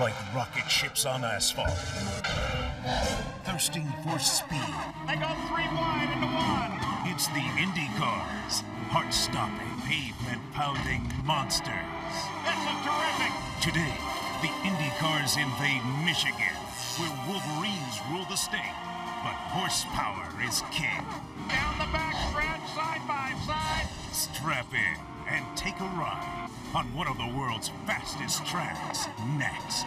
like rocket ships on asphalt. Thirsting for speed. They go 3 wide into 1. It's the IndyCars, heart-stopping, pavement-pounding monsters. This is terrific. Today, the IndyCars invade Michigan, where Wolverines rule the state, but horsepower is king. Down the back stretch, side by side. Strap in and take a ride on one of the world's fastest tracks next.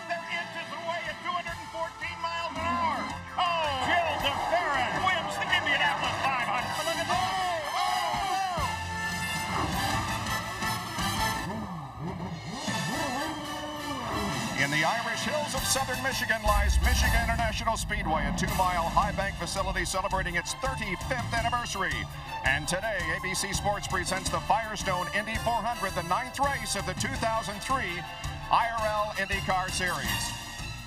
They're inches away at 214 miles an hour. Oh, Jill DeFerrin wins the Indianapolis 500. Look at that. In the Irish hills of southern Michigan lies Michigan International Speedway, a 2-mile high-bank facility celebrating its 35th anniversary. And today, ABC Sports presents the Firestone Indy 400, the 9th race of the 2003 IRL IndyCar Series.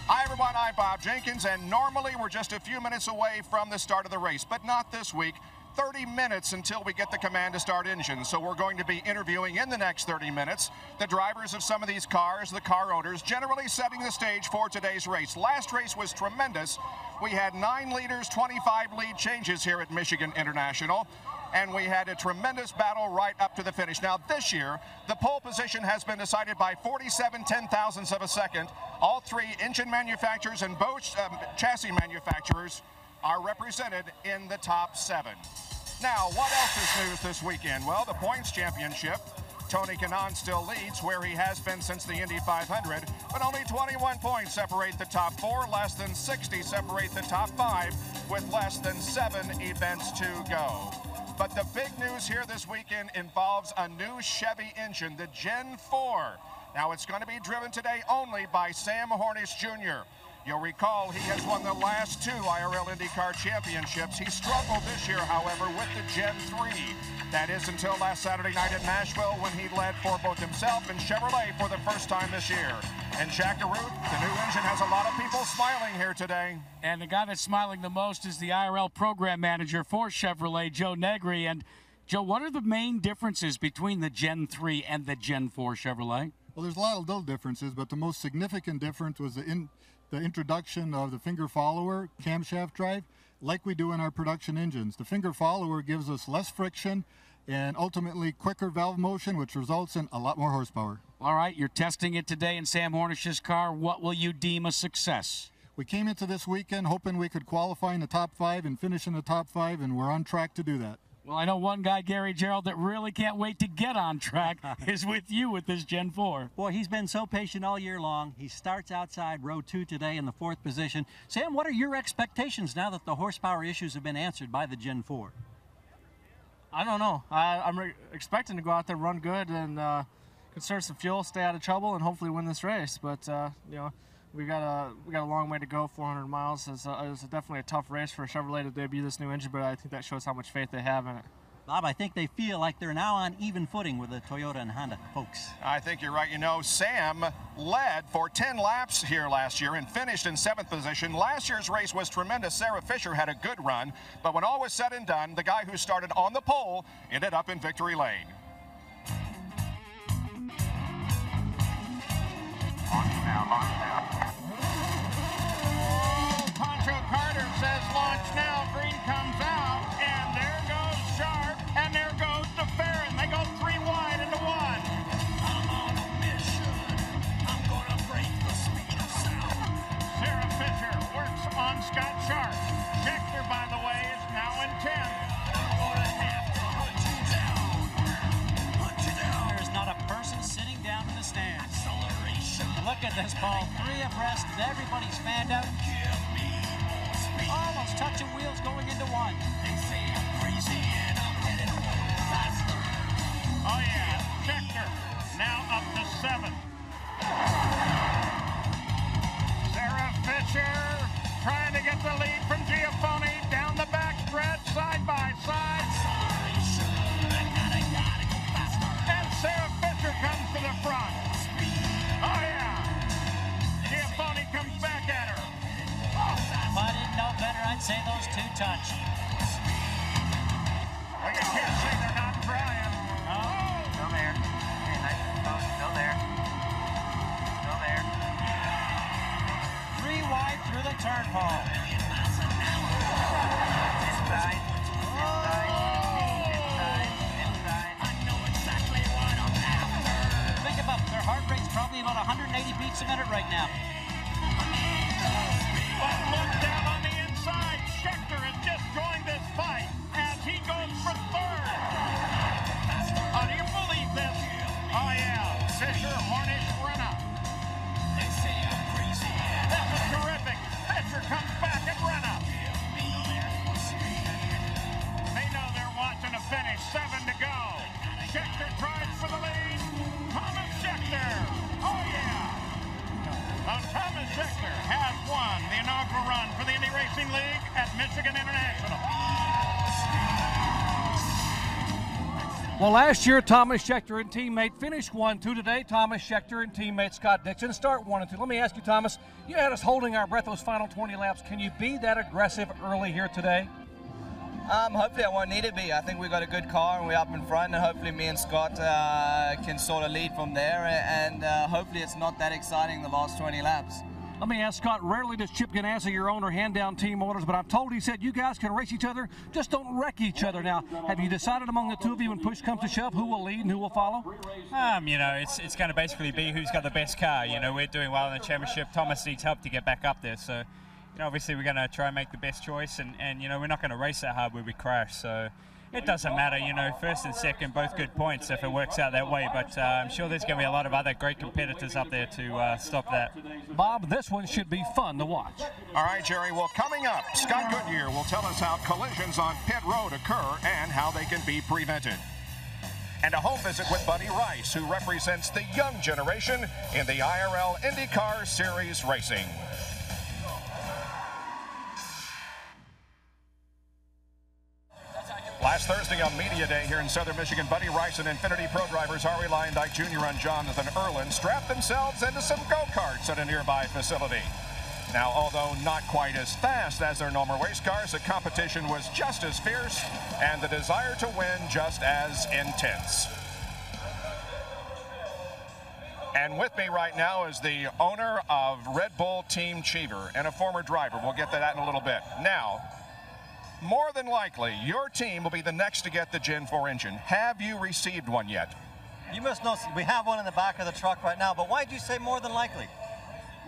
Hi, everyone. I'm Bob Jenkins, and normally we're just a few minutes away from the start of the race, but not this week. 30 minutes until we get the command to start engines. So we're going to be interviewing in the next 30 minutes the drivers of some of these cars, the car owners, generally setting the stage for today's race. Last race was tremendous. We had 9 leaders, 25 lead changes here at Michigan International, and we had a tremendous battle right up to the finish. Now this year, the pole position has been decided by 47 ten-thousandths of a second. All 3 engine manufacturers and both chassis manufacturers are represented in the top 7. Now, what else is news this weekend? Well, the points championship. Tony Kanaan still leads where he has been since the Indy 500, but only 21 points separate the top 4, less than 60 separate the top 5, with less than 7 events to go. But the big news here this weekend involves a new Chevy engine, the Gen 4. Now, it's going to be driven today only by Sam Hornish Jr. You'll recall he has won the last 2 IRL IndyCar championships. He struggled this year, however, with the Gen 3. That is until last Saturday night in Nashville when he led for both himself and Chevrolet for the first time this year. And Schechter, the new engine has a lot of people smiling here today. And the guy that's smiling the most is the IRL program manager for Chevrolet, Joe Negri. And Joe, what are the main differences between the Gen 3 and the Gen 4 Chevrolet? Well, there's a lot of little differences, but the most significant difference was the introduction of the finger follower camshaft drive, like we do in our production engines. The finger follower gives us less friction and ultimately quicker valve motion, which results in a lot more horsepower. All right, you're testing it today in Sam Hornish's car. What will you deem a success? We came into this weekend hoping we could qualify in the top 5 and finish in the top 5, and we're on track to do that. Well, I know one guy, Gary Gerald, that really can't wait to get on track is with you with this Gen 4. Boy, he's been so patient all year long. He starts outside row 2 today in the 4th position. Sam, what are your expectations now that the horsepower issues have been answered by the Gen 4? I don't know. I'm expecting to go out there, run good, and conserve some fuel, stay out of trouble, and hopefully win this race. But you know, we got a long way to go. 400 miles is definitely a tough race for a Chevrolet to debut this new engine, but I think that shows how much faith they have in it. Bob, I think they feel like they're now on even footing with the Toyota and Honda folks. I think you're right. You know, Sam led for 10 laps here last year and finished in 7th position. Last year's race was tremendous. Sarah Fisher had a good run, but when all was said and done, the guy who started on the pole ended up in victory lane. Launch now, launch now. Oh, Poncho Carter says launch now. Green comes out, and there goes Sharp, and there goes DeFerrin. They go 3 wide into 1. I'm on a mission. I'm gonna break the speed of sound. Sarah Fisher works on Scott Sharp. Schechter, by the way, is now in 10th. I'm gonna have to hunt you down. Hunt you down. There's not a person sitting down in the stands. Acceleration. Look at this, Paul. 3 abreast, and everybody's fanned out. Give me more speed. Almost touching wheels going into 1. They say I'm crazy and I'm headed faster. Oh, yeah. Schechter now up to 7th. Sarah Fisher trying to get the lead from Giafone down the back stretch, side by side. Acceleration. I gotta go faster. And Sarah Fisher comes to the front. Oh, yeah. Giafone comes back at her. If I didn't know better, I'd say those 2 touch. Well, you can't say they're not trying. Go there. Okay, nice and close. Go there. Go there. 3 wide through the turn, Paul. Inside. Think about it. Their heart rate's probably about 180 beats a minute right now. But look down on the inside. Schechter has just joined this fight as he goes for third. Oh, do you believe this? Oh, yeah. Fisher, Hornish, Renna. This is terrific. Fisher comes back and Renna. They know they're watching a finish. 7 to go. Schechter tries for the lead. Thomas Schechter. Oh, yeah. Thomas Schechter has won the inaugural run for the Indy Racing League at Michigan International. Well, last year, Thomas Schechter and teammate finished 1-2. Today, Thomas Schechter and teammate Scott Dixon start 1-2. Let me ask you, Thomas, you had us holding our breath those final 20 laps. Can you be that aggressive early here today? Hopefully I won't need to be. I think we've got a good car and we're up in front, and hopefully me and Scott can sort of lead from there, and hopefully it's not that exciting the last 20 laps. Let me ask Scott, rarely does Chip Ganassi, your owner, hand down team orders, but I'm told he said you guys can race each other, just don't wreck each other. Now, have you decided among the two of you when push comes to shove who will lead and who will follow? You know, it's going to basically be who's got the best car. You know, we're doing well in the championship. Thomas needs help to get back up there, so you know, obviously we're going to try and make the best choice, and you know, we're not going to race that hard where we crash, so it doesn't matter. You know, first and second, both good points if it works out that way, but I'm sure there's going to be a lot of other great competitors up there to stop that. Bob, this one should be fun to watch. All right, Jerry. Well, coming up, Scott Goodyear will tell us how collisions on pit road occur and how they can be prevented. And a home visit with Buddy Rice, who represents the young generation in the IRL IndyCar Series racing. Last Thursday on Media Day here in Southern Michigan, Buddy Rice and Infinity Pro drivers Ari Lyondike Jr. and Jonathan Erlin strapped themselves into some go-karts at a nearby facility. Now, although not quite as fast as their normal race cars, the competition was just as fierce and the desire to win just as intense. And with me right now is the owner of Red Bull Team Cheever and a former driver. We'll get to that in a little bit. Now, more than likely, your team will be the next to get the Gen 4 engine. Have you received one yet? You must know, we have one in the back of the truck right now, but why did you say more than likely?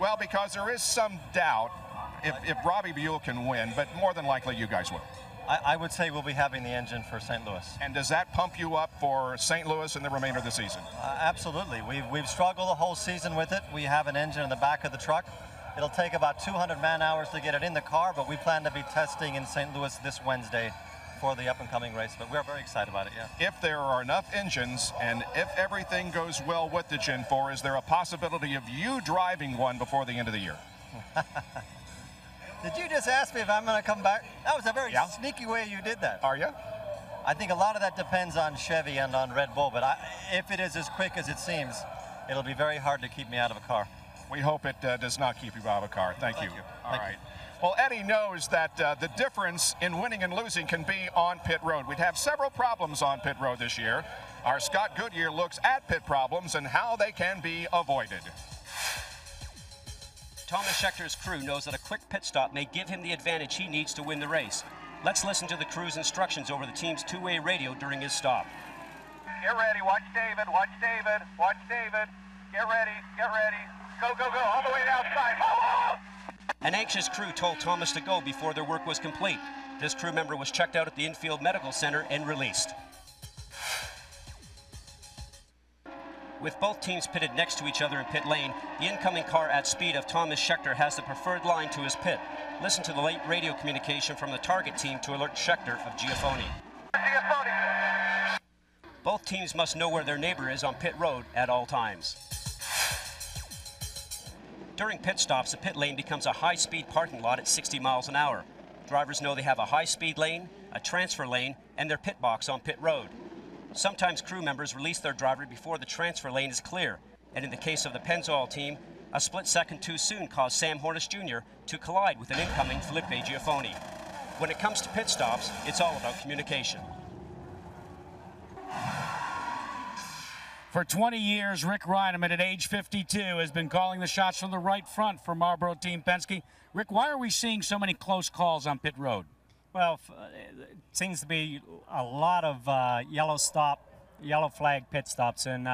Well, because there is some doubt if Robbie Buell can win, but more than likely you guys will. I would say we'll be having the engine for St. Louis. And does that pump you up for St. Louis and the remainder of the season? Absolutely. We've struggled the whole season with it. We have an engine in the back of the truck. It'll take about 200 man-hours to get it in the car, but we plan to be testing in St. Louis this Wednesday for the up-and-coming race. But we're very excited about it, yeah. If there are enough engines and if everything goes well with the Gen 4, is there a possibility of you driving one before the end of the year? Did you just ask me if I'm going to come back? That was a very sneaky way you did that. Are you? I think a lot of that depends on Chevy and on Red Bull, but if it is as quick as it seems, it'll be very hard to keep me out of a car. We hope it does not keep you out of a car. Thank you. All Thank right. you. Well, Eddie knows that the difference in winning and losing can be on pit road. We'd have several problems on pit road this year. Our Scott Goodyear looks at pit problems and how they can be avoided. Thomas Schechter's crew knows that a quick pit stop may give him the advantage he needs to win the race. Let's listen to the crew's instructions over the team's two-way radio during his stop. Get ready. Watch David. Watch David. Watch David. Get ready. Get ready. Go, go, go. All the way outside. Oh! An anxious crew told Thomas to go before their work was complete. This crew member was checked out at the infield medical center and released. With both teams pitted next to each other in pit lane, the incoming car at speed of Thomas Schechter has the preferred line to his pit. Listen to the late radio communication from the target team to alert Schechter of Giafoni. Both teams must know where their neighbor is on pit road at all times. During pit stops, the pit lane becomes a high-speed parking lot at 60 miles an hour. Drivers know they have a high-speed lane, a transfer lane, and their pit box on pit road. Sometimes crew members release their driver before the transfer lane is clear, and in the case of the Pennzoil team, a split second too soon caused Sam Hornish Jr. to collide with an incoming Felipe Giafoni. When it comes to pit stops, it's all about communication. For 20 years, Rick Reineman at age 52 has been calling the shots from the right front for Marlboro Team Penske. Rick, why are we seeing so many close calls on pit road? Well, it seems to be a lot of yellow flag pit stops. And,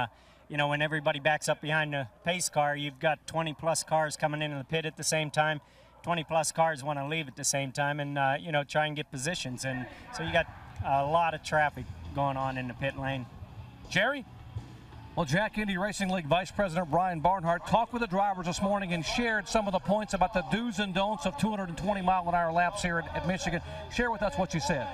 you know, when everybody backs up behind the pace car, you've got 20-plus cars coming into the pit at the same time. 20-plus cars want to leave at the same time and, you know, try and get positions. And so you got a lot of traffic going on in the pit lane. Jerry? Well, Jack Indy Racing League Vice President Brian Barnhart talked with the drivers this morning and shared some of the points about the do's and don'ts of 220-mile-an-hour laps here at Michigan. Share with us what you said.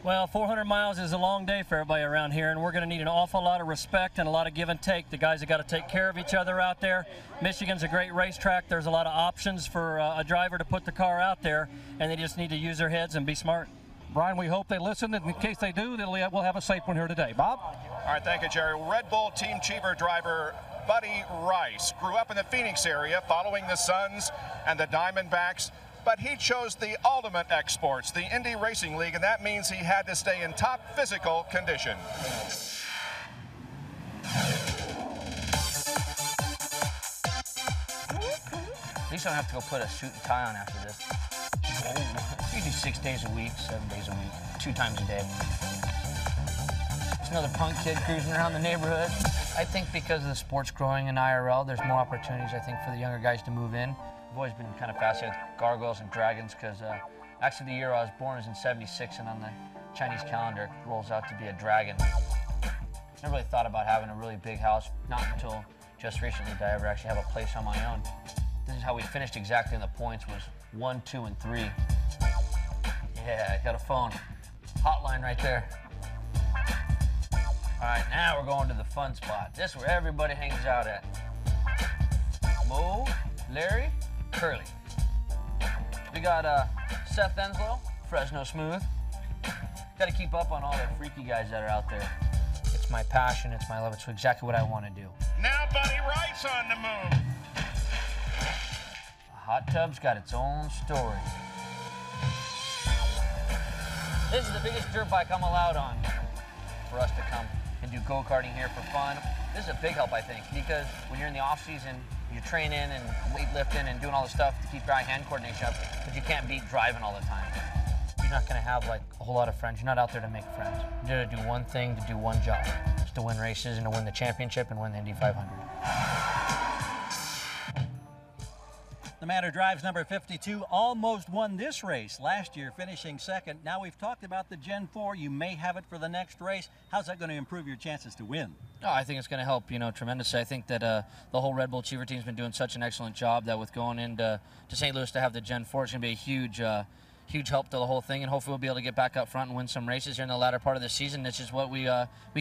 Well, 400 miles is a long day for everybody around here, and we're going to need an awful lot of respect and a lot of give and take. The guys have got to take care of each other out there. Michigan's a great racetrack. There's a lot of options for a driver to put the car out there, and they just need to use their heads and be smart. Brian, we hope they listen, and in case they do, we'll have a safe one here today. Bob? All right, thank you, Jerry. Red Bull Team Cheever driver Buddy Rice grew up in the Phoenix area following the Suns and the Diamondbacks, but he chose the ultimate exports, the Indy Racing League, and that means he had to stay in top physical condition. At least I don't have to go put a suit and tie on after this. You do 6 days a week, 7 days a week, 2 times a day. Just another punk kid cruising around the neighborhood. I think because of the sport's growing in IRL, there's more opportunities, I think, for the younger guys to move in. I've always been kind of fascinated with gargoyles and dragons because actually the year I was born is in '76, and on the Chinese calendar it rolls out to be a dragon. Never really thought about having a really big house, not until just recently did I ever actually have a place on my own. This is how we finished exactly in the points, was 1, 2, and 3. Yeah, I got a phone. Hotline right there. All right, now we're going to the fun spot. This is where everybody hangs out at. Mo, Larry, Curly. We got Seth Enslow, Fresno Smooth. Got to keep up on all the freaky guys that are out there. It's my passion, it's my love, it's exactly what I want to do. Now Buddy Rice on the move. A hot tub's got its own story. This is the biggest dirt bike I'm allowed on for us to come and do go-karting here for fun. This is a big help, I think, because when you're in the off-season, you're training and weightlifting and doing all the stuff to keep your eye-hand coordination up, but you can't be driving all the time. You're not going to have like a whole lot of friends. You're not out there to make friends. You're there to do one thing, to do one job. It's to win races and to win the championship and win the Indy 500. The Matter drives number 52 almost won this race last year, finishing second. Now we've talked about the Gen 4. You may have it for the next race. How's that going to improve your chances to win? Oh, I think it's going to help, tremendously. I think that the whole Red Bull Cheever team's been doing such an excellent job that with going into St. Louis to have the Gen 4, it's going to be a huge help to the whole thing, and hopefully we'll be able to get back up front and win some races here in the latter part of the season. This is what we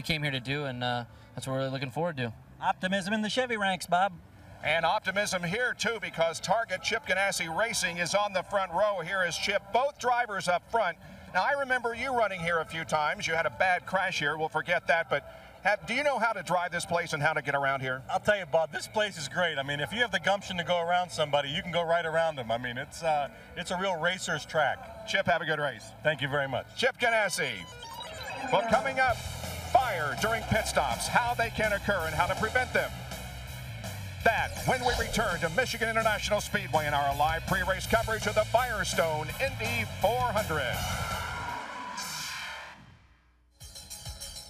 came here to do, and that's what we're really looking forward to. Optimism in the Chevy ranks, Bob. And optimism here, too, because Target Chip Ganassi Racing is on the front row. Here is Chip, both drivers up front. Now, I remember you running here a few times. You had a bad crash here. We'll forget that. But do you know how to drive this place and how to get around here? I'll tell you, Bob, this place is great. I mean, if you have the gumption to go around somebody, you can go right around them. I mean, it's a real racer's track. Chip, have a good race. Thank you very much. Chip Ganassi. Well, coming up, fire during pit stops, how they can occur and how to prevent them. That when we return to Michigan International Speedway in our live pre-race coverage of the Firestone Indy 400.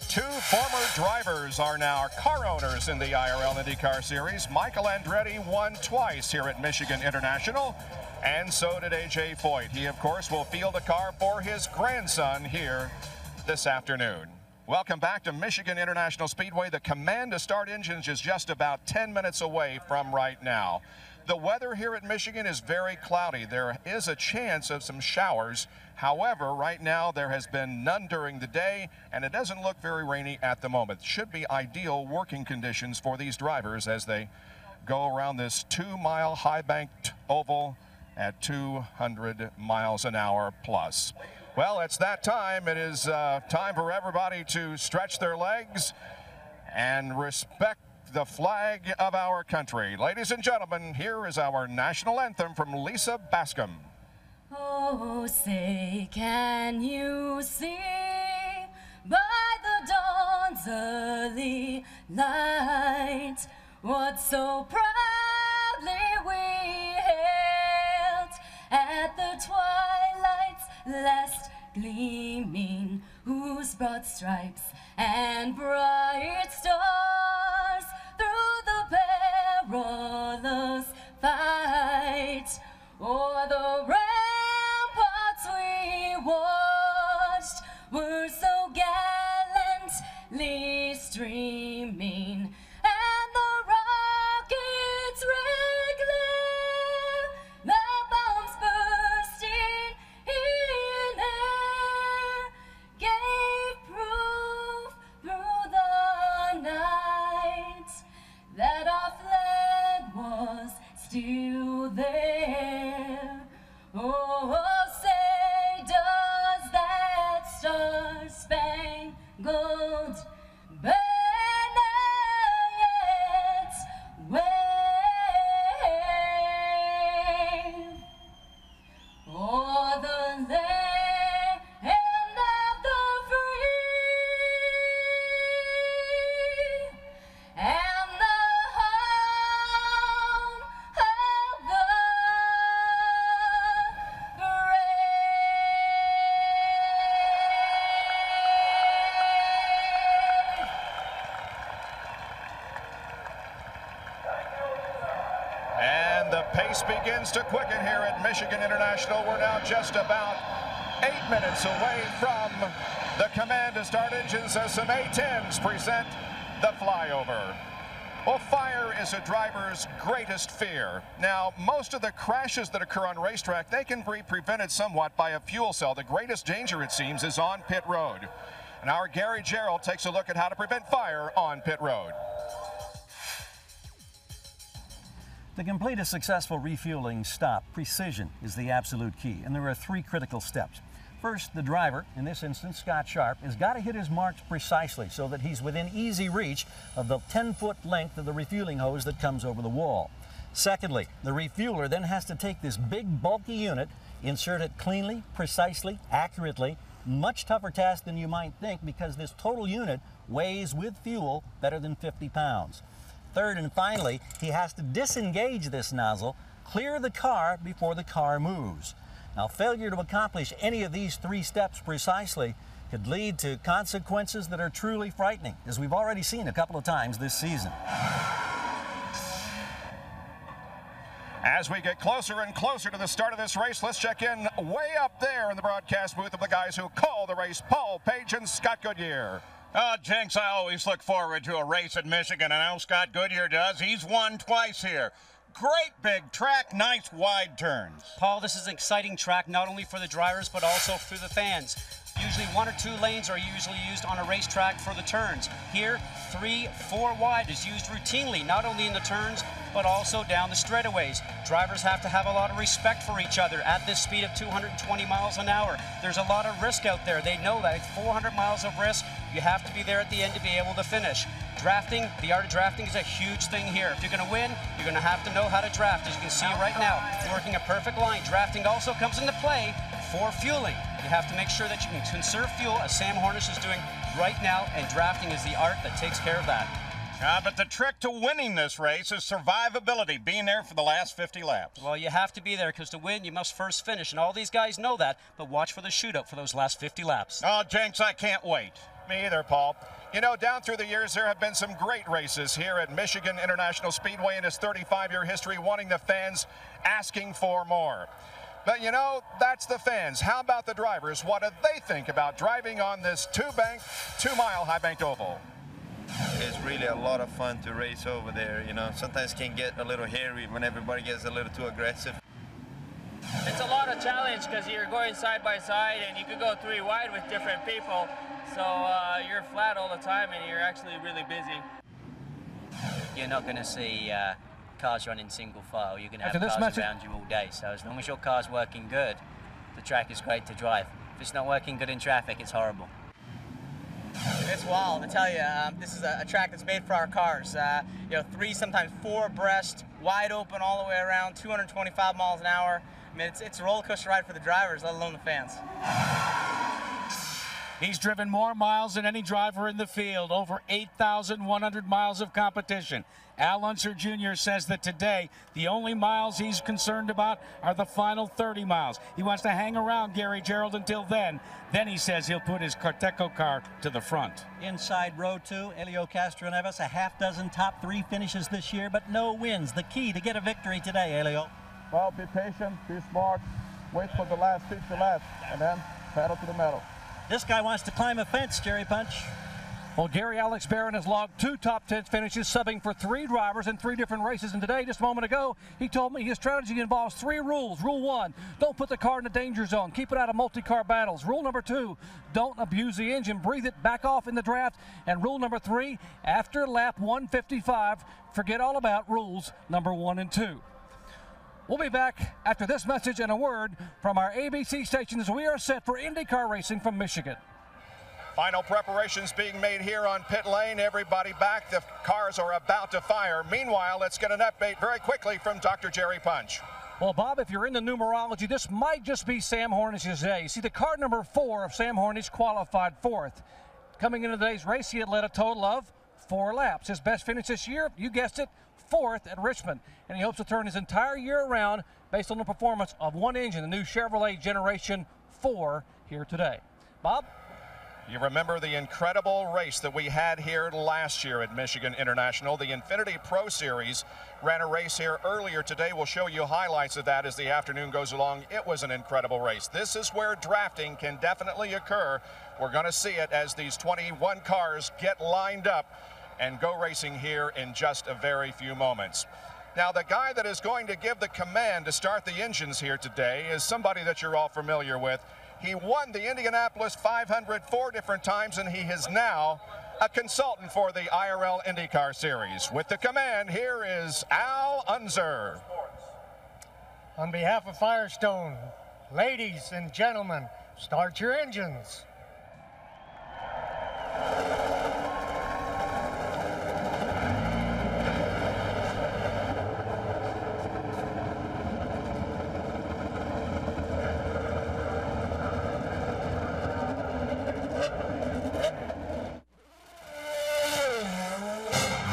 Two former drivers are now car owners in the IRL IndyCar Series. Michael Andretti won twice here at Michigan International, and so did A.J. Foyt. He, of course, will field a car for his grandson here this afternoon. Welcome back to Michigan International Speedway. The command to start engines is just about 10 minutes away from right now. The weather here at Michigan is very cloudy. There is a chance of some showers. However, right now there has been none during the day, and it doesn't look very rainy at the moment. Should be ideal working conditions for these drivers as they go around this 2-mile high-banked oval at 200 miles an hour plus. Well, it's that time. It is time for everybody to stretch their legs and respect the flag of our country. Ladies and gentlemen, here is our national anthem from Lisa Bascom. Oh, say, can you see by the dawn's early light, what so proudly we hailed at the twilight's last gleaming, whose broad stripes and bright stars through the perilous fight o'er the ramparts we watched were so gallantly streaming, and the rockets' red glare, the bombs bursting in air, gave proof through the night that our flag was still there. Oh, say does that star-spangled banner yet wave o'er the land of the free and the home of the And the pace begins to quicken here at Michigan International. We're now just about 8 minutes away from the command to start engines as some A-10s present the flyover. Well, fire is a driver's greatest fear. Now, most of the crashes that occur on racetrack, they can be prevented somewhat by a fuel cell. The greatest danger, it seems, is on pit road. And our Gary Gerald takes a look at how to prevent fire on pit road. To complete a successful refueling stop, precision is the absolute key, and there are 3 critical steps. First, the driver, in this instance Scott Sharp, has got to hit his marks precisely so that he's within easy reach of the 10-foot length of the refueling hose that comes over the wall. Secondly, the refueler then has to take this big bulky unit, insert it cleanly, precisely, accurately. Much tougher task than you might think, because this total unit weighs with fuel better than 50 pounds. Third and finally, he has to disengage this nozzle, clear the car before the car moves. Now, failure to accomplish any of these 3 steps precisely could lead to consequences that are truly frightening, as we've already seen a couple of times this season. As we get closer and closer to the start of this race, let's check in way up there in the broadcast booth of the guys who call the race, Paul Page and Scott Goodyear. Jenks, I always look forward to a race at Michigan, and I know Scott Goodyear does. He's won twice here. Great big track, nice wide turns. Paul, this is an exciting track, not only for the drivers, but also for the fans. Usually 1 or 2 lanes are usually used on a racetrack for the turns. Here, 3, 4 wide is used routinely, not only in the turns, but also down the straightaways. Drivers have to have a lot of respect for each other at this speed of 220 miles an hour. There's a lot of risk out there. They know that. It's 400 miles of risk. You have to be there at the end to be able to finish. Drafting, the art of drafting is a huge thing here. If you're going to win, you're going to have to know how to draft. As you can see right now, working a perfect line. Drafting also comes into play for fueling. You have to make sure that you can conserve fuel, as Sam Hornish is doing right now, and drafting is the art that takes care of that. But the trick to winning this race is survivability, being there for the last 50 laps. Well, you have to be there, because to win, you must first finish, and all these guys know that, but watch for the shootout for those last 50 laps. Oh, Jenks, I can't wait. Me either, Paul. You know, down through the years, there have been some great races here at Michigan International Speedway in its 35-year history, wanting the fans asking for more. But, you know, that's the fans. How about the drivers? What do they think about driving on this 2-mile high-banked oval? It's really a lot of fun to race over there, you know. Sometimes can get a little hairy when everybody gets a little too aggressive. It's a lot of challenge because you're going side by side and you could go 3 wide with different people. So you're flat all the time and you're actually really busy. You're not going to see cars running single file. You're going to have cars around you all day. So as long as your car's working good, the track is great to drive. If it's not working good in traffic, it's horrible. It's wild, I tell you. This is a track that's made for our cars. You know, 3, sometimes 4 abreast, wide open all the way around, 225 miles an hour. I mean, it's a roller coaster ride for the drivers, let alone the fans. He's driven more miles than any driver in the field, over 8,100 miles of competition. Al Unser Jr. says that today, the only miles he's concerned about are the final 30 miles. He wants to hang around Gary Gerald until then. Then he says he'll put his Corteco car to the front. Inside row 2, Helio Castroneves, a half dozen top 3 finishes this year, but no wins. The key to get a victory today, Helio. Well, be patient, be smart, wait for the last feature lap, and then pedal to the metal. This guy wants to climb a fence, Jerry Punch. Well, Gary Alex Barron has logged 2 top 10 finishes, subbing for 3 drivers in 3 different races. And today, just a moment ago, he told me his strategy involves 3 rules. Rule 1, don't put the car in the danger zone. Keep it out of multi-car battles. Rule number 2, don't abuse the engine. Breathe it, back off in the draft. And rule number 3, after lap 155, forget all about rules number 1 and 2. We'll be back after this message and a word from our ABC stations. We are set for IndyCar racing from Michigan. Final preparations being made here on pit lane. Everybody back. The cars are about to fire. Meanwhile, let's get an update very quickly from Dr. Jerry Punch. Well, Bob, if you're into numerology, this might just be Sam Hornish's day. You see, the car number 4 of Sam Hornish qualified 4th. Coming into today's race, he had led a total of 4 laps. His best finish this year, you guessed it, 4th at Richmond. And he hopes to turn his entire year around based on the performance of one engine, the new Chevrolet Generation 4 here today. Bob? You remember the incredible race that we had here last year at Michigan International. The Infiniti Pro Series ran a race here earlier today. We'll show you highlights of that as the afternoon goes along. It was an incredible race. This is where drafting can definitely occur. We're going to see it as these 21 cars get lined up and go racing here in just a very few moments. Now, the guy that is going to give the command to start the engines here today is somebody that you're all familiar with. He won the Indianapolis 500 4 different times, and he is now a consultant for the IRL IndyCar Series. With the command, here is Al Unser. On behalf of Firestone, ladies and gentlemen, start your engines.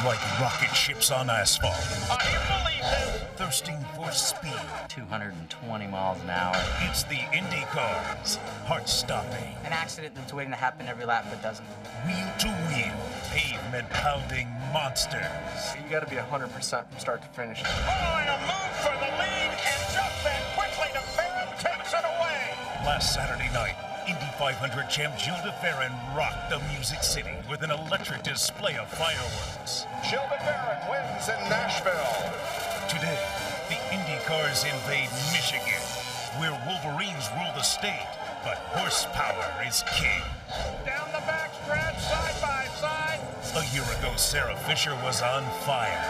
Like rocket ships on asphalt. I believe this. Thirsting for speed. 220 miles an hour. It's the IndyCars. Heart-stopping. An accident that's waiting to happen every lap but doesn't. Wheel-to-wheel. Pavement-pounding monsters. You got to be 100% from start to finish. Following a move for the lead, and just then quickly de Ferran takes it away. Last Saturday night, Indy 500 champ Gilles de Ferran rocked the Music City with an electric display of fireworks. Gilles de Ferran wins in Nashville. Today, the IndyCars invade Michigan, where Wolverines rule the state, but horsepower is king. Down the backstretch, side by side. A year ago, Sarah Fisher was on fire.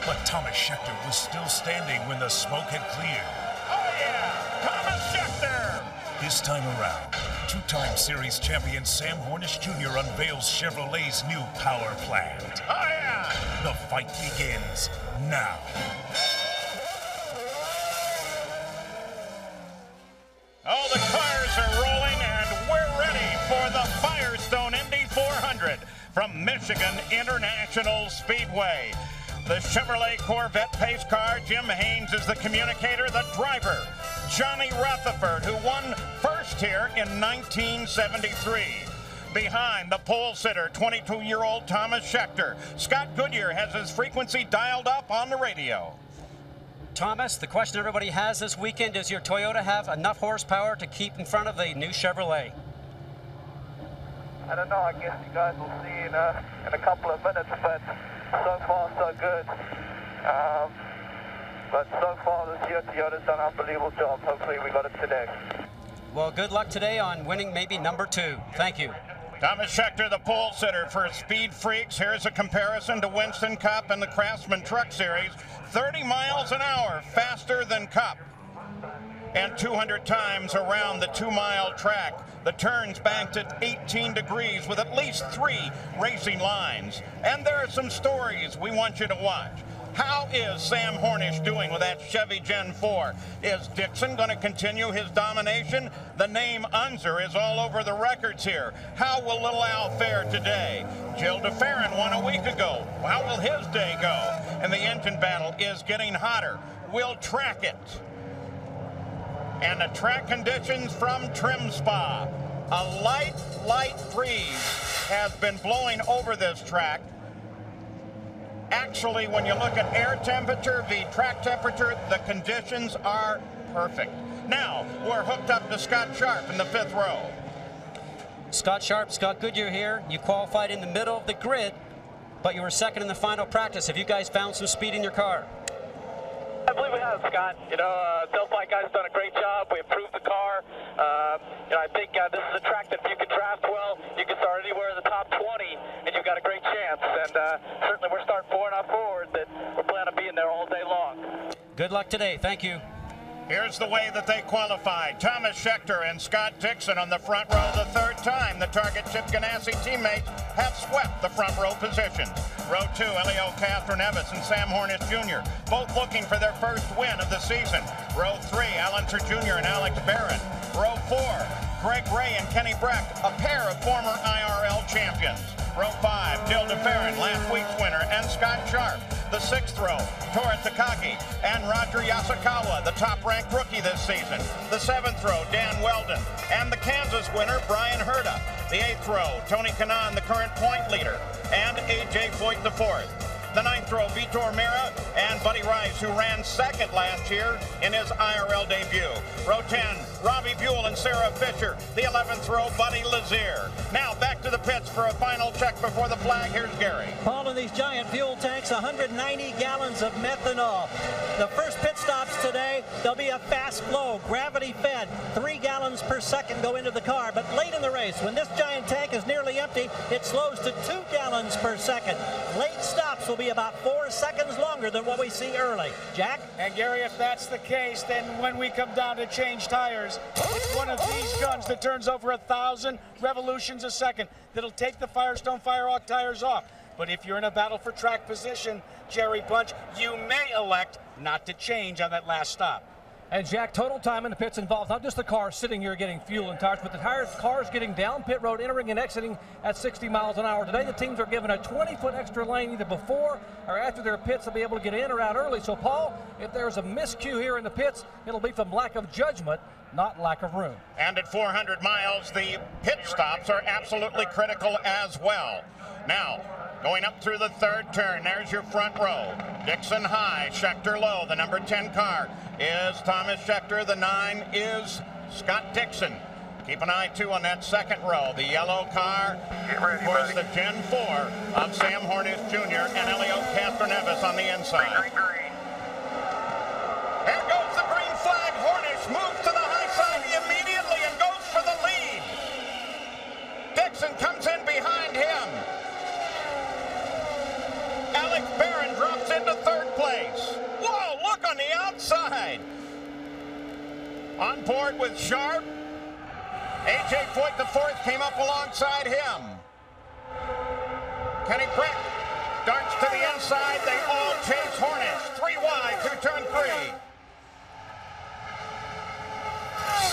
But Thomas Schechter was still standing when the smoke had cleared. Oh yeah, Thomas Schechter! This time around, 2-time series champion Sam Hornish Jr. unveils Chevrolet's new power plant. Oh yeah! The fight begins now. Oh, the cars are rolling, and we're ready for the Firestone Indy 400 from Michigan International Speedway. The Chevrolet Corvette pace car, Jim Haynes is the communicator, the driver, Johnny Rutherford, who won first here in 1973. Behind the pole sitter, 22-year-old Thomas Schechter. Scott Goodyear has his frequency dialed up on the radio. Thomas, the question everybody has this weekend, does your Toyota have enough horsepower to keep in front of the new Chevrolet? I don't know, I guess you guys will see in a couple of minutes, but so far so good. But so far this year, Toyota's done an unbelievable job. Hopefully we got it today. Well, good luck today on winning maybe number 2. Thank you. Thomas Schechter, the pole sitter for Speed Freaks. Here's a comparison to Winston Cup and the Craftsman Truck Series. 30 miles an hour faster than Cup. And 200 times around the 2-mile track. The turns banked at 18 degrees with at least 3 racing lines. And there are some stories we want you to watch. How is Sam Hornish doing with that Chevy Gen 4? Is Dixon going to continue his domination? The name Unser is all over the records here. How will Little Al fare today? Jill DeFerrin won a week ago. How will his day go? And the engine battle is getting hotter. We'll track it. And the track conditions from Trim Spa. A light breeze has been blowing over this track. Actually, when you look at air temperature, the track temperature, the conditions are perfect. Now, we're hooked up to Scott Sharp in the 5th row. Scott Sharp, Scott Goodyear here. You qualified in the middle of the grid, but you were second in the final practice. Have you guys found some speed in your car? I believe we have, Scott. You know, Delphi guys done a great job. We improved the car. You know, I think this is a track that if you can draft well, you can start anywhere in the top 20, and you've got a great chance. And certainly we're starting far enough forward that we're planning on being there all day long. Good luck today. Thank you. Here's the way that they qualified. Thomas Schechter and Scott Dixon on the front row the 3rd time. The Target Chip Ganassi teammates have swept the front row positions. Row 2, Elio Castro-Neves and Sam Hornish Jr., both looking for their first win of the season. Row 3, Alan Sir Jr. and Alex Barron. Row 4, Greg Ray and Kenny Breck, a pair of former IRL champions. Row 5, Jill DeFerrin, last week's winner, and Scott Sharp. The 6th row, Tora Takagi and Roger Yasukawa, the top-ranked rookie this season. The 7th row, Dan Weldon, and the Kansas winner, Brian Herta. The 8th row, Tony Kanaan, the current point leader, and A.J. Foyt the 4th. The 9th row, Vitor Mira and Buddy Rice, who ran 2nd last year in his IRL debut. Row 10, Robbie Buell and Sarah Fisher. The 11th row, Buddy Lazier. Now back to the pits for a final check before the flag. Here's Gary. Paul, in these giant fuel tanks, 190 gallons of methanol. The first pit stops today, there'll be a fast flow, gravity fed. 3 gallons per second go into the car. But late in the race, when this giant tank is nearly empty, it slows to 2 gallons per second. Late stops will be about 4 seconds longer than what we see early. Jack? And Gary, if that's the case, then when we come down to change tires, it's one of these guns that turns over 1,000 revolutions a second that'll take the Firestone Firehawk tires off. But if you're in a battle for track position, Jerry Bunch, you may elect not to change on that last stop. And Jack, total time in the pits involves not just the car sitting here getting fuel and tires, but the cars getting down pit road, entering and exiting at 60 miles an hour. Today, the teams are given a 20-foot extra lane either before or after their pits to be able to get in or out early. So, Paul, if there's a miscue here in the pits, it'll be from lack of judgment, not lack of room. And at 400 miles, the pit stops are absolutely critical as well. Now, going up through the 3rd turn, there's your front row. Dixon high, Schechter low. The number 10 car is Thomas Schechter. The 9 is Scott Dixon. Keep an eye, too, on that 2nd row. The yellow car, of course, the Gen 4 of Sam Hornish Jr. and Elio Castro-Neves on the inside. There goes the green flag. Hornish moves to the high side immediately and goes for the lead. Dixon comes in behind him. Alex Barron drops into 3rd place. Whoa, look on the outside. On board with Sharp. A.J. Foyt the 4th came up alongside him. Kenny Breck darts to the inside. They all chase Hornish. 3 wide through turn 3.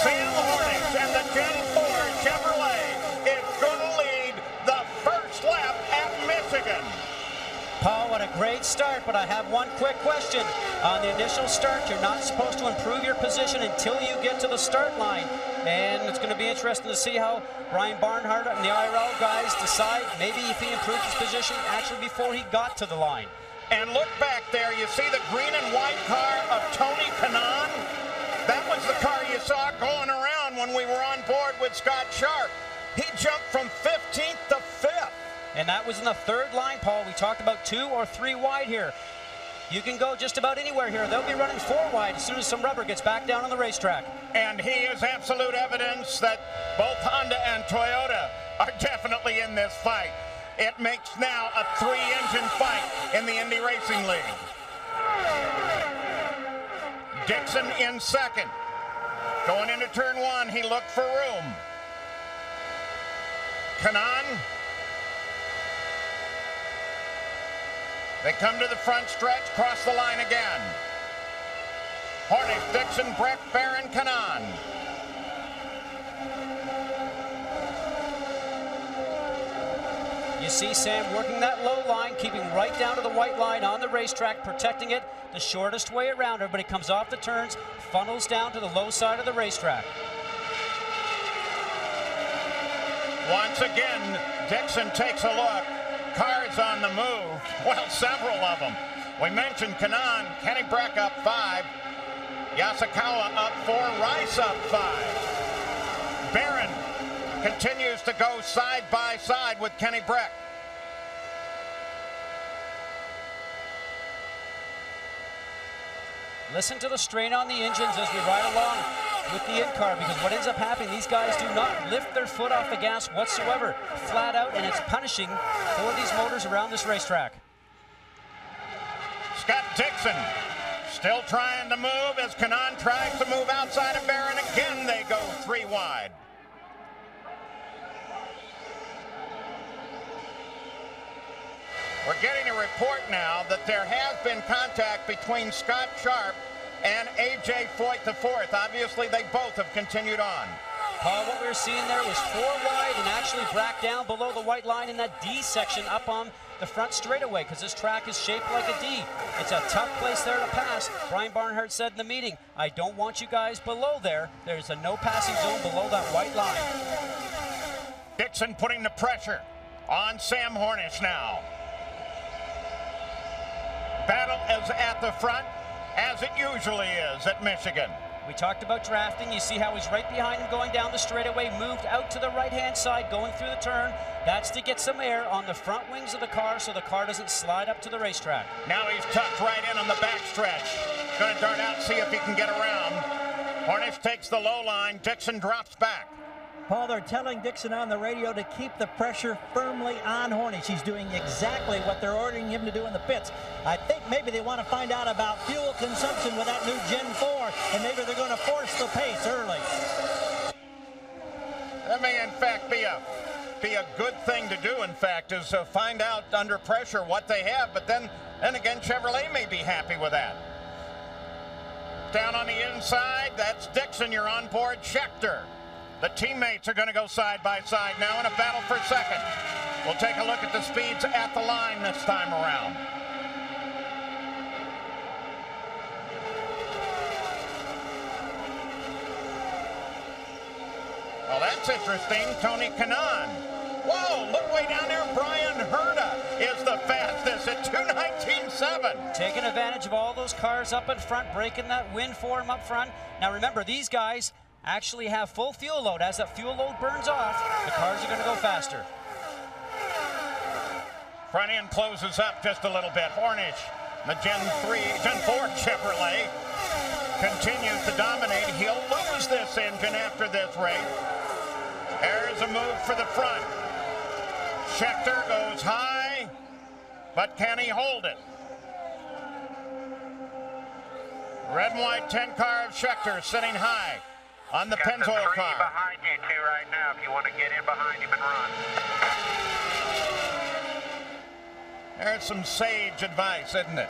Sam Hornish and the Gen 4 Chevrolet is going to lead the first lap at Michigan. Paul, what a great start, but I have one quick question. On the initial start, you're not supposed to improve your position until you get to the start line. And it's going to be interesting to see how Ryan Barnhart and the IRL guys decide maybe if he improved his position actually before he got to the line. And look back there, you see the green and white car of Tony Kanaan? That was the car you saw going around when we were on board with Scott Sharp. He jumped from 15th to 5th. And that was in the 3rd line, Paul. We talked about 2 or 3 wide here. You can go just about anywhere here. They'll be running 4 wide as soon as some rubber gets back down on the racetrack. And he is absolute evidence that both Honda and Toyota are definitely in this fight. It makes now a 3-engine fight in the Indy Racing League. Dixon in 2nd. Going into turn 1, he looked for room. Kanaan. They come to the front stretch, cross the line again. Hornish, Dixon, Breck, Barron, Kanaan. You see Sam working that low line, keeping right down to the white line on the racetrack, protecting it the shortest way around her, but he comes off the turns, funnels down to the low side of the racetrack. Once again, Dixon takes a look. Cars on the move. Well, several of them. We mentioned Kanaan, Kenny Breck up 5. Yasukawa up 4, Rice up 5. Barron continues to go side by side with Kenny Breck. Listen to the strain on the engines as we ride along with the IndyCar, because what ends up happening, these guys do not lift their foot off the gas whatsoever, flat out, and it's punishing for these motors around this racetrack. Scott Dixon still trying to move as Kanaan tries to move outside of Barron. Again, they go 3 wide. We're getting a report now that there has been contact between Scott Sharp and A.J. Foyt IV. Obviously, they both have continued on. Paul, what we were seeing there was 4 wide and actually Brack down below the white line in that D section up on the front straightaway, because this track is shaped like a D. It's a tough place there to pass. Brian Barnhart said in the meeting, I don't want you guys below there. There's a no passing zone below that white line. Dixon putting the pressure on Sam Hornish now. Battle is at the front, as it usually is at Michigan. We talked about drafting. You see how he's right behind him going down the straightaway, moved out to the right-hand side, going through the turn. That's to get some air on the front wings of the car so the car doesn't slide up to the racetrack. Now he's tucked right in on the backstretch. Going to dart out, see if he can get around. Hornish takes the low line. Dixon drops back. Paul, they're telling Dixon on the radio to keep the pressure firmly on Hornish. He's doing exactly what they're ordering him to do in the pits. I think maybe they want to find out about fuel consumption with that new Gen 4, and maybe they're going to force the pace early. That may, in fact, be a good thing to do, in fact, is find out under pressure what they have. But then again, Chevrolet may be happy with that. Down on the inside, that's Dixon. You're on board Schechter. The teammates are going to go side by side now in a battle for second. We'll take a look at the speeds at the line this time around. Well, that's interesting. Tony Kanaan. Whoa, look way down there. Brian Herta is the fastest at 2:19.7. Taking advantage of all those cars up in front, breaking that wind for him up front. Now remember, these guys actually have full fuel load. As that fuel load burns off, the cars are going to go faster. Front end closes up just a little bit. Hornish, the Gen 4 Chevrolet, continues to dominate. He'll lose this engine after this race. There's a move for the front. Schechter goes high, but can he hold it? Red and white 10 car of Schechter sitting high on the Pennzoil car. Behind you two right now if you want to get in behind him and run. There's some sage advice, isn't it?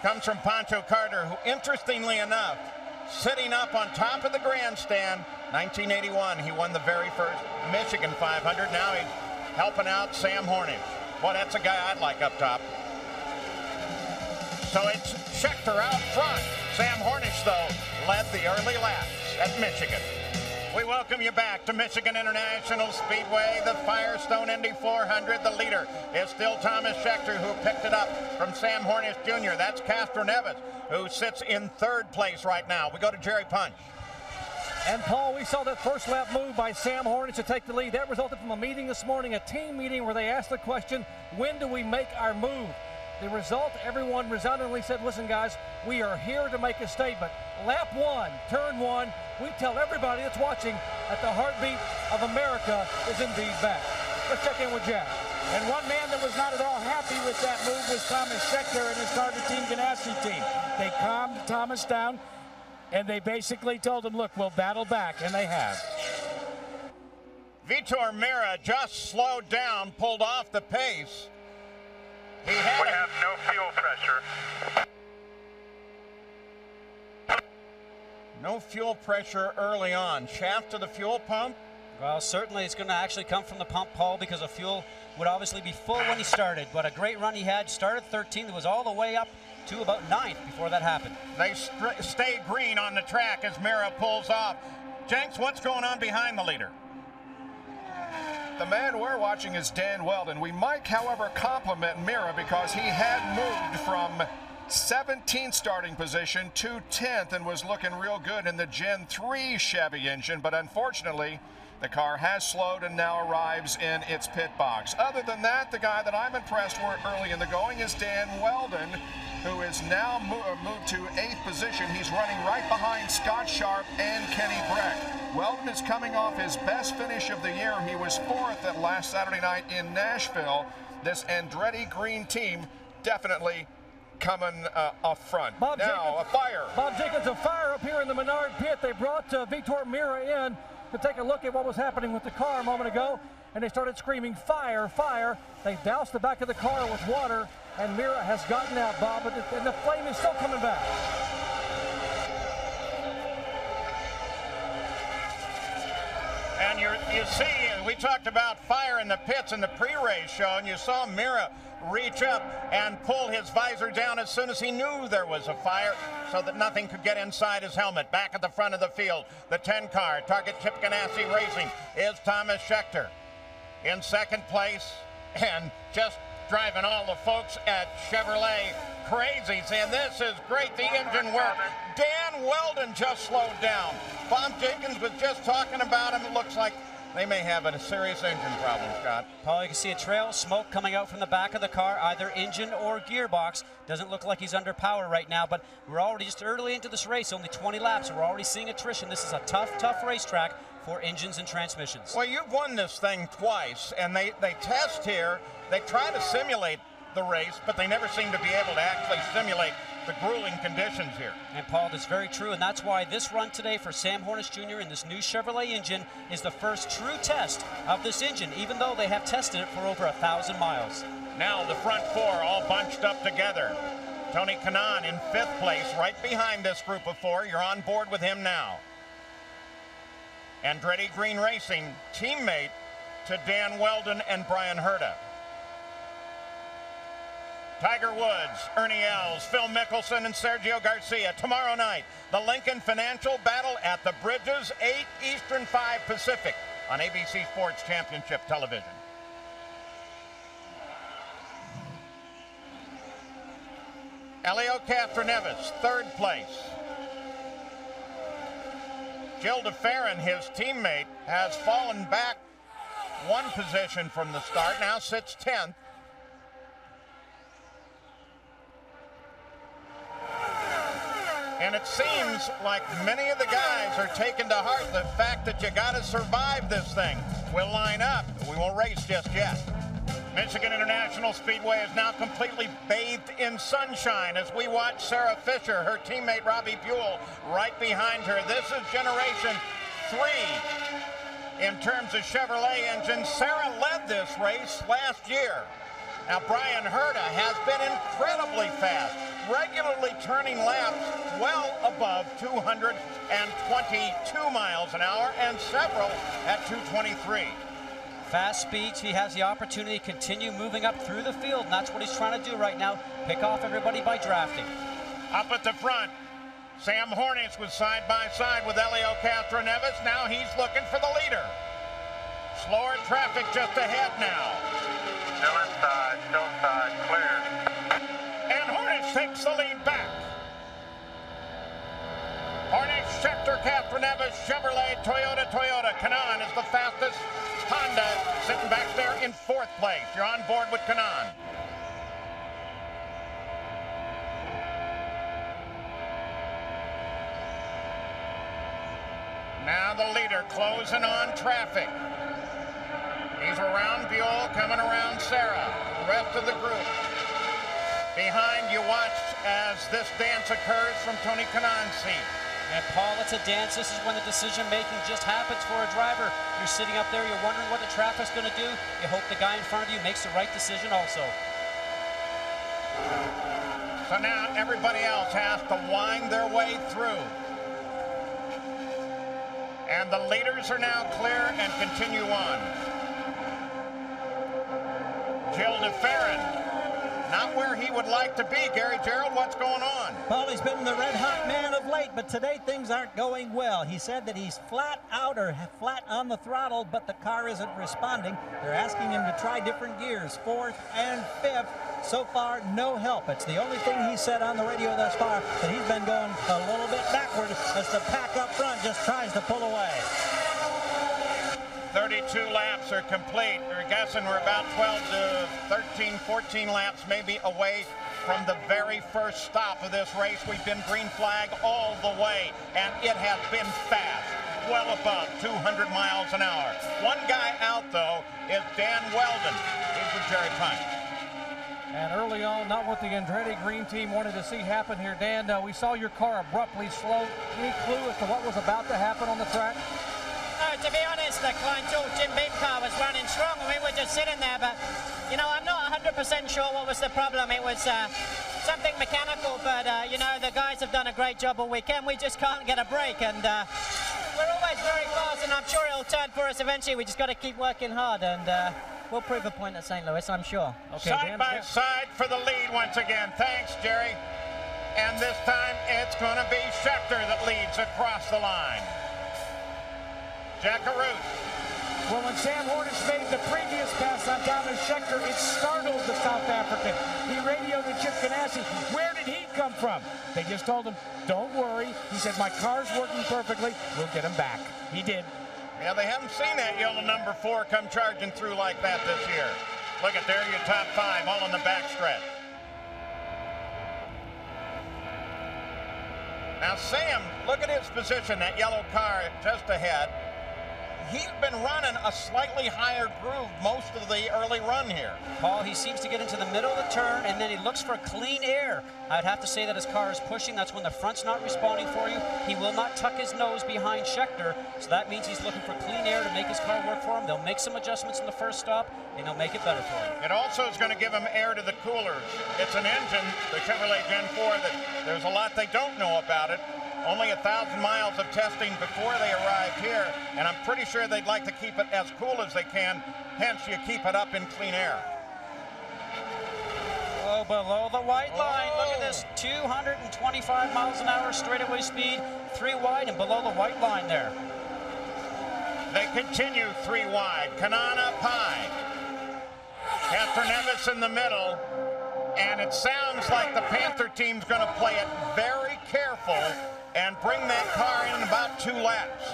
Comes from Pancho Carter, who, interestingly enough, sitting up on top of the grandstand, 1981, he won the very first Michigan 500. Now he's helping out Sam Hornish. Well, that's a guy I'd like up top. So it's Schechter out front. Sam Hornish, though, led the early laps at Michigan. We welcome you back to Michigan International Speedway, the Firestone Indy 400. The leader is still Thomas Schechter, who picked it up from Sam Hornish Jr. That's Castro Neves, who sits in third place right now. We go to Jerry Punch. And Paul, we saw that first lap move by Sam Hornish to take the lead. That resulted from a meeting this morning, a team meeting where they asked the question, when do we make our move? The result, everyone resoundingly said, listen guys, we are here to make a statement. Lap 1, turn 1, we tell everybody that's watching that the heartbeat of America is indeed back. Let's check in with Jack. And one man that was not at all happy with that move was Thomas Schechter and his target Team Ganassi team. They calmed Thomas down, and they basically told him, look, we'll battle back, and they have. Vitor Meira just slowed down, pulled off the pace. We have no fuel pressure. No fuel pressure early on. Shaft to the fuel pump. Well, certainly it's going to actually come from the pump, Paul, because the fuel would obviously be full when he started. But a great run he had. Started 13th, was all the way up to about 9th before that happened. They stay green on the track as Mira pulls off. Jenks, what's going on behind the leader? The man we're watching is Dan Weldon. We might, however, compliment Mira because he had moved from 17th starting position to 10th and was looking real good in the Gen 3 Chevy engine, but unfortunately the car has slowed and now arrives in its pit box. Other than that, the guy that I'm impressed with early in the going is Dan Weldon, who is now moved to 8th position. He's running right behind Scott Sharp and Kenny Breck. Weldon is coming off his best finish of the year. He was 4th at last Saturday night in Nashville. This Andretti Green team definitely coming up front. Bob now, Jenkins, a fire. Bob Jenkins, a fire up here in the Menard pit. They brought Vitor Mira in to take a look at what was happening with the car a moment ago, and they started screaming, fire, fire. They doused the back of the car with water, and Mira has gotten out, Bob, and the flame is still coming back. And you see, we talked about fire in the pits in the pre-race show, and you saw Mira reach up and pull his visor down as soon as he knew there was a fire so that nothing could get inside his helmet. Back at the front of the field, the 10 car, Target Chip Ganassi Racing, is Thomas Schechter in 2nd place, and just driving all the folks at Chevrolet crazy, saying this is great, the engine works. Dan Weldon just slowed down. Bob Jenkins was just talking about him. It looks like they may have a serious engine problem, Scott. Paul, you can see a trail of smoke coming out from the back of the car, either engine or gearbox. Doesn't look like he's under power right now, but we're already just early into this race, only 20 laps, and we're already seeing attrition. This is a tough racetrack for engines and transmissions. Well, you've won this thing twice, and they test here. They try to simulate the race, but they never seem to be able to actually simulate the grueling conditions here. And Paul, that's very true, and that's why this run today for Sam Hornish Jr. in this new Chevrolet engine is the first true test of this engine, even though they have tested it for over 1,000 miles. Now the front 4 all bunched up together. Tony Kanaan in 5th place, right behind this group of 4. You're on board with him now. Andretti Green Racing, teammate to Dan Weldon and Brian Herta. Tiger Woods, Ernie Els, Phil Mickelson, and Sergio Garcia. Tomorrow night, the Lincoln Financial Battle at the Bridges, 8 Eastern, 5 Pacific on ABC Sports Championship Television. Elio Castroneves, 3rd place. Gil DeFerrin, his teammate, has fallen back 1 position from the start, now sits 10th. And it seems like many of the guys are taking to heart the fact that you got to survive this thing. We'll line up. We won't race just yet. Michigan International Speedway is now completely bathed in sunshine as we watch Sarah Fisher, her teammate Robbie Buell, right behind her. This is Generation 3 in terms of Chevrolet engines. Sarah led this race last year. Now, Brian Herta has been incredibly fast, regularly turning laps well above 222 miles an hour and several at 223. Fast speeds, he has the opportunity to continue moving up through the field, and that's what he's trying to do right now, pick off everybody by drafting. Up at the front, Sam Hornish was side by side with Elio Castroneves. Now he's looking for the leader. Slower traffic just ahead now. Still inside, clear. And Hornish takes the lead back. Hornish, Schechter, Castroneves, Chevrolet, Toyota. Kanaan is the fastest. Honda sitting back there in 4th place. You're on board with Kanaan. Now the leader closing on traffic. He's around Buell, coming around Sarah. The rest of the group. Behind you watch as this dance occurs from Tony Kanaan's seat. And Paul, it's a dance. This is when the decision-making just happens for a driver. You're sitting up there, you're wondering what the traffic's going to do. You hope the guy in front of you makes the right decision also. So now everybody else has to wind their way through. And the leaders are now clear and continue on. Jill DeFerrin, not where he would like to be. Gary Gerald, what's going on? Well, he's been the red-hot man of late, but today things aren't going well. He said that he's flat out or flat on the throttle, but the car isn't responding. They're asking him to try different gears, 4th and 5th. So far, no help. It's the only thing he said on the radio thus far, that he's been going a little bit backward as the pack up front just tries to pull away. 32 laps are complete. We're guessing we're about 12 to 13, 14 laps maybe away from the very first stop of this race. We've been green flag all the way, and it has been fast, well above 200 miles an hour. One guy out, though, is Dan Weldon. He's with Jerry Pine. And early on, not what the Andretti Green team wanted to see happen here. Dan, we saw your car abruptly slow. Any clue as to what was about to happen on the track? To be honest, the Klein Tool Jim Beam car was running strong, and we were just sitting there, but, you know, I'm not 100% sure what was the problem. It was something mechanical, but, you know, the guys have done a great job all weekend. We just can't get a break, and we're always very fast, and I'm sure it'll turn for us eventually. We just got to keep working hard, and we'll prove a point at St. Louis, I'm sure. Okay, side by side for the lead once again. Thanks, Jerry. And this time, it's going to be Schechter that leads across the line. Jackaroo. Well, when Sam Hornish made the previous pass on Thomas Schechter, it startled the South African. He radioed to Chip Ganassi. Where did he come from? They just told him, don't worry. He said, my car's working perfectly. We'll get him back. He did. Yeah, they haven't seen that yellow number 4 come charging through like that this year. Look at there, your top 5, all in the backstretch. Now, Sam, look at his position, that yellow car just ahead. He's been running a slightly higher groove most of the early run here. Paul, he seems to get into the middle of the turn, and then he looks for clean air. I'd have to say that his car is pushing. That's when the front's not responding for you. He will not tuck his nose behind Schechter, so that means he's looking for clean air to make his car work for him. They'll make some adjustments in the first stop, and they'll make it better for him. It also is going to give him air to the coolers. It's an engine, the Chevrolet Gen 4, that there's a lot they don't know about it. Only 1,000 miles of testing before they arrived here, and I'm pretty sure they'd like to keep it as cool as they can, hence you keep it up in clean air. Oh, below the white line, look at this, 225 miles an hour straightaway speed, 3 wide and below the white line there. They continue 3 wide, Kanaan up high, Casper Nevis in the middle, and it sounds like the Panther team's going to play it very careful and bring that car in about 2 laps.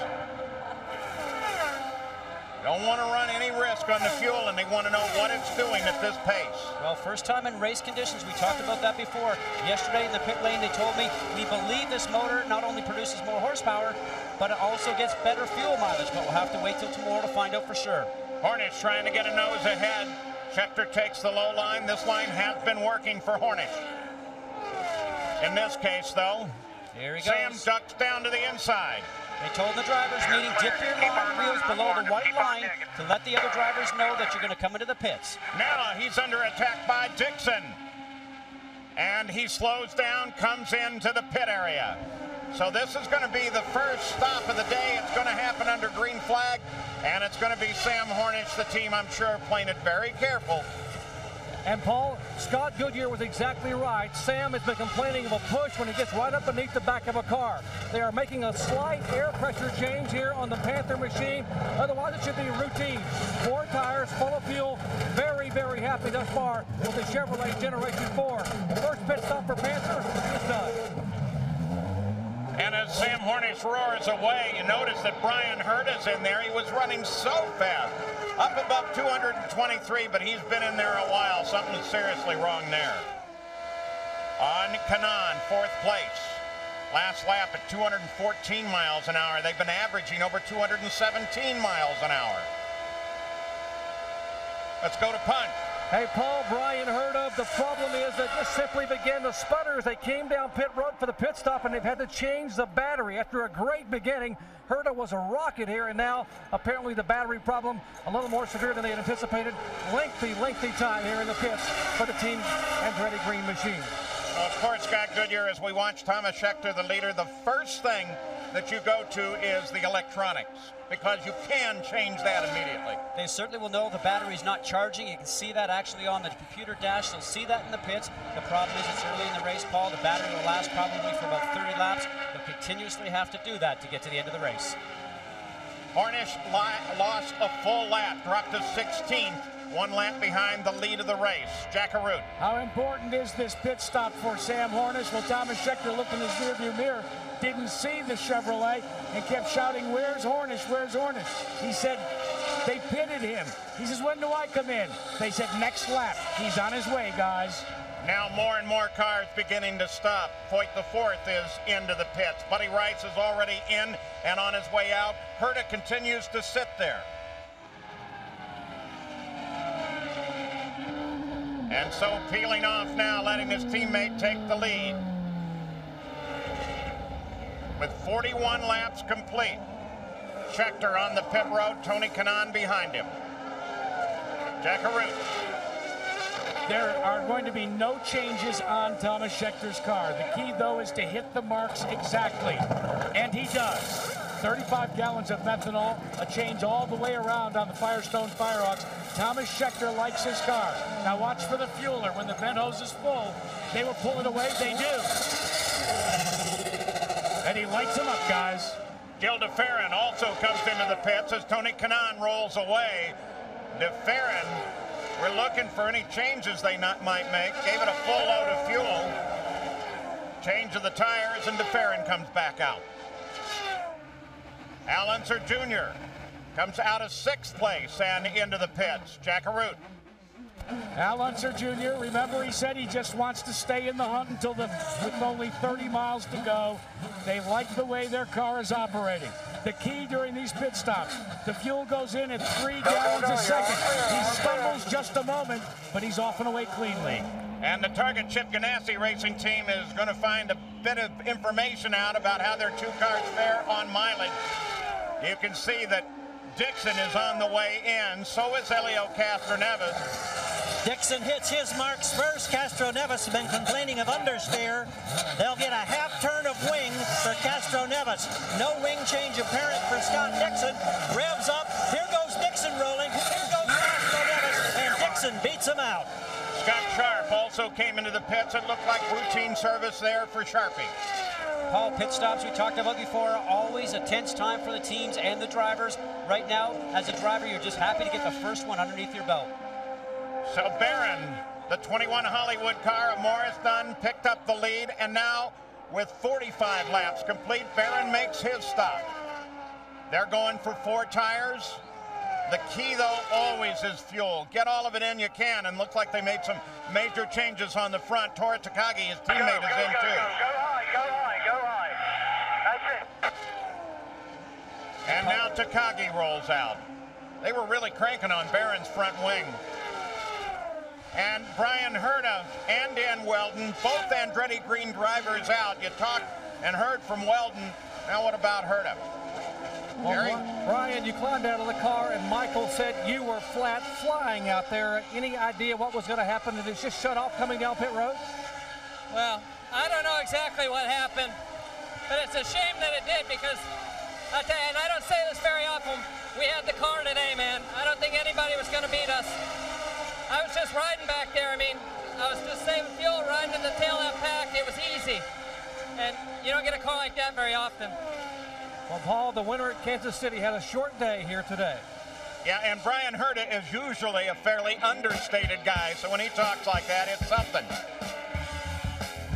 Don't want to run any risk on the fuel, and they want to know what it's doing at this pace. Well, first time in race conditions. We talked about that before. Yesterday in the pit lane, they told me, we believe this motor not only produces more horsepower, but it also gets better fuel mileage. But we'll have to wait till tomorrow to find out for sure. Hornish trying to get a nose ahead. Schechter takes the low line. This line has been working for Hornish. In this case, though, here he Sam goes. ducks down to the inside. They told the drivers meeting dip your long wheels below the white line to let the other drivers know that you're going to come into the pits. Now he's under attack by Dixon. And he slows down, comes into the pit area. So this is going to be the first stop of the day. It's going to happen under green flag. And it's going to be Sam Hornish, the team, I'm sure, playing it very careful. And Paul, Scott Goodyear was exactly right. Sam has been complaining of a push when he gets right up beneath the back of a car. They are making a slight air pressure change here on the Panther machine. Otherwise, it should be routine. 4 tires, full of fuel. Very, very happy thus far with the Chevrolet Generation 4. First pit stop for Panther is done. And as Sam Hornish roars away, you notice that Brian Hurt is in there. He was running so fast. Up above 223, but he's been in there a while. Something's seriously wrong there. On Kanaan, 4th place. Last lap at 214 miles an hour. They've been averaging over 217 miles an hour. Let's go to punch. Hey, Paul, Brian heard of. The problem is that just simply began to sputter as they came down pit road for the pit stop, and they've had to change the battery. After a great beginning, Herta was a rocket here, and now apparently the battery problem a little more severe than they had anticipated. Lengthy time here in the pits for the Team Andretti Green machine. Well, of course, Scott Goodyear, as we watch Thomas Schechter, the leader, the first thing that you go to is the electronics, because you can change that immediately. They certainly will know the battery's not charging. You can see that actually on the computer dash. They'll see that in the pits. The problem is it's early in the race, Paul. The battery will last probably for about 30 laps. They'll continuously have to do that to get to the end of the race. Hornish lost a full lap, dropped to 16th, 1 lap behind the lead of the race. Jack Arute. How important is this pit stop for Sam Hornish? Well, Thomas Schechter looked in his rearview mirror, didn't see the Chevrolet, and kept shouting, "Where's Hornish? Where's Hornish?" He said, they pitted him. He says, "When do I come in?" They said, "Next lap." He's on his way, guys. Now more and more cars beginning to stop. Foyt the fourth is into the pits. Buddy Rice is already in and on his way out. Herta continues to sit there. And so peeling off now, letting his teammate take the lead. With 41 laps complete, Schechter on the pit road, Tony Kanaan behind him. Jack Arute. There are going to be no changes on Thomas Schechter's car. The key, though, is to hit the marks exactly. And he does. 35 gallons of methanol, a change all the way around on the Firestone Firehawks. Thomas Schechter likes his car. Now watch for the fueler. When the vent hose is full, they will pull it away. They do. And he lights him up, guys. Gil DeFerrin also comes into the pits as Tony Kanaan rolls away. DeFerrin, we're looking for any changes they might make. Gave it a full load of fuel. Change of the tires, and DeFerrin comes back out. Al Unser Jr. comes out of 6th place and into the pits. Jack Arute. Al Unser Jr., remember he said he just wants to stay in the hunt until with only 30 miles to go. They like the way their car is operating. The key during these pit stops, the fuel goes in at 3 gallons a second. He stumbles just a moment, but he's off and away cleanly. And the Target Chip Ganassi racing team is going to find a bit of information out about how their 2 cars fare on mileage. You can see that Dixon is on the way in. So is Helio Castroneves. Dixon hits his marks first. Castroneves has been complaining of understeer. They'll get a half turn of wing for Castroneves. No wing change apparent for Scott Dixon. Revs up. Here goes Dixon rolling. Here goes Castroneves. And Dixon beats him out. Scott Sharp also came into the pits. It looked like routine service there for Sharpie. Paul, pit stops we talked about before, always a tense time for the teams and the drivers. Right now, as a driver, you're just happy to get the first one underneath your belt. So Barron, the 21 Hollywood car of Morris Dunn, picked up the lead, and now with 45 laps complete, Barron makes his stop. They're going for 4 tires. The key, though, always is fuel. Get all of it in you can, and looks like they made some major changes on the front. Tora Takagi, his teammate, is in too. Go high. That's it. And now Takagi rolls out. They were really cranking on Barron's front wing. And Brian Herta and Dan Weldon, both Andretti Green drivers out. You talked and heard from Weldon. Now what about Herta? Well, Brian, you climbed out of the car, and Michael said you were flat flying out there. Any idea what was going to happen? Did it just shut off coming down pit road? Well, I don't know exactly what happened, but it's a shame that it did, because I tell you, and I don't say this very often, we had the car today, man. I don't think anybody was going to beat us. I was just riding back there. I mean, I was just saving fuel, riding in the tail of that pack. It was easy, and you don't get a car like that very often. Well, Paul, the winner at Kansas City had a short day here today. Yeah, and Brian Herta is usually a fairly understated guy, so when he talks like that, it's something.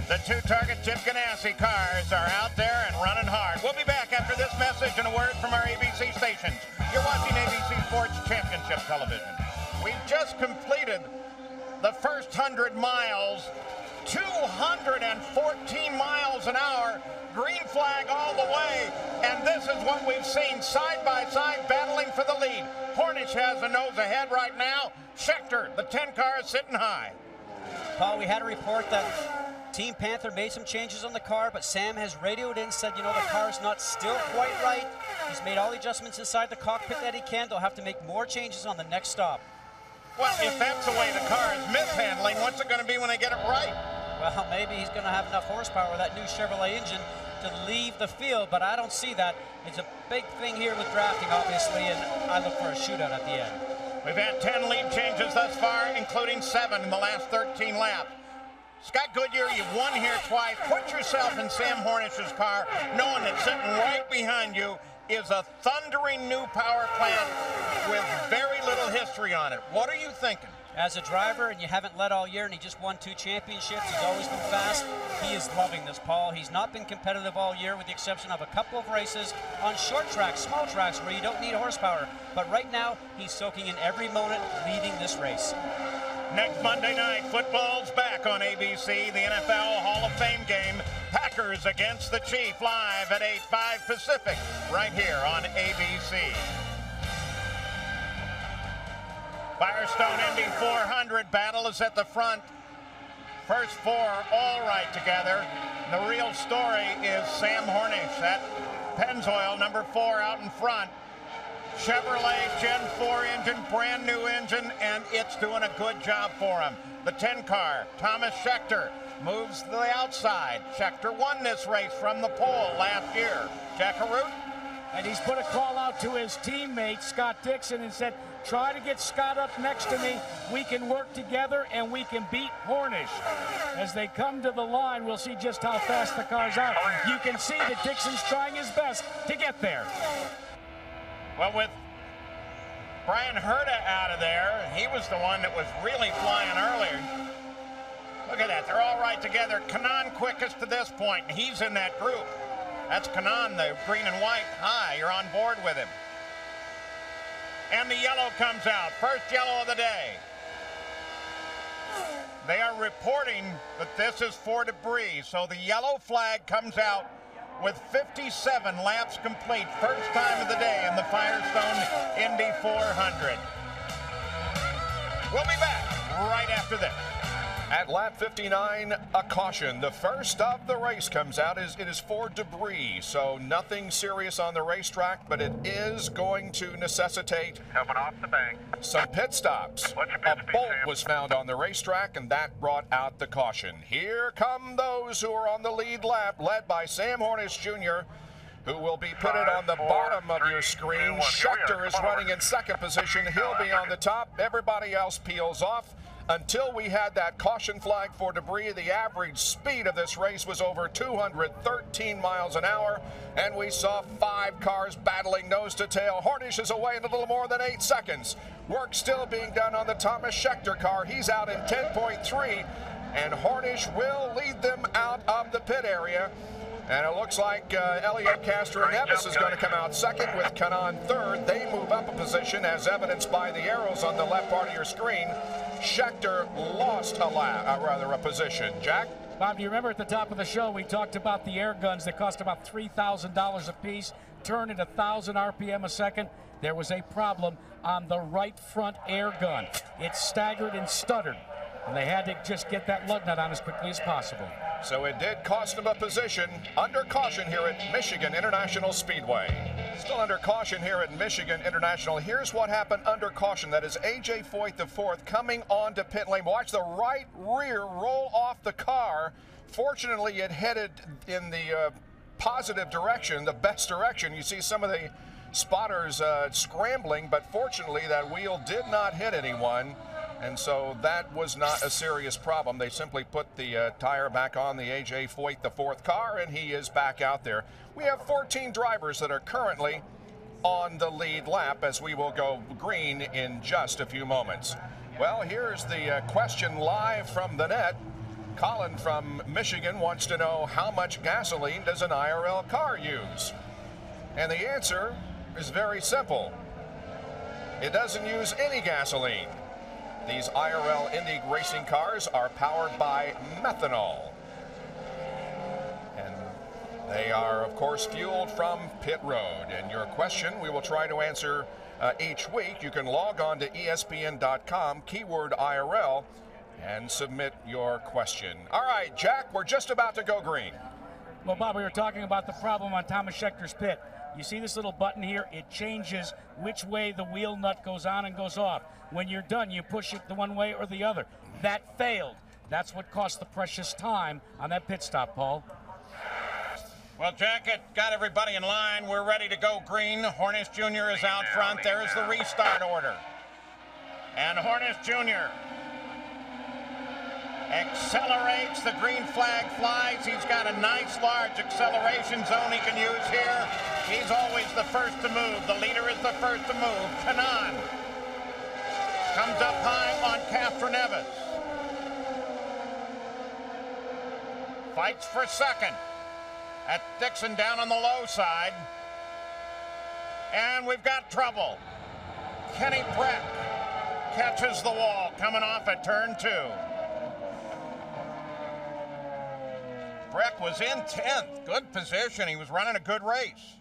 The 2 Target Chip Ganassi cars are out there and running hard. We'll be back after this message and a word from our ABC stations. You're watching ABC Sports Championship Television. We've just completed the first 100 miles, 214 miles an hour, green flag all the way, and this is what we've seen side by side battling for the lead. Hornish has the nose ahead right now. Schechter, the 10 car, is sitting high. Paul, we had a report that Team Panther made some changes on the car, but Sam has radioed in, said, you know, the car's not still quite right. He's made all the adjustments inside the cockpit that he can. They'll have to make more changes on the next stop. Well, if that's the way the car is mishandling, what's it going to be when they get it right? Well, maybe he's going to have enough horsepower with that new Chevrolet engine to leave the field, but I don't see that. It's a big thing here with drafting, obviously, and I look for a shootout at the end. We've had 10 lead changes thus far, including 7 in the last 13 laps. Scott Goodyear, you've won here twice. Put yourself in Sam Hornish's car, knowing that sitting right behind you is a thundering new power plant with very little history on it. What are you thinking? As a driver, and you haven't led all year, and he just won 2 championships, he's always been fast. He is loving this, Paul. He's not been competitive all year, with the exception of a couple of races on short tracks, small tracks, where you don't need horsepower. But right now, he's soaking in every moment, leading this race. Next Monday night, football's back on ABC, the NFL Hall of Fame game. Packers against the Chiefs, live at 8/5 Pacific, right here on ABC. Firestone Indy 400 battle is at the front. First 4 all right together. The real story is Sam Hornish, that Pennzoil number 4 out in front. Chevrolet Gen 4 engine, brand new engine, and it's doing a good job for him. The 10 car, Thomas Schechter, moves to the outside. Schechter won this race from the pole last year. Jack Harut? And he's put a call out to his teammate, Scott Dixon, and said, try to get Scott up next to me. We can work together, and we can beat Hornish. As they come to the line, we'll see just how fast the cars are. You can see that Dixon's trying his best to get there. Well, with Brian Herta out of there, he was the one that was really flying earlier. Look at that. They're all right together. Kanaan quickest to this point, and he's in that group. That's Kanaan, the green and white. Hi, you're on board with him. And the yellow comes out. First yellow of the day. They are reporting that this is for debris. So the yellow flag comes out with 57 laps complete. First time of the day in the Firestone Indy 400. We'll be back right after this. At lap 59, a caution. The first of the race comes out. It is for debris, so nothing serious on the racetrack, but it is going to necessitate coming off the bank some pit stops. A bolt was found on the racetrack, and that brought out the caution. Here come those who are on the lead lap, led by Sam Hornish Jr., who will be pitted on the bottom of your screen. Schechter is running in second position. He'll be on the top. Everybody else peels off. Until we had that caution flag for debris, the average speed of this race was over 213 miles an hour, and we saw 5 cars battling nose to tail. Hornish is away in a little more than 8 seconds. Work still being done on the Thomas Schechter car. He's out in 10.3, and Hornish will lead them out of the pit area. And it looks like Elliott Castor and Nevis is going to come out second, with Kanaan third. They move up a position, as evidenced by the arrows on the left part of your screen. Schechter lost a position. Jack? Bob, do you remember at the top of the show we talked about the air guns that cost about $3,000 a piece, turn at 1,000 RPM a second? There was a problem on the right front air gun. It staggered and stuttered, and they had to just get that lug nut on as quickly as possible. So it did cost him a position. Under caution here at Michigan International Speedway. Still under caution here at Michigan International. Here's what happened under caution. That is A.J. Foyt IV coming onto pit lane. Watch the right rear roll off the car. Fortunately, it headed in the positive direction, the best direction. You see some of the spotters scrambling, but fortunately that wheel did not hit anyone. And so that was not a serious problem. They simply put the tire back on the A.J. Foyt IV car, and he is back out there. We have 14 drivers that are currently on the lead lap, as we will go green in just a few moments. Well, here's the question live from the net. Colin from Michigan wants to know, how much gasoline does an IRL car use? And the answer is very simple. It doesn't use any gasoline. These IRL Indy racing cars are powered by methanol. And They are, of course, fueled from pit road. And your question we will try to answer each week. You can log on to ESPN.com, keyword IRL, and submit your question. All right, Jack, we're just about to go green. Well, Bob, we were talking about the problem on Thomas Schechter's pit. You see this little button here? It changes which way the wheel nut goes on and goes off. When you're done, you push it the one way or the other. That failed. That's what cost the precious time on that pit stop, Paul. Well, Jack, it got everybody in line. We're ready to go green. Hornish Jr. is out front. There's the restart order. And Hornish Jr. accelerates. The green flag flies. He's got a nice large acceleration zone he can use here. He's always the first to move. The leader is the first to move. Kanaan comes up high on Castroneves. Fights for second. At Dixon down on the low side. And we've got trouble. Kenny Breck catches the wall coming off at turn 2. Breck was in 10th. Good position. He was running a good race.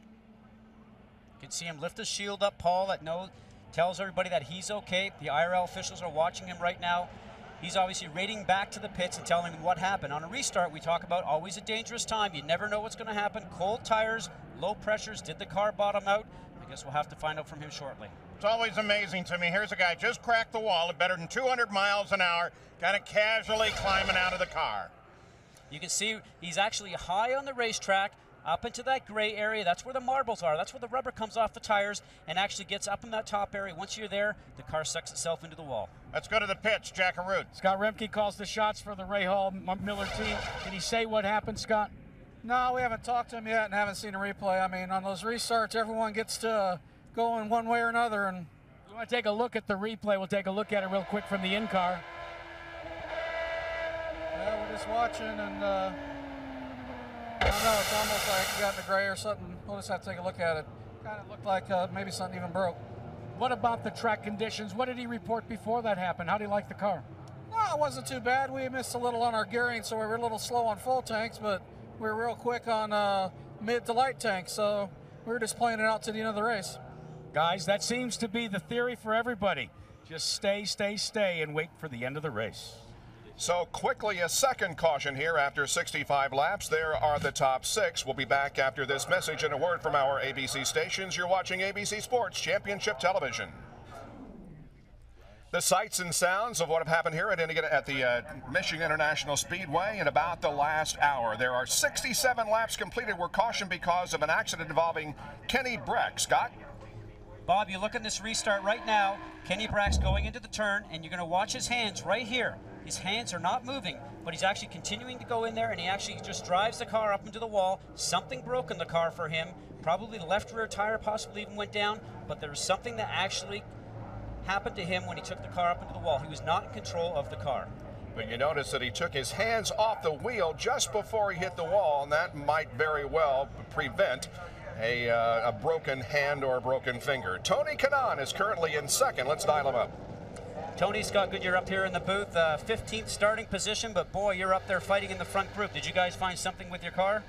You can see him lift his shield up, Paul, that tells everybody that he's okay. The IRL officials are watching him right now. He's obviously rating back to the pits and telling them what happened. On a restart, we talk about always a dangerous time. You never know what's going to happen. Cold tires, low pressures. Did the car bottom out? I guess we'll have to find out from him shortly. It's always amazing to me. Here's a guy just cracked the wall at better than 200 miles an hour, kind of casually climbing out of the car. You can see he's actually high on the racetrack, up into that gray area. That's where the marbles are. That's where the rubber comes off the tires and actually gets up in that top area. Once you're there, the car sucks itself into the wall. Let's go to the pits, Jack Arute. Scott Remke calls the shots for the Ray Hall Miller team. Can he say what happened, Scott? No, we haven't talked to him yet and haven't seen a replay. I mean, on those restarts, everyone gets to go in one way or another. And you want to take a look at the replay? We'll take a look at it real quick from the in-car. Yeah, we're just watching, and I don't know, it's almost like it got in the gray or something. We'll just have to take a look at it. Kind of looked like maybe something even broke. What about the track conditions? What did he report before that happened? How do you like the car? No, it wasn't too bad. We missed a little on our gearing, so we were a little slow on full tanks, but we were real quick on mid to light tanks, so we were just playing it out to the end of the race. Guys, that seems to be the theory for everybody. Just stay, stay, stay, and wait for the end of the race. So quickly, a second caution here after 65 laps. There are the top 6. We'll be back after this message and a word from our ABC stations. You're watching ABC Sports Championship Television. The sights and sounds of what have happened here at the Michigan International Speedway in about the last hour. There are 67 laps completed. We're cautioned because of an accident involving Kenny Breck. Scott? Bob, you look at this restart right now. Kenny Breck's going into the turn, and you're going to watch his hands right here. His hands are not moving, but he's actually continuing to go in there, and he actually just drives the car up into the wall. Something broke in the car for him. Probably the left rear tire possibly even went down, but there was something that actually happened to him when he took the car up into the wall. He was not in control of the car. But you notice that he took his hands off the wheel just before he hit the wall, and that might very well prevent a broken hand or a broken finger. Tony Kanaan is currently in second. Let's dial him up. Tony's got Goodyear up here in the booth, 15th starting position, but boy, you're up there fighting in the front group. Did you guys find something with your car?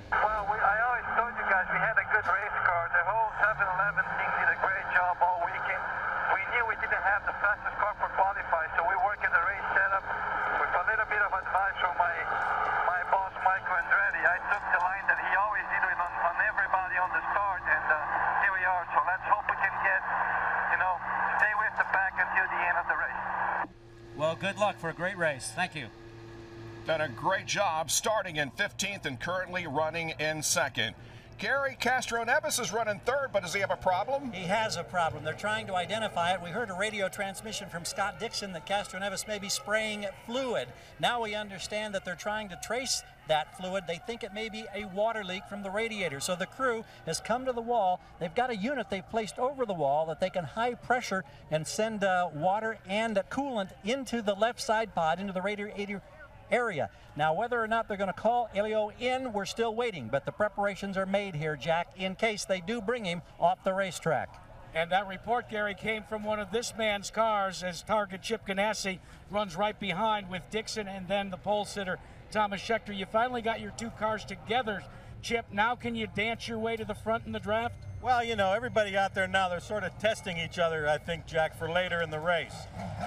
Well, I always told you guys we had a good race car. The whole 7-Eleven team did a great job all weekend. We knew we didn't have the fastest car for qualify, so we worked in the race setup with a little bit of advice from my boss, Michael Andretti. I took the line that he always did on everybody on the start, and here we are. So let's hope we can get, stay with the pack until the end of the race. Well, good luck for a great race. Thank you. Done a great job starting in 15th and currently running in second. Gary Castroneves is running third, but does he have a problem? He has a problem. They're trying to identify it. We heard a radio transmission from Scott Dixon that Castroneves may be spraying fluid. Now we understand that they're trying to trace that fluid. They think it may be a water leak from the radiator. So the crew has come to the wall. They've got a unit they've placed over the wall that they can high pressure and send water and coolant into the left side pod, into the radiator area. Now, whether or not they're going to call Elio in, we're still waiting, but the preparations are made here, Jack, in case they do bring him off the racetrack. And that report, Gary, came from one of this man's cars as target Chip Ganassi runs right behind with Dixon and then the pole sitter Thomas Schechter. You finally got your two cars together, Chip. Now can you dance your way to the front in the draft? Well, you know, everybody out there now, they're sort of testing each other, I think, Jack, for later in the race.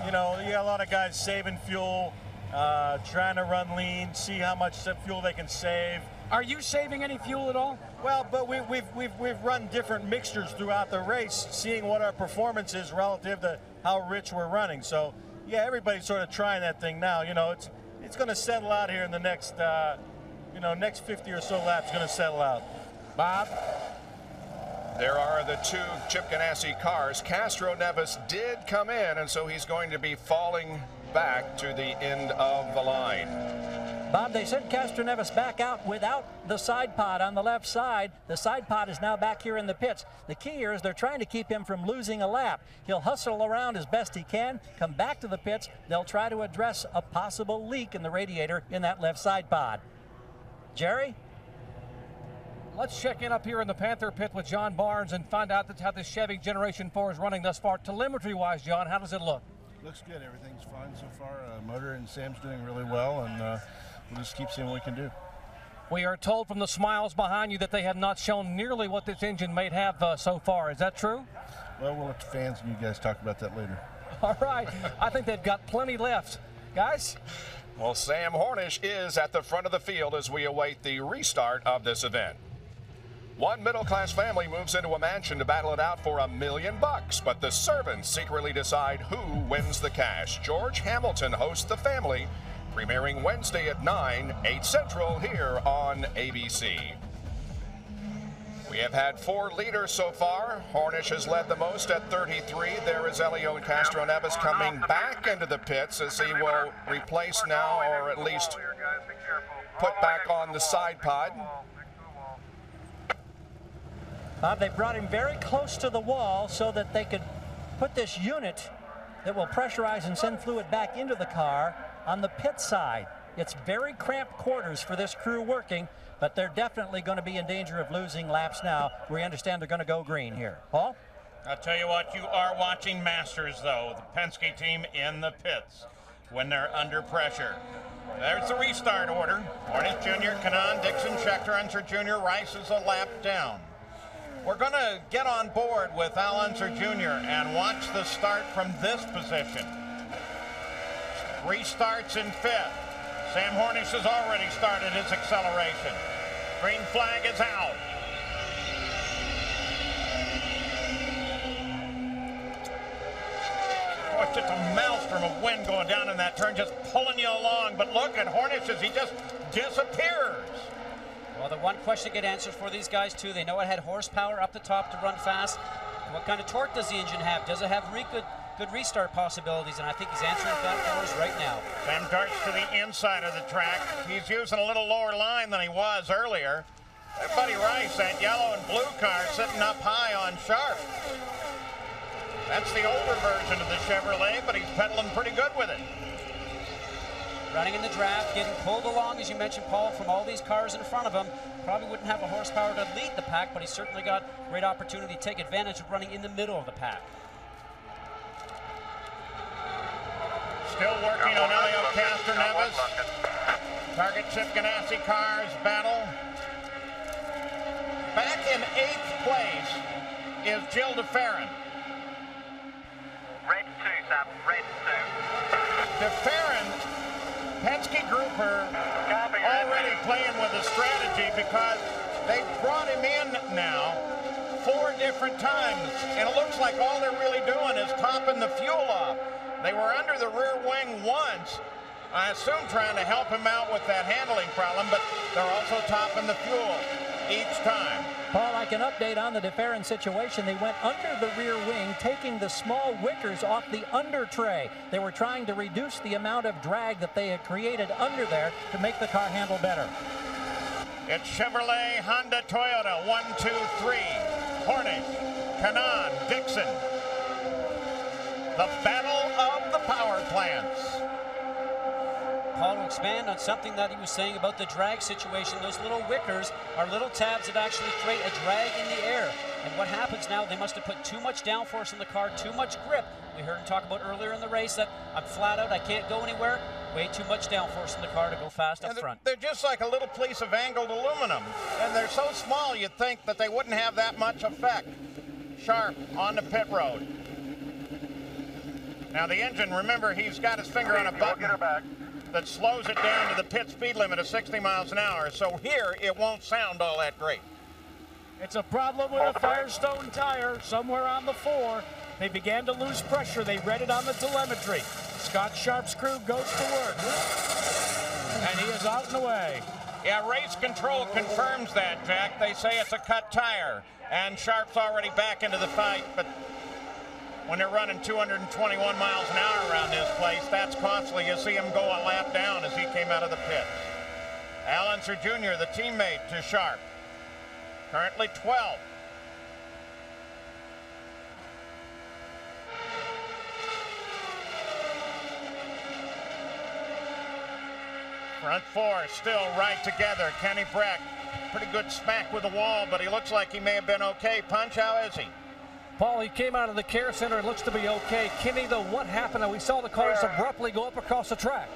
You know, you got a lot of guys saving fuel, trying to run lean, see how much fuel they can save. Are you saving any fuel at all? Well, but we've run different mixtures throughout the race, seeing what our performance is relative to how rich we're running. So, yeah, everybody's sort of trying that thing now. You know, it's going to settle out here in the next, next 50 or so laps. Going to settle out. Bob? There are the two Chip Ganassi cars. Castro Neves did come in, and so he's going to be falling back to the end of the line. Bob, they sent Castro Neves back out without the side pod on the left side. The side pod is now back here in the pits. The key here is they're trying to keep him from losing a lap. He'll hustle around as best he can, come back to the pits. They'll try to address a possible leak in the radiator in that left side pod. Jerry? Let's check in up here in the Panther pit with John Barnes and find out how this Chevy Generation 4 is running thus far. Telemetry-wise, John, how does it look? Looks good. Everything's fine so far. Motor and Sam's doing really well, and we'll just keep seeing what we can do. We are told from the smiles behind you that they have not shown nearly what this engine may have so far. Is that true? Well, we'll let the fans and you guys talk about that later. All right. I think they've got plenty left. Guys? Well, Sam Hornish is at the front of the field as we await the restart of this event. One middle-class family moves into a mansion to battle it out for $1 million, but the servants secretly decide who wins the cash. George Hamilton hosts The Family, premiering Wednesday at 9, 8 Central here on ABC. We have had 4 leaders so far. Hornish has led the most at 33. There is Elio Castro Neves coming back into the pits as he will replace now, or at least put back on the side pod. Bob, they brought him very close to the wall so that they could put this unit that will pressurize and send fluid back into the car on the pit side. It's very cramped quarters for this crew working, but they're definitely going to be in danger of losing laps now. We understand they're going to go green here. Paul? I'll tell you what, you are watching Masters, though, the Penske team in the pits when they're under pressure. There's the restart order. Hornish Jr., Kanaan, Dixon, Schechter, Unser Jr., Rice is a lap down. We're going to get on board with Al Unser Jr. and watch the start from this position. Restarts in 5th. Sam Hornish has already started his acceleration. Green flag is out. Oh, it's just a maelstrom of wind going down in that turn, just pulling you along. But look at Hornish as he just disappears. Well, the one question to get answered for these guys, too, they know it had horsepower up the top to run fast. What kind of torque does the engine have? Does it have good restart possibilities? And I think he's answering that for us right now. Sam darts to the inside of the track. He's using a little lower line than he was earlier. Buddy Rice, that yellow and blue car sitting up high on sharp. That's the older version of the Chevrolet, but he's pedaling pretty good with it. Running in the draft, getting pulled along, as you mentioned, Paul, from all these cars in front of him. Probably wouldn't have the horsepower to lead the pack, but he's certainly got great opportunity to take advantage of running in the middle of the pack. Still working on Elio Castro Neves. Target Chip Ganassi cars battle. Back in 8th place is Jill DeFerrin. Red 2, Sam. Red 2. DeFerrin, Penske Group are already playing with a strategy because they brought him in now 4 different times, and it looks like all they're really doing is topping the fuel off. They were under the rear wing once, I assume trying to help him out with that handling problem, but they're also topping the fuel each time. Paul, I can update on the DeFerrin situation. They went under the rear wing, taking the small wickers off the under tray. They were trying to reduce the amount of drag that they had created under there to make the car handle better. It's Chevrolet, Honda, Toyota, 1, 2, 3. Hornish, Kanaan, Dixon. The battle of the power plants. Paul, to expand on something that he was saying about the drag situation, those little wickers are little tabs that actually create a drag in the air. And what happens now, they must have put too much downforce in the car, too much grip. We heard him talk about earlier in the race that I'm flat out, I can't go anywhere. Way too much downforce in the car to go fast up front. They're just like a little piece of angled aluminum. And they're so small you'd think that they wouldn't have that much effect. Sharp on the pit road. Now the engine, remember, he's got his finger on a button that slows it down to the pit speed limit of 60 miles an hour. So here, it won't sound all that great. It's a problem with a Firestone tire somewhere on the 4. They began to lose pressure. They read it on the telemetry. Scott Sharp's crew goes to work. And he is out and away. Yeah, race control confirms that, Jack. They say it's a cut tire. And Sharp's already back into the fight, but when they're running 221 miles an hour around this place, that's costly. You see him go a lap down as he came out of the pit. Al Unser Jr., the teammate to Sharp, currently 12. Front 4 still right together. Kenny Breck, pretty good smack with the wall, but he looks like he may have been okay. Punch, how is he? Paul, he came out of the care center and looks to be okay. Kenny, though, what happened? We saw the cars abruptly go up across the track.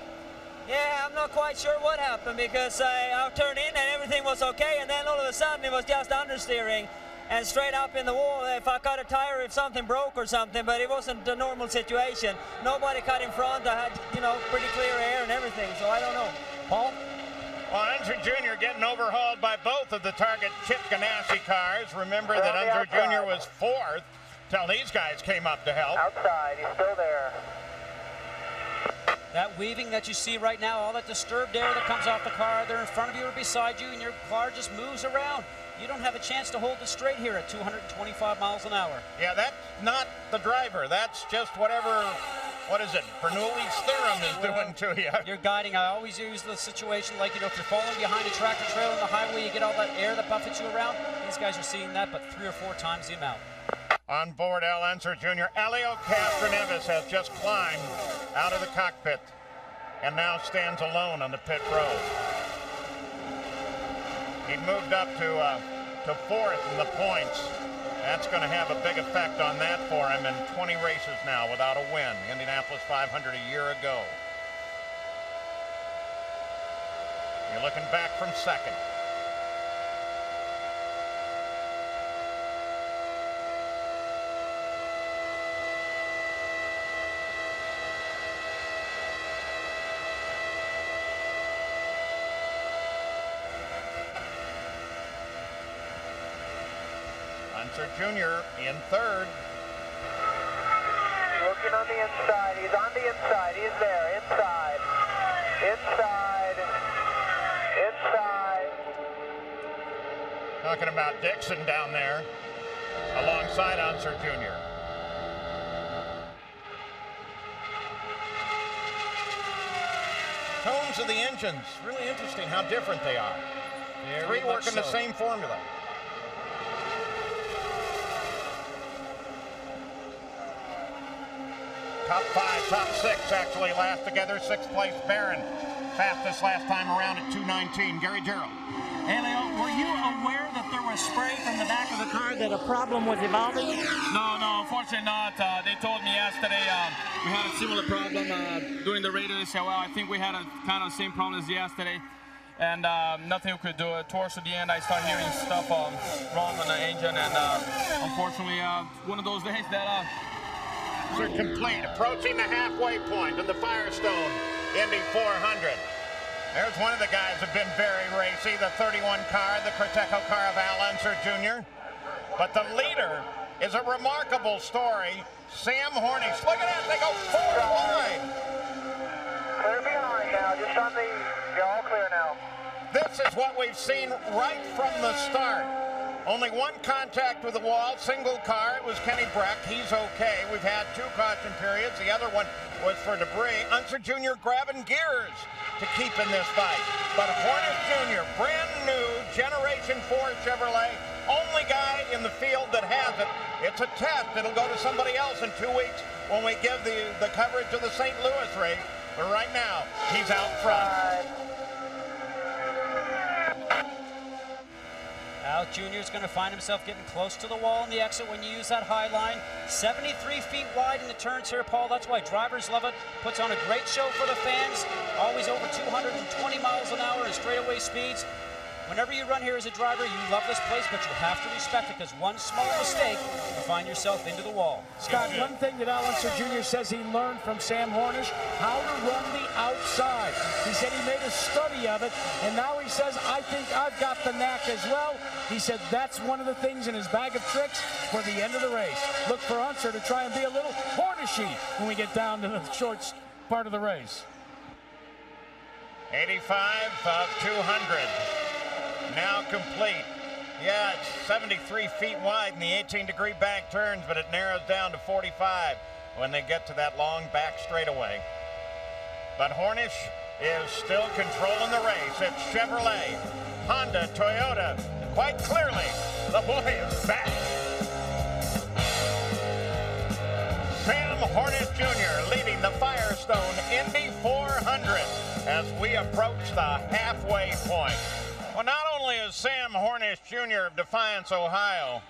Yeah, I'm not quite sure what happened because I turned in and everything was okay, and then all of a sudden it was just understeering and straight up in the wall. If I cut a tire, if something broke or something, but it wasn't the normal situation. Nobody cut in front. I had, you know, pretty clear air and everything, so I don't know. Paul? Well, Unser Jr. getting overhauled by both of the target Chip Ganassi cars. Remember that Unser Jr. was 4th till these guys came up to help. Outside, he's still there. That weaving that you see right now, all that disturbed air that comes off the car, either in front of you or beside you, and your car just moves around. You don't have a chance to hold it straight here at 225 miles an hour. Yeah, that's not the driver. That's just whatever, what is it, Bernoulli's theorem is doing to you. You're guiding. I always use the situation like, you know, if you're falling behind a tractor trailer on the highway, you get all that air that buffets you around. These guys are seeing that, but 3 or 4 times the amount. On board Al Unser Jr., Elio Castroneves has just climbed out of the cockpit and now stands alone on the pit road. He moved up to 4th in the points. That's going to have a big effect on that for him in 20 races now without a win. Indianapolis 500 a year ago. You're looking back from 2nd. Unser Jr. in 3rd. Looking on the inside. He's on the inside. He's there. Inside. Inside. Inside. Talking about Dixon down there alongside Unser Jr. Tones of the engines, really interesting how different they are. Three working the same formula. Top 5, top 6 actually last together. 6th place Barron. Fastest last time around at 2:19. Gary Gerald. Elio, were you aware that there was spray from the back of the car, that a problem was evolving? No, unfortunately not. They told me yesterday we had a similar problem during the radio. They said, well, I think we had a kind of same problem as yesterday. And nothing we could do. Towards the end, I started hearing stuff wrong on the engine. And unfortunately, one of those days that... Are complete, approaching the halfway point in the Firestone Indy 400. There's one of the guys who've been very racy, the 31 car, the Corteco car of Al Unser Jr. But the leader is a remarkable story, Sam Hornish. Look at that, they go 4 wide. Clear behind now, just on the, you're all clear now. This is what we've seen right from the start. Only one contact with the wall, single car. It was Kenny Breck. He's okay. We've had 2 caution periods. The other one was for debris. Unser Jr. grabbing gears to keep in this fight. But Hornish Jr., brand new Generation 4 Chevrolet, only guy in the field that has it. It's a test. It'll go to somebody else in 2 weeks when we give the coverage of the St. Louis race. But right now, he's out front. Al Jr. is going to find himself getting close to the wall in the exit when you use that high line. 73 feet wide in the turns here, Paul. That's why drivers love it. Puts on a great show for the fans. Always over 220 miles an hour in straightaway speeds. Whenever you run here as a driver, you love this place, but you have to respect it because one small mistake, you find yourself into the wall. Scott, one thing that Al Unser Jr. says he learned from Sam Hornish, how to run the outside. He said he made a study of it, and now he says, I think I've got the knack as well. He said that's one of the things in his bag of tricks for the end of the race. Look for Unser to try and be a little Hornishy when we get down to the short part of the race. 85 of 200. Now complete. Yeah, it's 73 feet wide in the 18-degree back turns, but it narrows down to 45 when they get to that long back straightaway. But Hornish is still controlling the race. It's Chevrolet, Honda, Toyota. Quite clearly, the boy is back. Sam Hornish Jr. leading the Firestone Indy 400 as we approach the halfway point. Well, not only is Sam Hornish Jr. of Defiance, Ohio,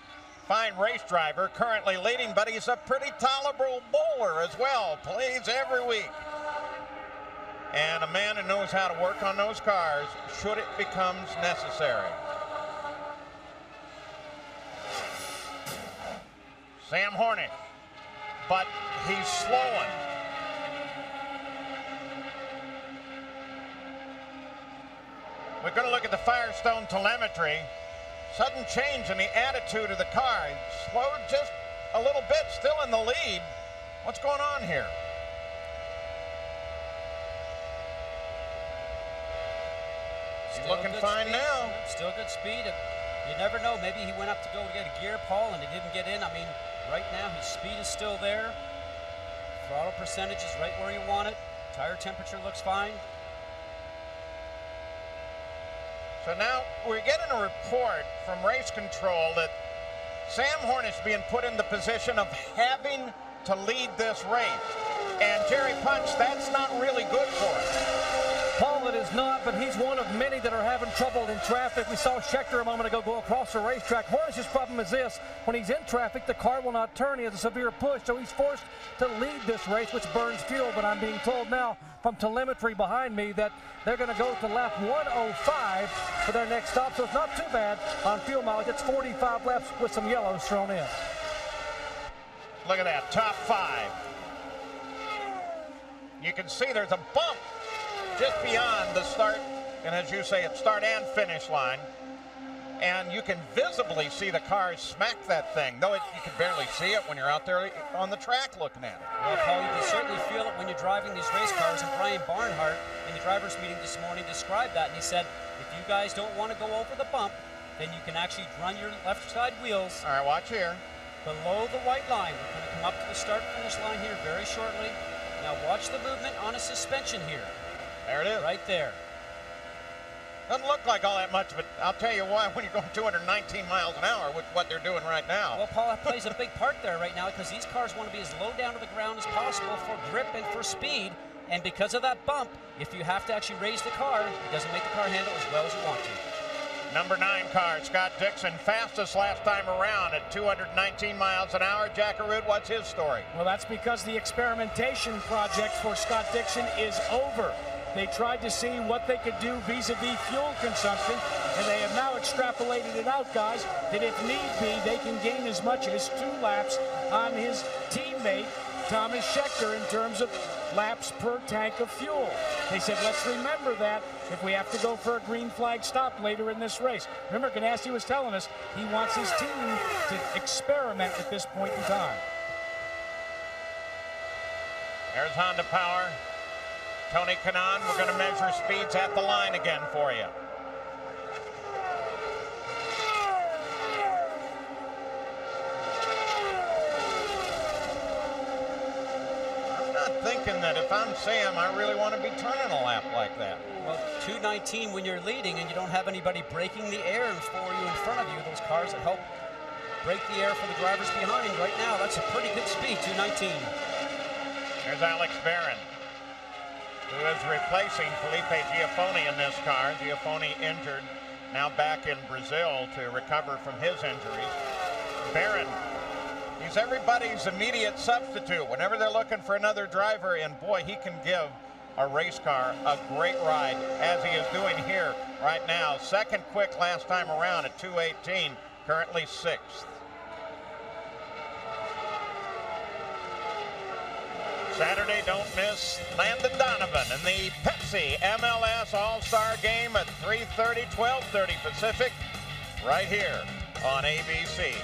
fine race driver, currently leading, but he's a pretty tolerable bowler as well, plays every week. And a man who knows how to work on those cars should it becomes necessary. Sam Hornish, but he's slowing. We're going to look at the Firestone telemetry. Sudden change in the attitude of the car. It slowed just a little bit, still in the lead. What's going on here? He's looking fine now. Still good speed. You never know. Maybe he went up to go get a gear, Paul, and he didn't get in. I mean, right now his speed is still there. Throttle percentage is right where you want it. Tire temperature looks fine. So now we're getting a report from race control that Sam Hornish being put in the position of having to lead this race. And Jerry Punch, that's not really good for him. Paul, it is not, but he's one of many that are having trouble in traffic. We saw Schechter a moment ago go across the racetrack. Hornish's problem is this: when he's in traffic, the car will not turn. He has a severe push, so he's forced to lead this race, which burns fuel. But I'm being told now from telemetry behind me that they're going to go to lap 105 for their next stop, so it's not too bad on fuel mileage. It's 45 laps with some yellows thrown in. Look at that, top 5. You can see there's a bump just beyond the start, and as you say, it's start and finish line. And you can visibly see the cars smack that thing, though you can barely see it when you're out there on the track looking at it. Well, Paul, you can certainly feel it when you're driving these race cars, and Brian Barnhart in the driver's meeting this morning described that, and he said, if you guys don't want to go over the bump, then you can actually run your left side wheels. All right, watch here. Below the white line. We're going to come up to the start-finish line here very shortly. Now watch the movement on a suspension here. There it is. Right there. Doesn't look like all that much, but I'll tell you why, when you're going 219 miles an hour, which is what they're doing right now. Well, Paul, that plays a big part there right now because these cars want to be as low down to the ground as possible for grip and for speed. And because of that bump, if you have to actually raise the car, it doesn't make the car handle as well as you want to. Number 9 car, Scott Dixon, fastest last time around at 219 miles an hour. Jackaroo, what's his story? Well, that's because the experimentation project for Scott Dixon is over. They tried to see what they could do vis-a-vis fuel consumption, and they have now extrapolated it out, guys, that if need be, they can gain as much as 2 laps on his teammate, Thomas Schechter, in terms of laps per tank of fuel. They said, let's remember that if we have to go for a green flag stop later in this race. Remember, Ganassi was telling us he wants his team to experiment at this point in time. There's Honda Power. Tony Kanaan, we're going to measure speeds at the line again for you. I'm not thinking that if I'm Sam, I really want to be turning a lap like that. Well, 219 when you're leading and you don't have anybody breaking the air for you in front of you, those cars that help break the air for the drivers behind right now, that's a pretty good speed, 219. There's Alex Barron, who is replacing Felipe Giafoni in this car. Giafoni injured now back in Brazil to recover from his injuries. Barron, he's everybody's immediate substitute. Whenever they're looking for another driver, and boy, he can give a race car a great ride, as he is doing here right now. Second quick last time around at 2:18, currently 6th. Saturday, don't miss Landon Donovan in the Pepsi MLS All-Star Game at 3:30, 12:30 Pacific, right here on ABC.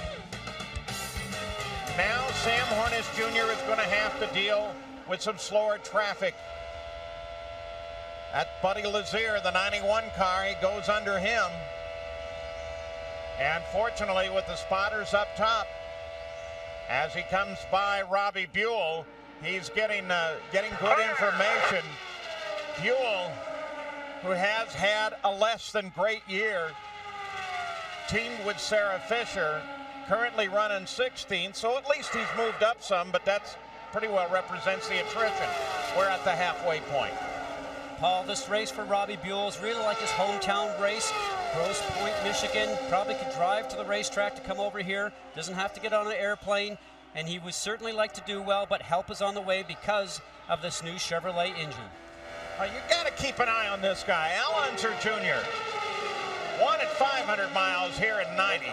Now Sam Hornish Jr. is going to have to deal with some slower traffic. That Buddy Lazier, the 91 car, he goes under him. And fortunately, with the spotters up top, as he comes by Robbie Buell, he's getting good information. Buell, who has had a less than great year, teamed with Sarah Fisher, currently running 16th, so at least he's moved up some, but that's pretty well represents the attrition. We're at the halfway point. Paul, this race for Robbie Buell is really like his hometown race. Grosse Pointe, Michigan. Probably could drive to the racetrack to come over here. Doesn't have to get on an airplane. And he would certainly like to do well, but help is on the way because of this new Chevrolet engine. You got to keep an eye on this guy, Al Unser Jr. Won at 500 miles here in 90.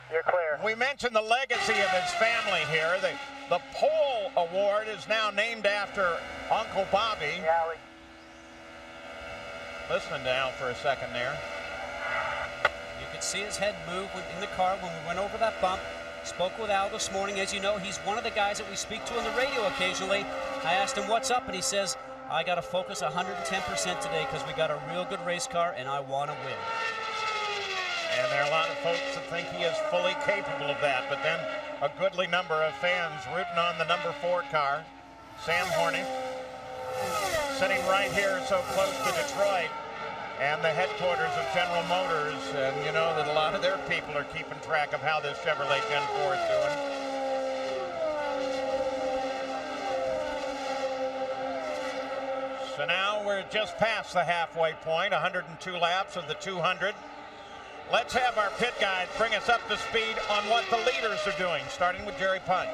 You're clear. We mentioned the legacy of his family here. The Pole Award is now named after Uncle Bobby. Yeah, Listening to Al for a second there. You could see his head move in the car when we went over that bump. Spoke with Al this morning. As you know, he's one of the guys that we speak to on the radio occasionally. I asked him what's up, and he says, I got to focus 110% today because we got a real good race car, and I want to win. And there are a lot of folks that think he is fully capable of that, but then a goodly number of fans rooting on the number 4 car. Sam Hornish, sitting right here so close to Detroit and the headquarters of General Motors, and you know that a lot of their people are keeping track of how this Chevrolet Gen 4 is doing. So now we're just past the halfway point, 102 laps of the 200. Let's have our pit guide bring us up to speed on what the leaders are doing, starting with Jerry Punch.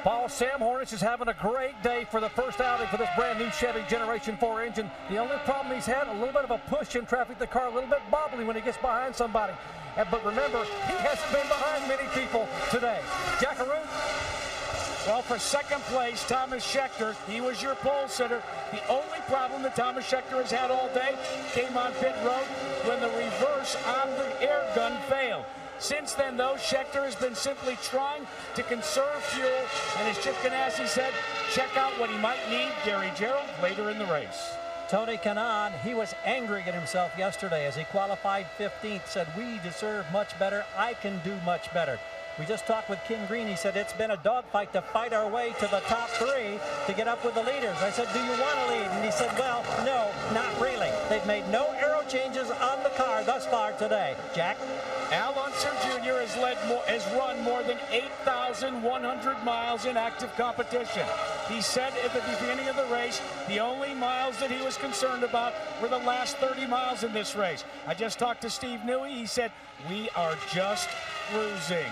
Paul, Sam Hornish is having a great day for the first outing for this brand new Chevy Generation 4 engine. The only problem he's had, a little bit of a push in traffic, the car a little bit bobbly when he gets behind somebody. But remember, he hasn't been behind many people today. Jackaroo? Well, for second place, Thomas Schechter, he was your pole sitter. The only problem that Thomas Schechter has had all day came on pit road when the reverse on the air gun failed. Since then, though, Schechter has been simply trying to conserve fuel, and as Chip Ganassi said, check out what he might need, Gary Gerald, later in the race. Tony Kanaan, he was angry at himself yesterday as he qualified 15th, said, we deserve much better, I can do much better. We just talked with Kim Green. He said it's been a dogfight to fight our way to the top 3 to get up with the leaders. I said, do you want to lead? And he said, well, no, not really. They've made no aero changes on the car thus far today. Jack? Al Unser Jr. has run more than 8,100 miles in active competition. He said at the beginning of the race, the only miles that he was concerned about were the last 30 miles in this race. I just talked to Steve Newey. He said, we are just cruising.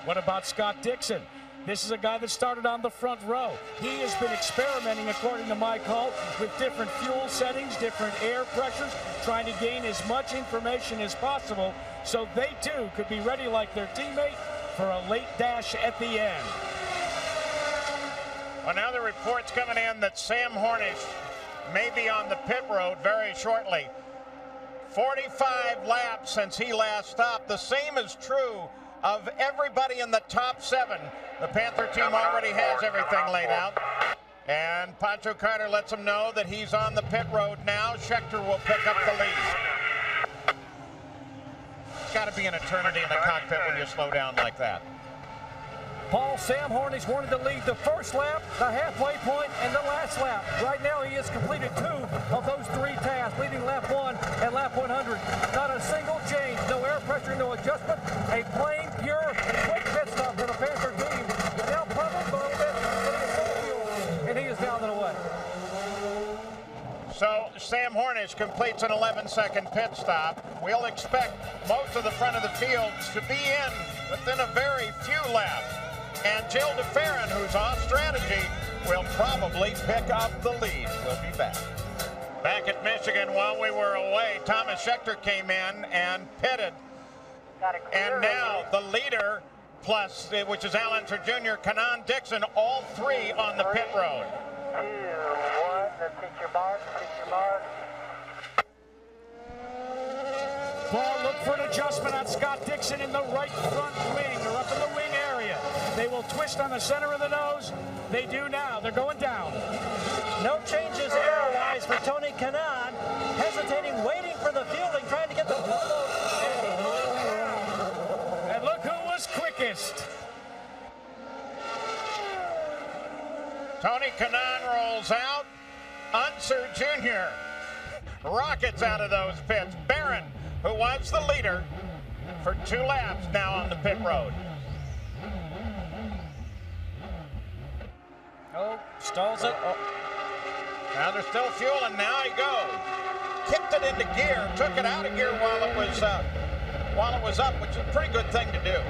What about Scott Dixon? This is a guy that started on the front row. He has been experimenting, according to Mike Hull, with different fuel settings, different air pressures, trying to gain as much information as possible so they too could be ready like their teammate for a late dash at the end. Well, now the report's coming in that Sam Hornish may be on the pit road very shortly. 45 laps since he last stopped. The same is true of everybody in the top 7. The Panther team already has everything laid out. And Pancho Carter lets him know that he's on the pit road now. Schechter will pick up the lead. It's got to be an eternity in the cockpit when you slow down like that. Paul, Sam Hornish wanted to lead the first lap, the halfway point, and the last lap. Right now, he has completed 2 of those 3 tasks, leading lap 1 and lap 100. Not a single change, no air pressure, no adjustment. A plain, pure, quick pit stop for the Panther team. Now pumping a little bit, and he is down and away. So Sam Hornish completes an 11-second pit stop. We'll expect most of the front of the field to be in within a very few laps. And Jill DeFerrin, who's off strategy, will probably pick up the lead. We'll be back. Back at Michigan while we were away, Thomas Schechter came in and pitted. And now the leader, plus, which is Al Unser Jr., Kanaan, Dixon, all three on the pit road. 2, 1, let's hit your mark, Paul, look for an adjustment on Scott Dixon in the right front wing, or up in the wing area. They will twist on the center of the nose. They do now. They're going down. No changes air-wise for Tony Kanaan. Hesitating, waiting for the fielding, trying to get the bubble. And look who was quickest. Tony Kanaan rolls out. Unser Jr. rockets out of those pits. Barron, who was the leader for 2 laps, now on the pit road. Oh, stalls it. Oh. Now they're still fueling. Now he goes. Kicked it into gear. Took it out of gear while it was up, which is a pretty good thing to do.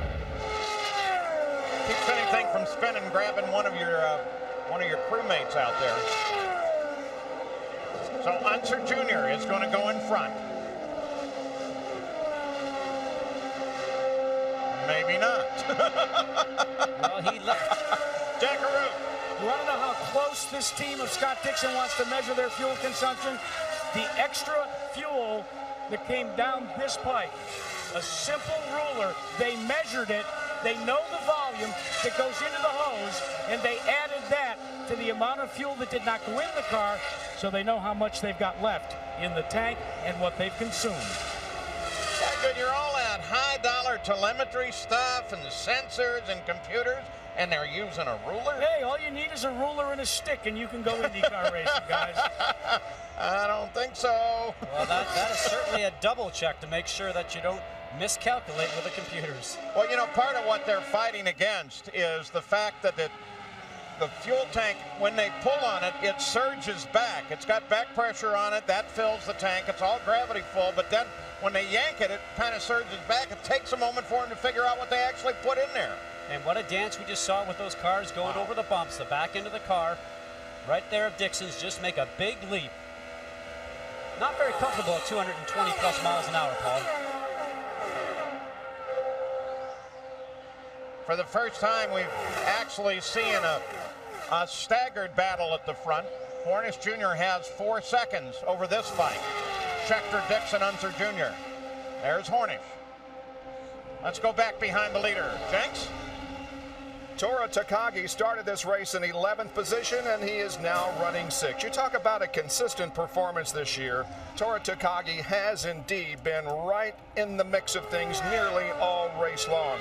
Keeps anything from spinning, grabbing one of your crewmates out there. So Unser Jr. is going to go in front. Maybe not. Well, he left. Jackaroo. You want to know how close this team of Scott Dixon wants to measure their fuel consumption? The extra fuel that came down this pipe. A simple ruler. They measured it. They know the volume that goes into the hose, and they added that to the amount of fuel that did not go in the car, so they know how much they've got left in the tank and what they've consumed. Yeah, good. You're all that high-dollar telemetry stuff and the sensors and computers, and they're using a ruler? Hey, all you need is a ruler and a stick, and you can go IndyCar racing, guys. I don't think so. Well, that is certainly a double check to make sure that you don't miscalculate with the computers. Well, you know, part of what they're fighting against is the fact that the fuel tank, when they pull on it, it surges back. It's got back pressure on it. That fills the tank. It's all gravity full. But then when they yank it, it kind of surges back. It takes a moment for them to figure out what they actually put in there. And what a dance we just saw with those cars going over the bumps. The back end of the car, right there of Dixon's, just make a big leap. Not very comfortable at 220 plus miles an hour, Paul. For the first time, we've actually seen a staggered battle at the front. Hornish Jr. has 4 seconds over this fight. Schechter, Dixon, Unser Jr. There's Hornish. Let's go back behind the leader. Jenks? Tora Takagi started this race in 11th position, and he is now running 6th. You talk about a consistent performance this year. Tora Takagi has indeed been right in the mix of things nearly all race long.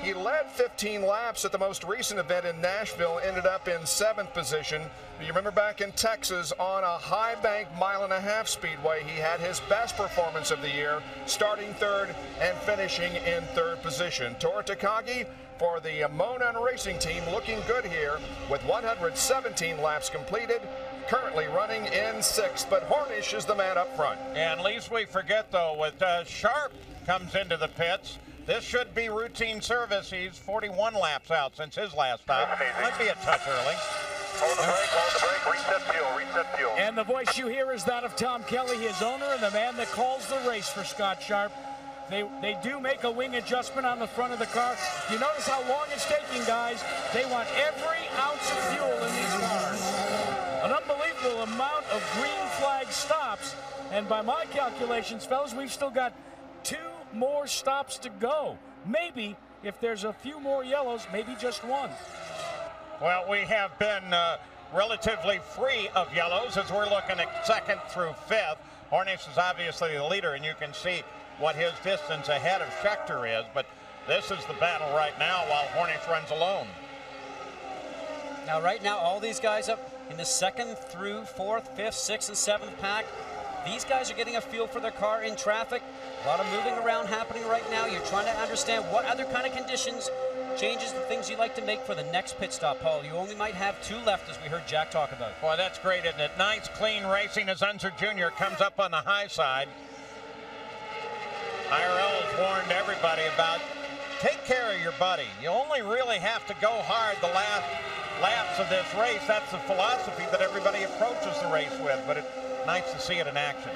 He led 15 laps at the most recent event in Nashville, ended up in 7th position. You remember back in Texas on a high bank mile-and-a-half speedway, he had his best performance of the year, starting 3rd and finishing in 3rd position. Tora Takagi for the Monon Racing Team looking good here with 117 laps completed, currently running in 6th, but Hornish is the man up front. And least we forget, though, with Sharp comes into the pits, this should be routine service. He's 41 laps out since his last stop. Might be a touch early. Hold the brake, reset fuel. And the voice you hear is that of Tom Kelly, his owner, and the man that calls the race for Scott Sharp. They do make a wing adjustment on the front of the car. You notice how long it's taking, guys. They want every ounce of fuel in these cars. An unbelievable amount of green flag stops. And by my calculations, fellas, we've still got 2 more stops to go. Maybe, if there's a few more yellows, maybe just 1. Well, we have been relatively free of yellows as we're looking at 2nd through 5th. Hornish is obviously the leader, and you can see what his distance ahead of Schechter is, but this is the battle right now while Hornish runs alone. Now, right now, all these guys up in the 2nd through 4th, 5th, 6th, and 7th pack, these guys are getting a feel for their car in traffic. A lot of moving around happening right now. You're trying to understand what other kind of conditions changes, the things you like to make for the next pit stop, Paul? You only might have 2 left, as we heard Jack talk about. Boy, that's great, isn't it? Nice, clean racing as Unser Jr. comes up on the high side. IRL has warned everybody about take care of your buddy. You only really have to go hard the last laps of this race. That's the philosophy that everybody approaches the race with, but it's nice to see it in action.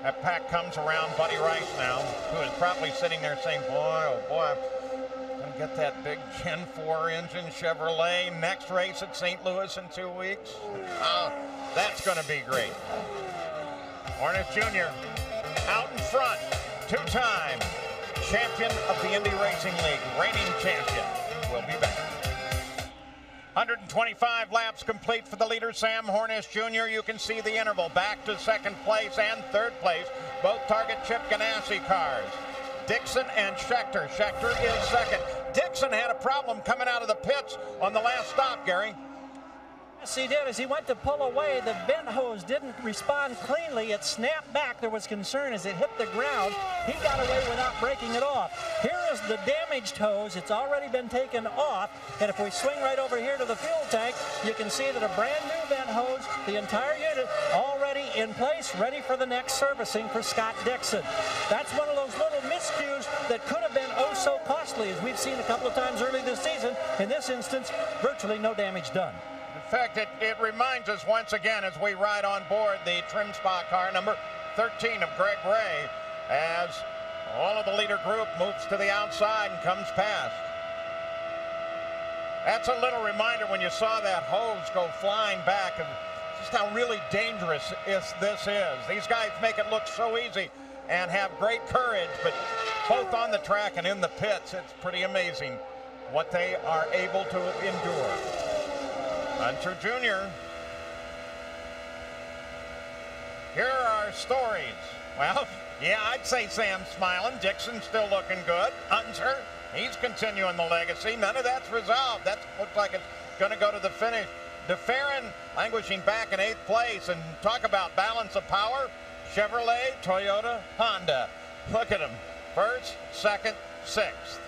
That pack comes around Buddy Rice now, who is probably sitting there saying, boy, oh boy, I'm going to get that big Gen 4 engine Chevrolet next race at St. Louis in 2 weeks. Oh, that's going to be great. Hornish Jr. out in front, 2-time champion of the Indy Racing League, reigning champion. We'll be back. 125 laps complete for the leader, Sam Hornish Jr. You can see the interval back to second place and third place, both target Chip Ganassi cars. Dixon and Schechter. Schechter is second. Dixon had a problem coming out of the pits on the last stop, Gary. Yes, he did. As he went to pull away, the vent hose didn't respond cleanly. It snapped back. There was concern as it hit the ground. He got away without breaking it off. Here is the damaged hose. It's already been taken off. And if we swing right over here to the fuel tank, you can see that a brand new vent hose, the entire unit already in place, ready for the next servicing for Scott Dixon. That's one of those little miscues that could have been oh so costly, as we've seen a couple of times early this season. In this instance, virtually no damage done. In fact, it reminds us once again as we ride on board the trim spot car number 13 of Greg Ray as all of the leader group moves to the outside and comes past. That's a little reminder when you saw that hose go flying back of just how really dangerous this is. These guys make it look so easy and have great courage, but both on the track and in the pits, it's pretty amazing what they are able to endure. Hunter Jr. Here are stories. Well, yeah, I'd say Sam's smiling. Dixon's still looking good. Hunter, he's continuing the legacy. None of that's resolved. That looks like it's going to go to the finish. DeFerrin languishing back in 8th place. And talk about balance of power. Chevrolet, Toyota, Honda. Look at them. 1st, 2nd, 6th.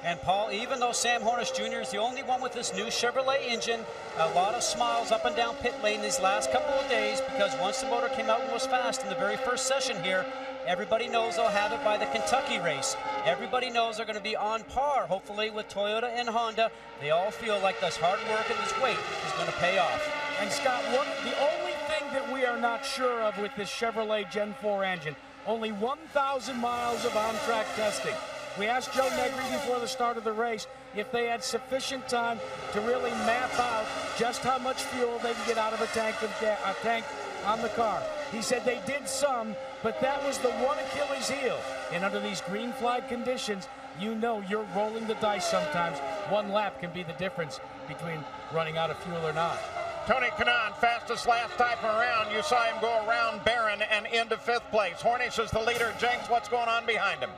And Paul, even though Sam Hornish Jr. is the only one with this new Chevrolet engine, a lot of smiles up and down pit lane these last couple of days, because once the motor came out and was fast in the very first session here, everybody knows they'll have it by the Kentucky race. Everybody knows they're going to be on par, hopefully, with Toyota and Honda. They all feel like this hard work and this weight is going to pay off. And Scott, the only thing that we are not sure of with this Chevrolet Gen 4 engine, only 1,000 miles of on-track testing. We asked Joe Negri before the start of the race if they had sufficient time to really map out just how much fuel they can get out of a tank on the car. He said they did some, but that was the one Achilles heel. And under these green flag conditions, you know you're rolling the dice sometimes. One lap can be the difference between running out of fuel or not. Tony Kanaan, fastest last time around. You saw him go around Barron and into 5th place. Hornish is the leader. Jenks, what's going on behind him?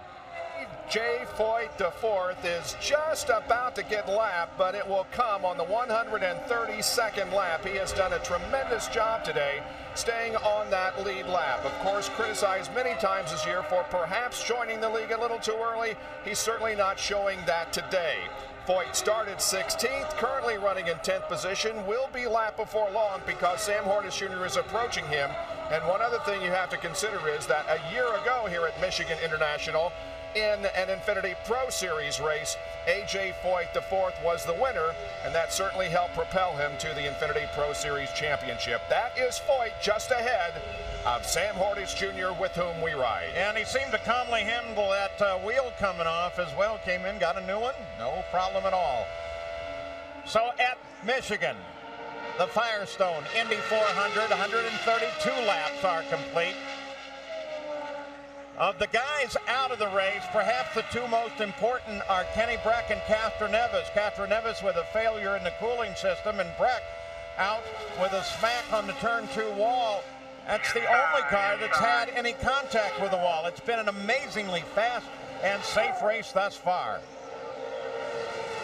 Jay Foyt, the 4th, is just about to get lapped, but it will come on the 132nd lap. He has done a tremendous job today staying on that lead lap. Of course, criticized many times this year for perhaps joining the league a little too early. He's certainly not showing that today. Foyt started 16th, currently running in 10th position, will be lapped before long because Sam Hornish Jr. is approaching him. And one other thing you have to consider is that a year ago here at Michigan International, in an Infiniti Pro Series race, A.J. Foyt, the 4th, was the winner, and that certainly helped propel him to the Infiniti Pro Series championship. That is Foyt just ahead of Sam Hornish Jr., with whom we ride. And he seemed to calmly handle that wheel coming off as well. Came in, got a new one, no problem at all. So at Michigan, the Firestone Indy 400, 132 laps are complete. Of the guys out of the race, perhaps the 2 most important are Kenny Breck and Castroneves. Castroneves with a failure in the cooling system, and Breck out with a smack on the turn 2 wall. That's the only car that's had any contact with the wall. It's been an amazingly fast and safe race thus far.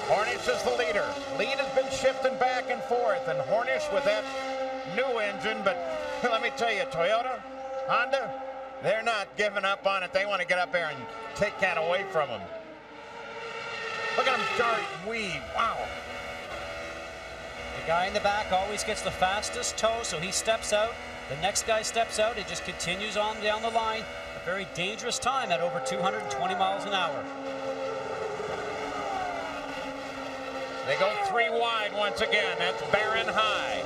Hornish is the leader. Lead has been shifting back and forth, and Hornish with that new engine, but let me tell you, Toyota, Honda, they're not giving up on it. They want to get up there and take that away from them. Look at him dart and weave. Wow. The guy in the back always gets the fastest toe, so he steps out. The next guy steps out. It just continues on down the line. A very dangerous time at over 220 miles an hour. They go 3 wide once again. That's Barron High.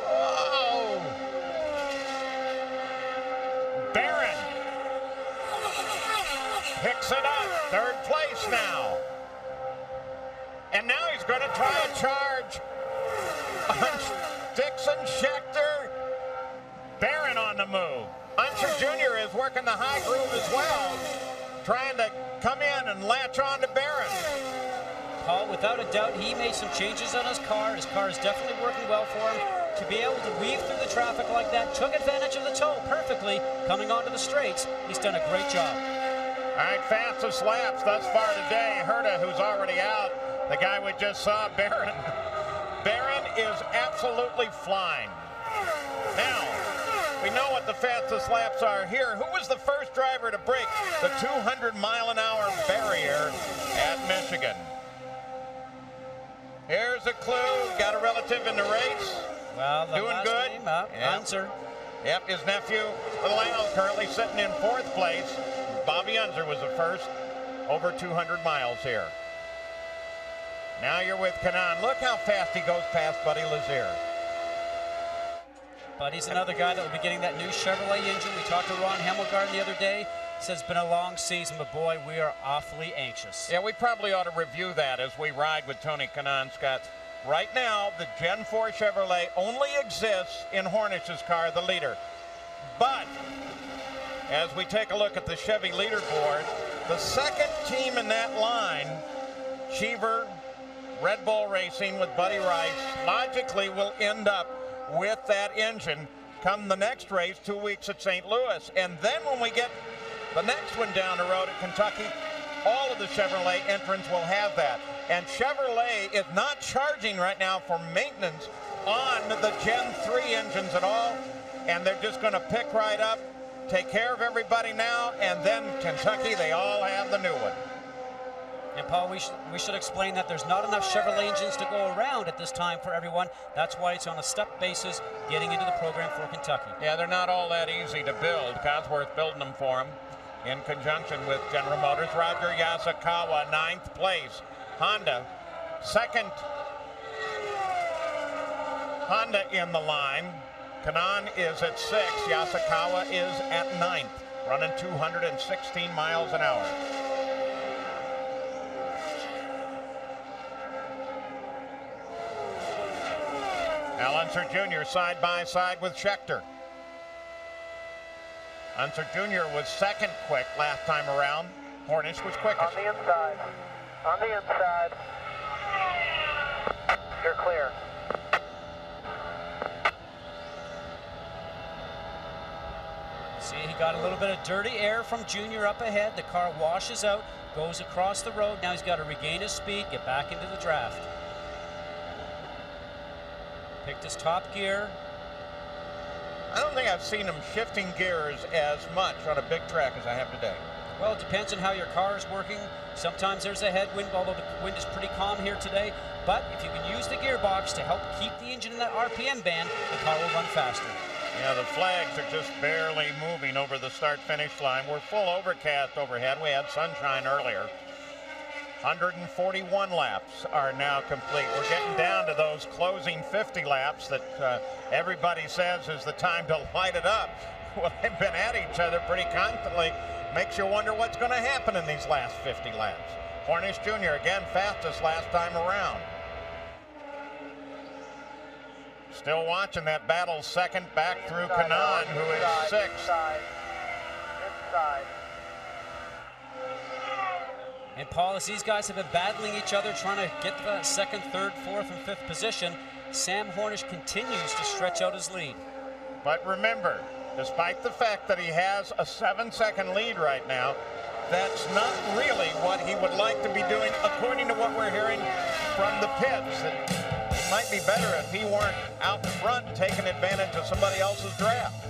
Whoa! Barron picks it up. 3rd place now. And now he's going to try a charge on Dixon, Schechter, Barron on the move. Unser Jr. is working the high groove as well, trying to come in and latch on to Barron. Paul, without a doubt, he made some changes on his car. His car is definitely working well for him. To be able to weave through the traffic like that, took advantage of the toe perfectly, coming onto the straights. He's done a great job. All right, fastest laps thus far today. Herta, who's already out. The guy we just saw, Barron. Barron is absolutely flying. Now, we know what the fastest laps are here. Who was the first driver to break the 200-mile-an-hour barrier at Michigan? Here's a clue. Got a relative in the race. Well, the doing last good. name up, Unser. Yep, his nephew, Little Al, currently sitting in 4th place. Bobby Unser was the first over 200 miles here. Now you're with Kanaan. Look how fast he goes past Buddy Lazier. Buddy's another guy that will be getting that new Chevrolet engine. We talked to Ron Hemmelgarten the other day. Says it's been a long season, but boy, we are awfully anxious. Yeah, we probably ought to review that as we ride with Tony Kanaan, Scott. Right now, the Gen 4 Chevrolet only exists in Hornich's car, the leader. But as we take a look at the Chevy leaderboard, the second team in that line, Cheever, Red Bull Racing with Buddy Rice, logically will end up with that engine come the next race 2 weeks at St. Louis. And then when we get the next one down the road at Kentucky, all of the Chevrolet entrants will have that. And Chevrolet is not charging right now for maintenance on the Gen 3 engines at all. And they're just going to pick right up, take care of everybody now, and then Kentucky, they all have the new one. And Paul, we should explain that there's not enough Chevrolet engines to go around at this time for everyone. That's why it's on a step basis getting into the program for Kentucky. Yeah, they're not all that easy to build. Cosworth building them for them in conjunction with General Motors. Roger Yasukawa, 9th place. Honda, 2nd. Honda in the line. Kanaan is at 6th. Yasukawa is at 9th, running 216 miles an hour. Al Unser Jr. side by side with Schechter. Unser Jr. was 2nd quick last time around. Hornish was quickest. On the inside. On the inside. You're clear. See, he got a little bit of dirty air from Junior up ahead. The car washes out, goes across the road. Now he's got to regain his speed, get back into the draft. Picked his top gear. I don't think I've seen him shifting gears as much on a big track as I have today. Well, it depends on how your car is working. Sometimes there's a headwind, although the wind is pretty calm here today. But if you can use the gearbox to help keep the engine in that RPM band, the car will run faster. Yeah, the flags are just barely moving over the start-finish line. We're full overcast overhead. We had sunshine earlier. 141 laps are now complete. We're getting down to those closing 50 laps that everybody says is the time to light it up. Well, they've been at each other pretty constantly. Makes you wonder what's going to happen in these last 50 laps. Hornish Jr. again fastest last time around. Still watching that battle, 2nd back through Kanaan, who is 6th. Inside. And Paul, as these guys have been battling each other, trying to get to that 2nd, 3rd, 4th, and 5th position, Sam Hornish continues to stretch out his lead. But remember, despite the fact that he has a 7-second lead right now, that's not really what he would like to be doing, according to what we're hearing from the pits. It might be better if he weren't out in front taking advantage of somebody else's draft.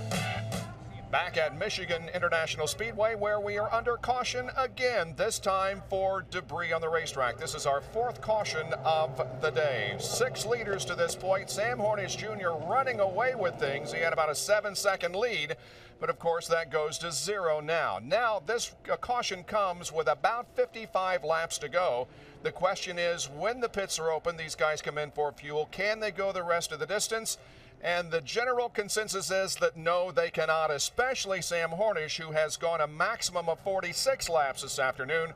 Back at Michigan International Speedway, where we are under caution again, this time for debris on the racetrack. This is our 4th caution of the day. 6 leaders to this point. Sam Hornish Jr. running away with things. He had about a 7-second lead, but of course that goes to 0 now. Now this caution comes with about 55 laps to go. The question is, when the pits are open, these guys come in for fuel. Can they go the rest of the distance? And the general consensus is that no, they cannot, especially Sam Hornish, who has gone a maximum of 46 laps this afternoon.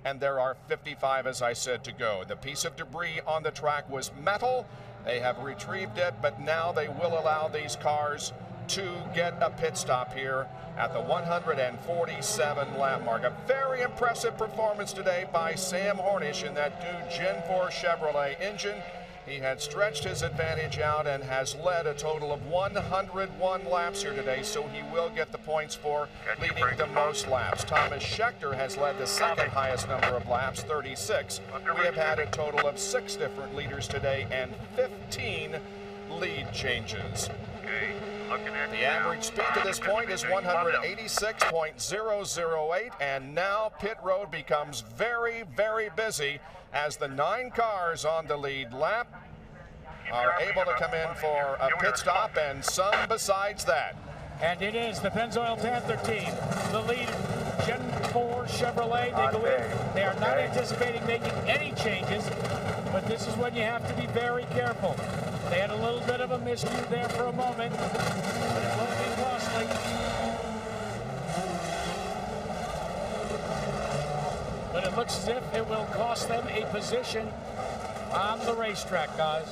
And there are 55, as I said, to go. The piece of debris on the track was metal. They have retrieved it, but now they will allow these cars to get a pit stop here at the 147 lap mark. A very impressive performance today by Sam Hornish in that new Gen 4 Chevrolet engine. He had stretched his advantage out and has led a total of 101 laps here today, so he will get the points for leading the most laps. Thomas Schechter has led the 2nd highest number of laps, 36. We have had a total of 6 different leaders today and 15 lead changes. The average speed to this point is 186.008, and now pit road becomes very, very busy as the 9 cars on the lead lap are able to come in for a pit stop, and some besides that. And it is the Pennzoil Panther team, the lead Gen 4 Chevrolet. They go in. They are not anticipating making any changes, but this is when you have to be very careful. They had a little bit of a miscue there for a moment, but it will be costly. But it looks as if it will cost them a position on the racetrack, guys.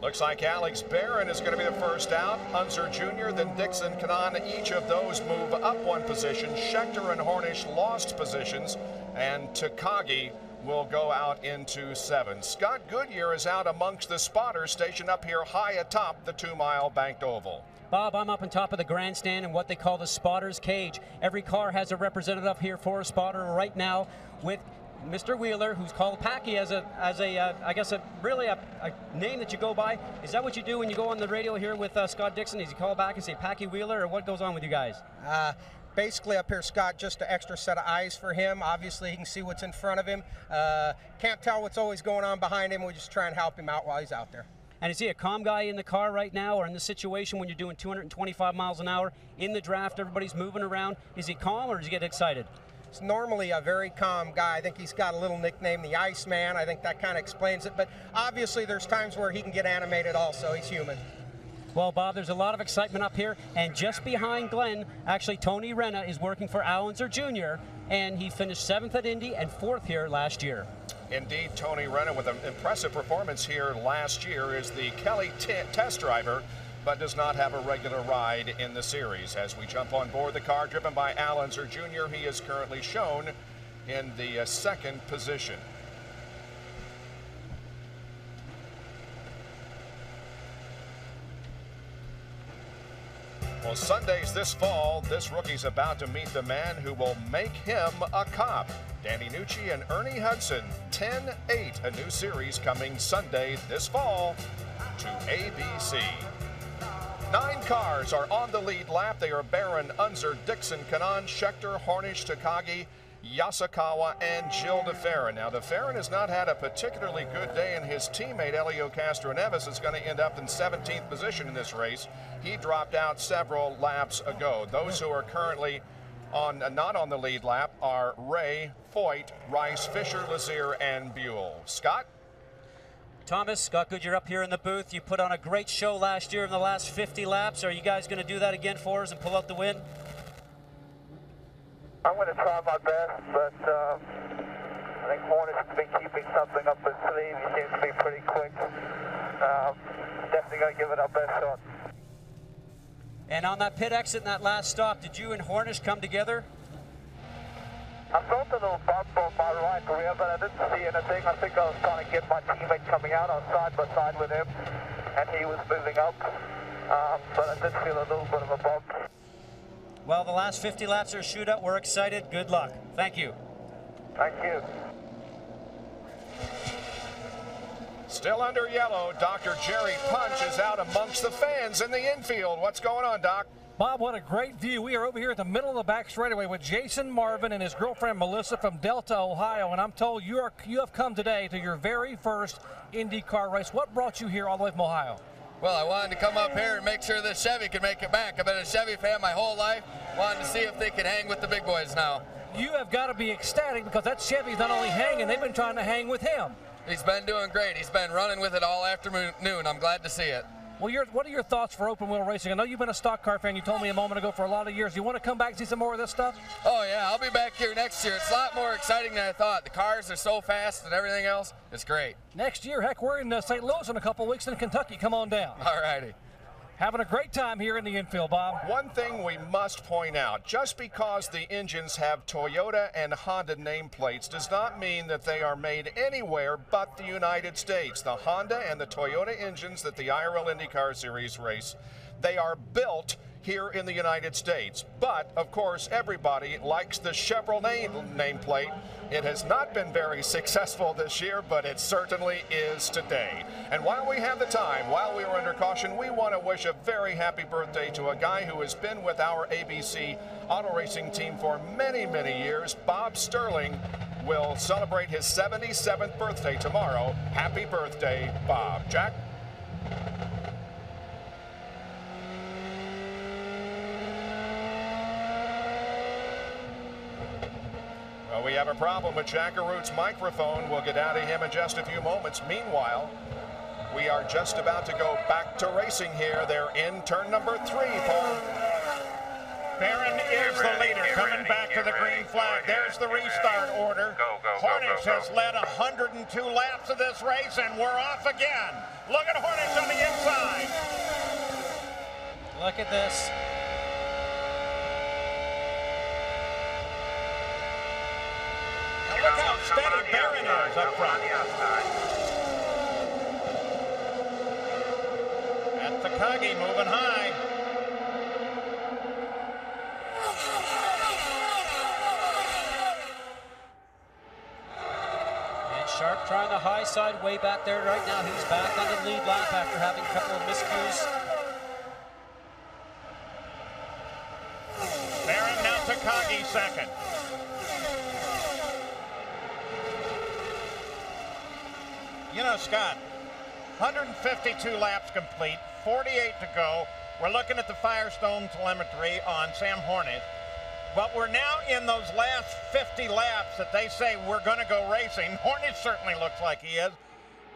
Looks like Alex Barron is going to be the first out. Unser Jr., then Dixon, Kanaan, each of those move up 1 position. Schechter and Hornish lost positions, and Takagi will go out into 7. Scott Goodyear is out amongst the spotters stationed up here high atop the 2-mile banked oval. Bob, I'm up on top of the grandstand in what they call the spotter's cage. Every car has a representative here for a spotter right now, with Mr. Wheeler, who's called Packy as a I guess a name that you go by. Is that what you do when you go on the radio here with Scott Dixon? Is you call back and say Packy Wheeler, or what goes on with you guys? Basically up here, Scott, just an extra set of eyes for him. Obviously, he can see what's in front of him. Can't tell what's always going on behind him. We just try and help him out while he's out there. And is he a calm guy in the car right now, or in the situation when you're doing 225 miles an hour in the draft, everybody's moving around? Is he calm, or does he get excited? He's normally a very calm guy. I think he's got a little nickname, the Iceman. I think that kind of explains it. But obviously, there's times where he can get animated also. He's human. Well, Bob, there's a lot of excitement up here, and just behind Glenn, actually, Tony Renna is working for Allenser Jr., and he finished 7th at Indy and 4th here last year. Indeed, Tony Renna, with an impressive performance here last year, is the Kelly test driver, but does not have a regular ride in the series. As we jump on board the car driven by Allenser Jr., he is currently shown in the 2nd position. Well, Sundays this fall, this rookie's about to meet the man who will make him a cop. Danny Nucci and Ernie Hudson, 10-8, a new series coming Sunday this fall to ABC. 9 cars are on the lead lap. They are Barron, Unser, Dixon, Kanaan, Schechter, Hornish, Takagi, Yasukawa, and Gil DeFerrin. Now, DeFerrin has not had a particularly good day, and his teammate, Elio Castroneves, is going to end up in 17th position in this race. He dropped out several laps ago. Those who are currently not on the lead lap are Ray, Foyt, Rice, Fisher, Lazier, and Buell. Scott? Thomas, Scott Goodyear up here in the booth. You put on a great show last year in the last 50 laps. Are you guys going to do that again for us and pull out the win? I'm going to try my best, but I think Hornish has been keeping something up his sleeve. He seems to be pretty quick. Definitely going to give it our best shot. And on that pit exit in that last stop, did you and Hornish come together? I felt a little bump on my right rear, but I didn't see anything. I think I was trying to get my teammate coming out. I was side by side with him, and he was moving up. But I did feel a little bit of a bump. Well, the last 50 laps are a shootout. We're excited. Good luck. Thank you. Thank you. Still under yellow, Dr. Jerry Punch is out amongst the fans in the infield. What's going on, Doc? Bob, what a great view. We are over here at the middle of the back straightaway with Jason Marvin and his girlfriend Melissa from Delta, Ohio. And I'm told you have come today to your very first IndyCar race. What brought you here all the way from Ohio? Well, I wanted to come up here and make sure this Chevy could make it back. I've been a Chevy fan my whole life. Wanted to see if they could hang with the big boys now. You have got to be ecstatic because that Chevy's not only hanging, they've been trying to hang with him. He's been doing great. He's been running with it all afternoon. I'm glad to see it. Well, what are your thoughts for open wheel racing? I know you've been a stock car fan. You told me a moment ago for a lot of years. You want to come back and see some more of this stuff? Oh, yeah. I'll be back here next year. It's a lot more exciting than I thought. The cars are so fast and everything else. It's great. Next year, heck, we're in St. Louis in a couple of weeks in Kentucky. Come on down. All righty. Having a great time here in the infield, Bob. One thing we must point out, just because the engines have Toyota and Honda nameplates does not mean that they are made anywhere but the United States. The Honda and the Toyota engines that the IRL IndyCar Series race, they are built here in the United States. But, of course, everybody likes the Chevrolet nameplate. It has not been very successful this year, but it certainly is today. And while we have the time, while we are under caution, we want to wish a very happy birthday to a guy who has been with our ABC auto racing team for many, many years. Bob Sterling will celebrate his 77th birthday tomorrow. Happy birthday, Bob. Jack? Well, we have a problem with Jack Arut's microphone. We'll get out of him in just a few moments. Meanwhile, we are just about to go back to racing here. They're in turn number 3, Paul. Barron is the leader, coming back to the green flag. There's the restart order. Hornish has led 102 laps of this race, and we're off again. Look at Hornish on the inside. Look at this. Look how steady Barron is up front. And Takagi moving high. And Sharp trying the high side way back there right now. He's back on the lead lap after having a couple of miscues. Barron now Takagi second. You know, Scott, 152 laps complete, 48 to go. We're looking at the Firestone telemetry on Sam Hornish, but we're now in those last 50 laps that they say we're going to go racing. Hornish certainly looks like he is,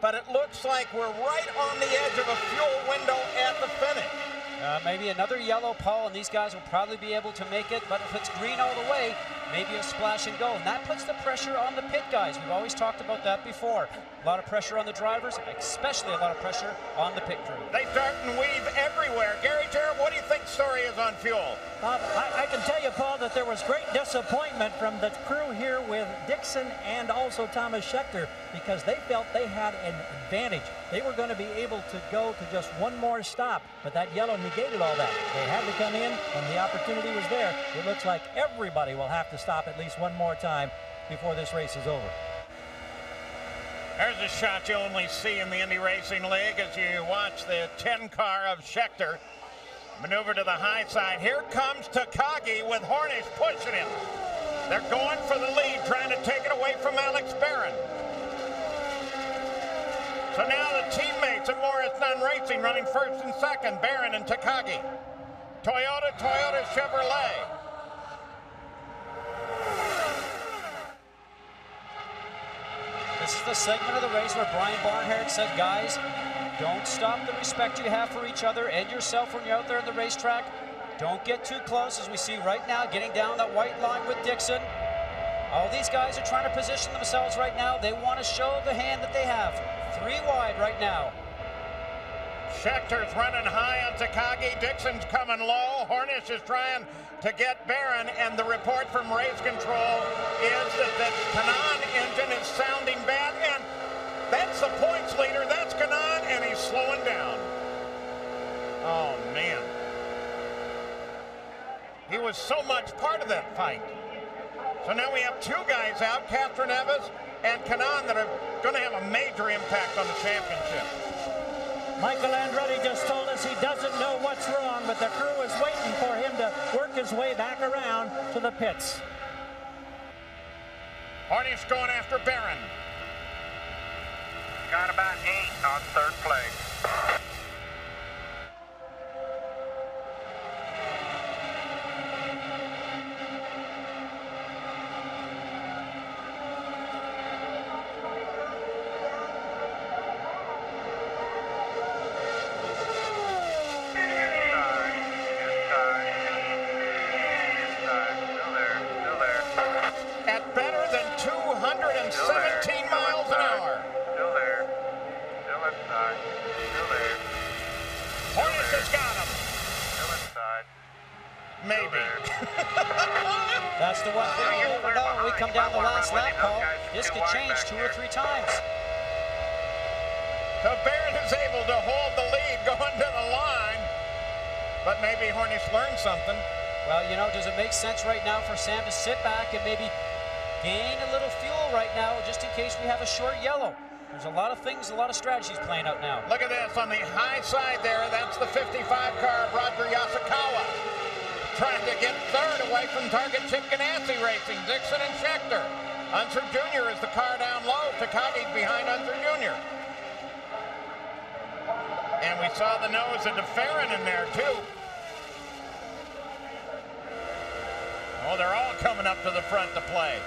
but it looks like we're right on the edge of a fuel window at the finish. Maybe another yellow, Paul, and these guys will probably be able to make it, but if it's green all the way, maybe a splash and go. And that puts the pressure on the pit guys. We've always talked about that before. A lot of pressure on the drivers, especially a lot of pressure on the pit crew. They dart and weave everywhere. Gary Jarrett, what do you think the story is on fuel? I can tell you, Paul, that there was great disappointment from the crew here with Dixon and also Thomas Schechter because they felt they had an advantage. They were going to be able to go to just one more stop, but that yellow negated all that. They had to come in, and the opportunity was there. It looks like everybody will have to stop at least one more time before this race is over. There's a shot you only see in the Indy Racing League as you watch the 10 car of Schechter maneuver to the high side. Here comes Takagi with Hornish pushing him. They're going for the lead, trying to take it away from Alex Barron. So now the teammates at Morris Nunn Racing running first and second, Barron and Takagi. Toyota, Chevrolet. This is the segment of the race where Brian Barnhart said, guys, don't stop the respect you have for each other and yourself when you're out there on the racetrack. Don't get too close, as we see right now, getting down that white line with Dixon. All these guys are trying to position themselves right now. They want to show the hand that they have. 3 wide right now. Schechter's running high on Takagi. Dixon's coming low. Hornish is trying to get Barron, and the report from race control is that the Kanaan engine is sounding bad, and that's the points leader. That's Kanaan, and he's slowing down. Oh, man. He was so much part of that fight. So now we have 2 guys out, Catherine Evans and Kanaan, that are going to have a major impact on the championship. Michael Andretti just told us he doesn't know what's wrong, but the crew is waiting for him to work his way back around to the pits. Hornish going after Barron. Got about 8 on third place. At better than 217 miles an hour. Still there. Still inside. Still there. Hornish has got him. Still inside. Maybe. That's the one thing you never know. When we come down the last lap, Paul, this could change 2 or 3 times. So Barron is able to hold the lead going to the line. But maybe Hornish learned something. Well, you know, does it make sense right now for Sam to sit back and maybe gain a little fuel right now just in case we have a short yellow? There's a lot of things, a lot of strategies playing out now. Look at this on the high side there. That's the 55 car of Roger Yasukawa. Trying to get third away from Target Chip Ganassi Racing, Dixon and Schechter. Unser Jr. is the car down low. Takagi's behind Unser Jr. And we saw the nose of DeFerrin in there too. Oh, they're all coming up to the front to play.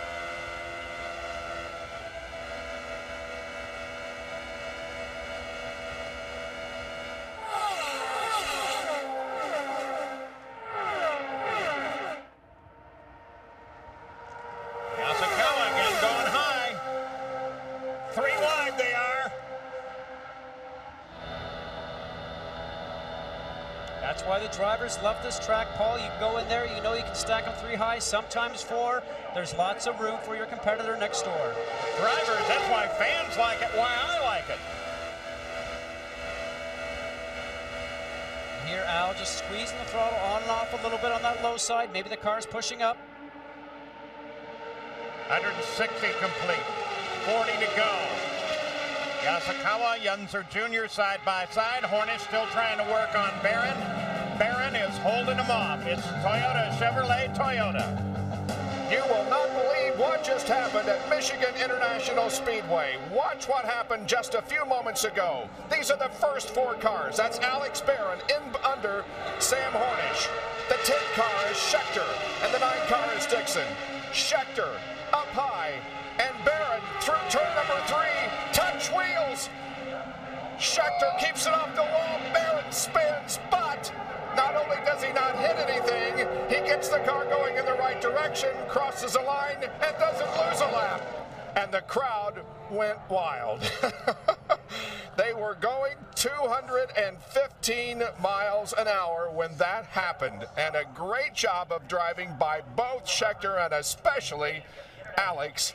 Yasukawa again going high. 3 wide they are. That's why the drivers love this track, Paul. You go in there, you know you can stack them 3 high, sometimes 4. There's lots of room for your competitor next door. Drivers, that's why fans like it, why I like it. Here, Al just squeezing the throttle on and off a little bit on that low side. Maybe the car's pushing up. 160 complete. 40 to go. Yasukawa, Unser Jr. side by side. Hornish still trying to work on Barron. Barron is holding him off. It's Toyota, Chevrolet, Toyota. You will not believe what just happened at Michigan International Speedway. Watch what happened just a few moments ago. These are the first 4 cars. That's Alex Barron in under Sam Hornish. The 10 car is Schechter, and the 9 car is Dixon. Schechter up high, and Barron through turn number 3. Touch wheels. Schechter keeps it off the wall. Barron spins, but not only does he not hit anything, he gets the car going in the right direction, crosses a line, and doesn't lose a lap. And the crowd went wild. They were going 215 miles an hour when that happened. And a great job of driving by both Schechter and especially Alex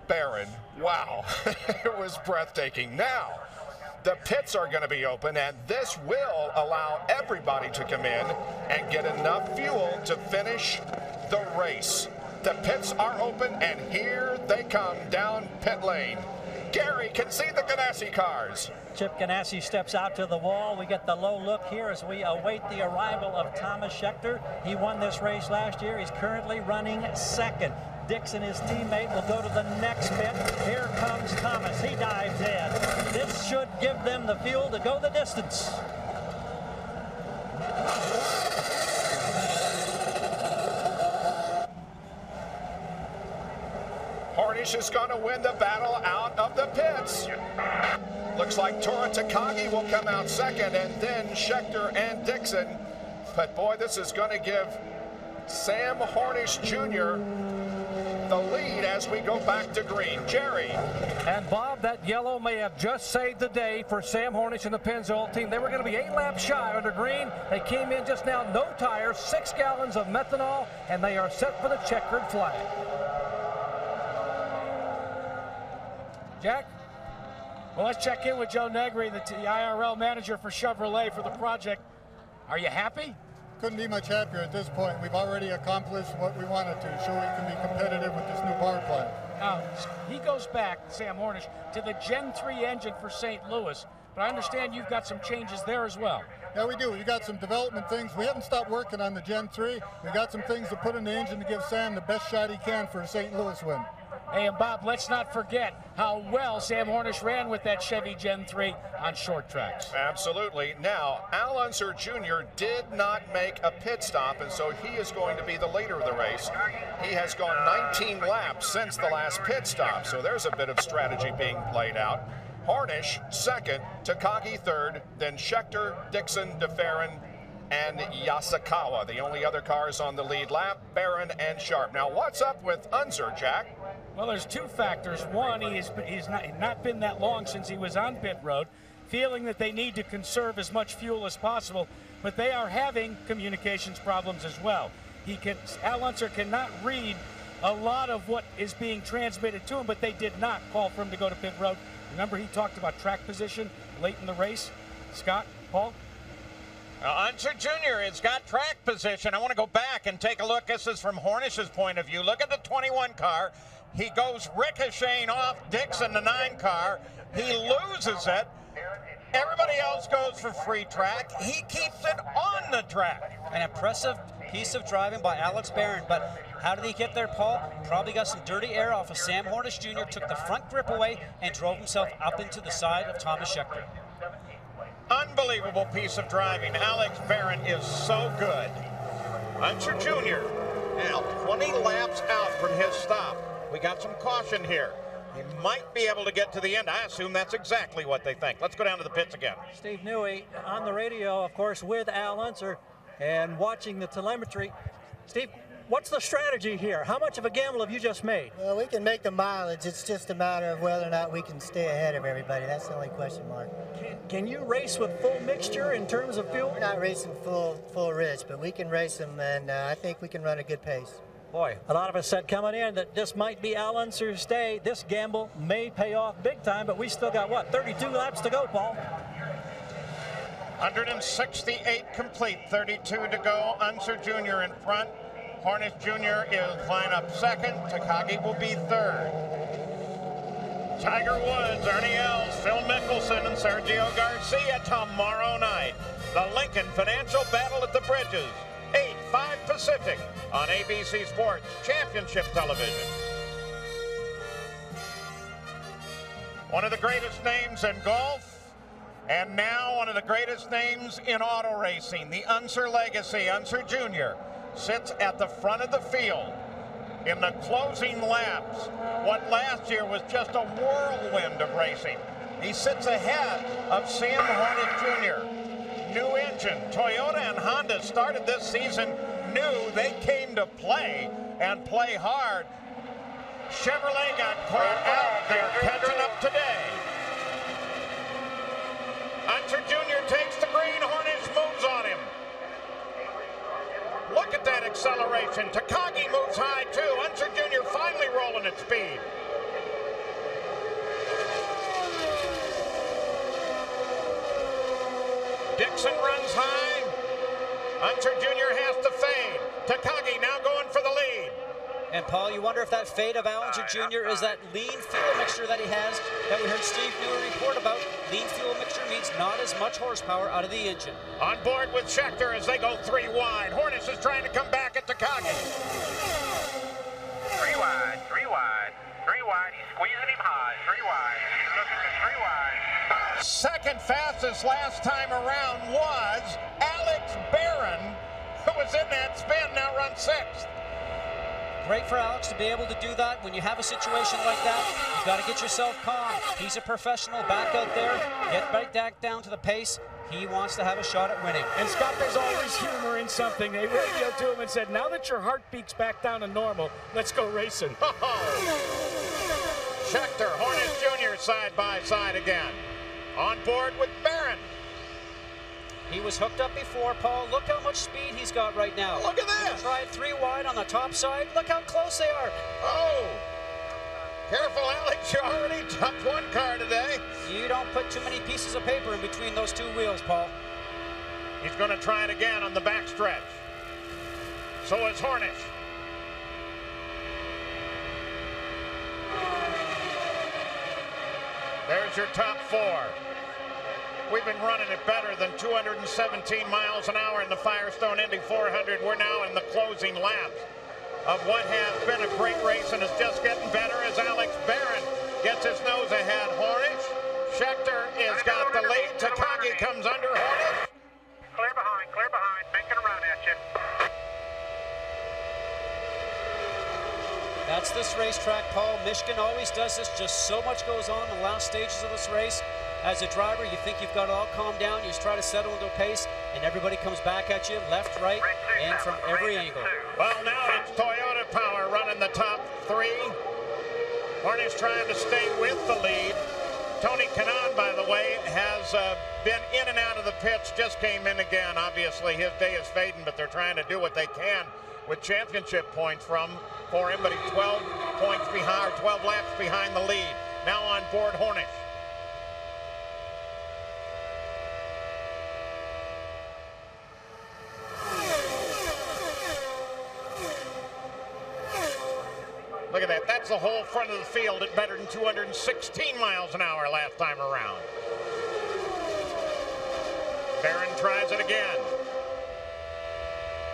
Barron. Wow, it was breathtaking. Now, the pits are going to be open, and this will allow everybody to come in and get enough fuel to finish the race. The pits are open, and here they come down pit lane. Gary can see the Ganassi cars. Chip Ganassi steps out to the wall. We get the low look here as we await the arrival of Thomas Schechter. He won this race last year. He's currently running 2nd. Dixon, his teammate, will go to the next pit. Here comes Thomas. He dives in. This should give them the fuel to go the distance. Hornish is going to win the battle out of the pits. Looks like Tora Takagi will come out 2nd, and then Schechter and Dixon. But boy, this is going to give Sam Hornish Jr. the lead as we go back to green. Jerry. And Bob, that yellow may have just saved the day for Sam Hornish and the Pennzoil team. They were going to be 8 laps shy under green. They came in just now, no tires, 6 gallons of methanol, and they are set for the checkered flag. Jack? Well, let's check in with Joe Negri, the IRL manager for Chevrolet for the project. Are you happy? Couldn't be much happier at this point. We've already accomplished what we wanted to, show we can be competitive with this new power plant. Now, he goes back, Sam Hornish, to the Gen 3 engine for St. Louis. but I understand you've got some changes there as well. Yeah, we do. We got some development things. We haven't stopped working on the Gen 3. We got some things to put in the engine to give Sam the best shot he can for a St. Louis win. Hey, and Bob, let's not forget how well Sam Hornish ran with that Chevy Gen 3 on short tracks. Absolutely. Now, Al Unser Jr. did not make a pit stop, and so he is going to be the leader of the race. He has gone 19 laps since the last pit stop, so there's a bit of strategy being played out. Hornish second, Takagi third, then Schechter, Dixon, DeFerrin, and Yasukawa. The only other cars on the lead lap, Barron and Sharp. Now, what's up with Unser, Jack? Well, there's two factors. One, he's not been that long since he was on pit road, feeling that they need to conserve as much fuel as possible, but they are having communications problems as well. Al Unser cannot read a lot of what is being transmitted to him, but they did not call for him to go to pit road. Remember, he talked about track position late in the race. Scott, Paul? Unser Jr. has got track position. I want to go back and take a look. This is from Hornish's point of view. Look at the 21 car. He goes ricocheting off Dixon, the 9 car. He loses it. Everybody else goes for free track. He keeps it on the track. An impressive piece of driving by Alex Barron, but how did he get there, Paul? Probably got some dirty air off of Sam Hornish Jr., took the front grip away, and drove himself up into the side of Thomas Schechter. Unbelievable piece of driving. Alex Barron is so good. Unser Jr. now 20 laps out from his stop. We got some caution here. He might be able to get to the end. I assume that's exactly what they think. Let's go down to the pits again. Steve Newey on the radio, of course, with Al Unser and watching the telemetry. Steve, what's the strategy here? How much of a gamble have you just made? Well, we can make the mileage. It's just a matter of whether or not we can stay ahead of everybody. That's the only question mark. Can you race with full mixture in terms of fuel? We're not racing full rich, but we can race them, and I think we can run a good pace. Boy, a lot of us said coming in that this might be Al Unser's day. This gamble may pay off big time, but we still got, what, 32 laps to go, Paul? 168 complete, 32 to go. Unser Jr. in front. Hornish Jr. is line up second. Takagi will be third. Tiger Woods, Ernie Els, Phil Mickelson, and Sergio Garcia tomorrow night. The Lincoln Financial Battle at the Bridges. 8/5 Pacific on ABC Sports Championship Television. One of the greatest names in golf, and now one of the greatest names in auto racing, the Unser legacy. Unser Jr. sits at the front of the field in the closing laps. What last year was just a whirlwind of racing. He sits ahead of Sam Hornish Jr. New engine. Toyota and Honda started this season new. They came to play and play hard. Chevrolet got caught out. They're catching up today. Unser Jr. takes the green. Hornish moves on him. Look at that acceleration. Takagi moves high too. Unser Jr. finally rolling at speed. Dixon runs high. Unser Jr. has to fade. Takagi now going for the lead. And Paul, you wonder if that fade of Al Unser Jr. is that lean fuel mixture that he has that we heard Steve Newey report about. Lean fuel mixture means not as much horsepower out of the engine. On board with Schechter as they go 3 wide. Hornish is trying to come back at Takagi. 3 wide, 3 wide, 3 wide. He's squeezing him high. 3 wide. He's looking for 3 wide. Second fastest last time around was Alex Barron, who was in that spin, now runs 6th. Great for Alex to be able to do that when you have a situation like that. You've got to get yourself calm. He's a professional back out there. Get right back down to the pace. He wants to have a shot at winning. And Scott, there's always humor in something. They radioed to him and said, now that your heartbeat's back down to normal, let's go racing. Schechter, Hornish Jr. side by side again. On board with Barron. He was hooked up before, Paul. Look how much speed he's got right now. Look at this. He tried 3 wide on the top side. Look how close they are. Oh, careful, Alex. You already topped 1 car today. You don't put too many pieces of paper in between those 2 wheels, Paul. He's going to try it again on the back stretch. So is Hornish. There's your top 4. We've been running it better than 217 miles an hour in the Firestone Indy 400. We're now in the closing laps of what has been a great race and is just getting better as Alex Barron gets his nose ahead. Hornish, Schechter has got the lead. Takagi comes under Hornish. Clear behind, making a run at you. That's this racetrack, Paul. Michigan always does this. Just so much goes on in the last stages of this race. As a driver, you think you've got it all calmed down. You just try to settle into a pace, and everybody comes back at you, left, right, and from every angle. Well, now it's Toyota Power running the top three. Hornish trying to stay with the lead. Tony Kanaan, by the way, has been in and out of the pits, just came in again. Obviously, his day is fading, but they're trying to do what they can with championship points for him, but he's 12 points behind, or 12 laps behind the lead. Now on board Hornish. Look at that. That's the whole front of the field at better than 216 miles an hour last time around. Barron tries it again.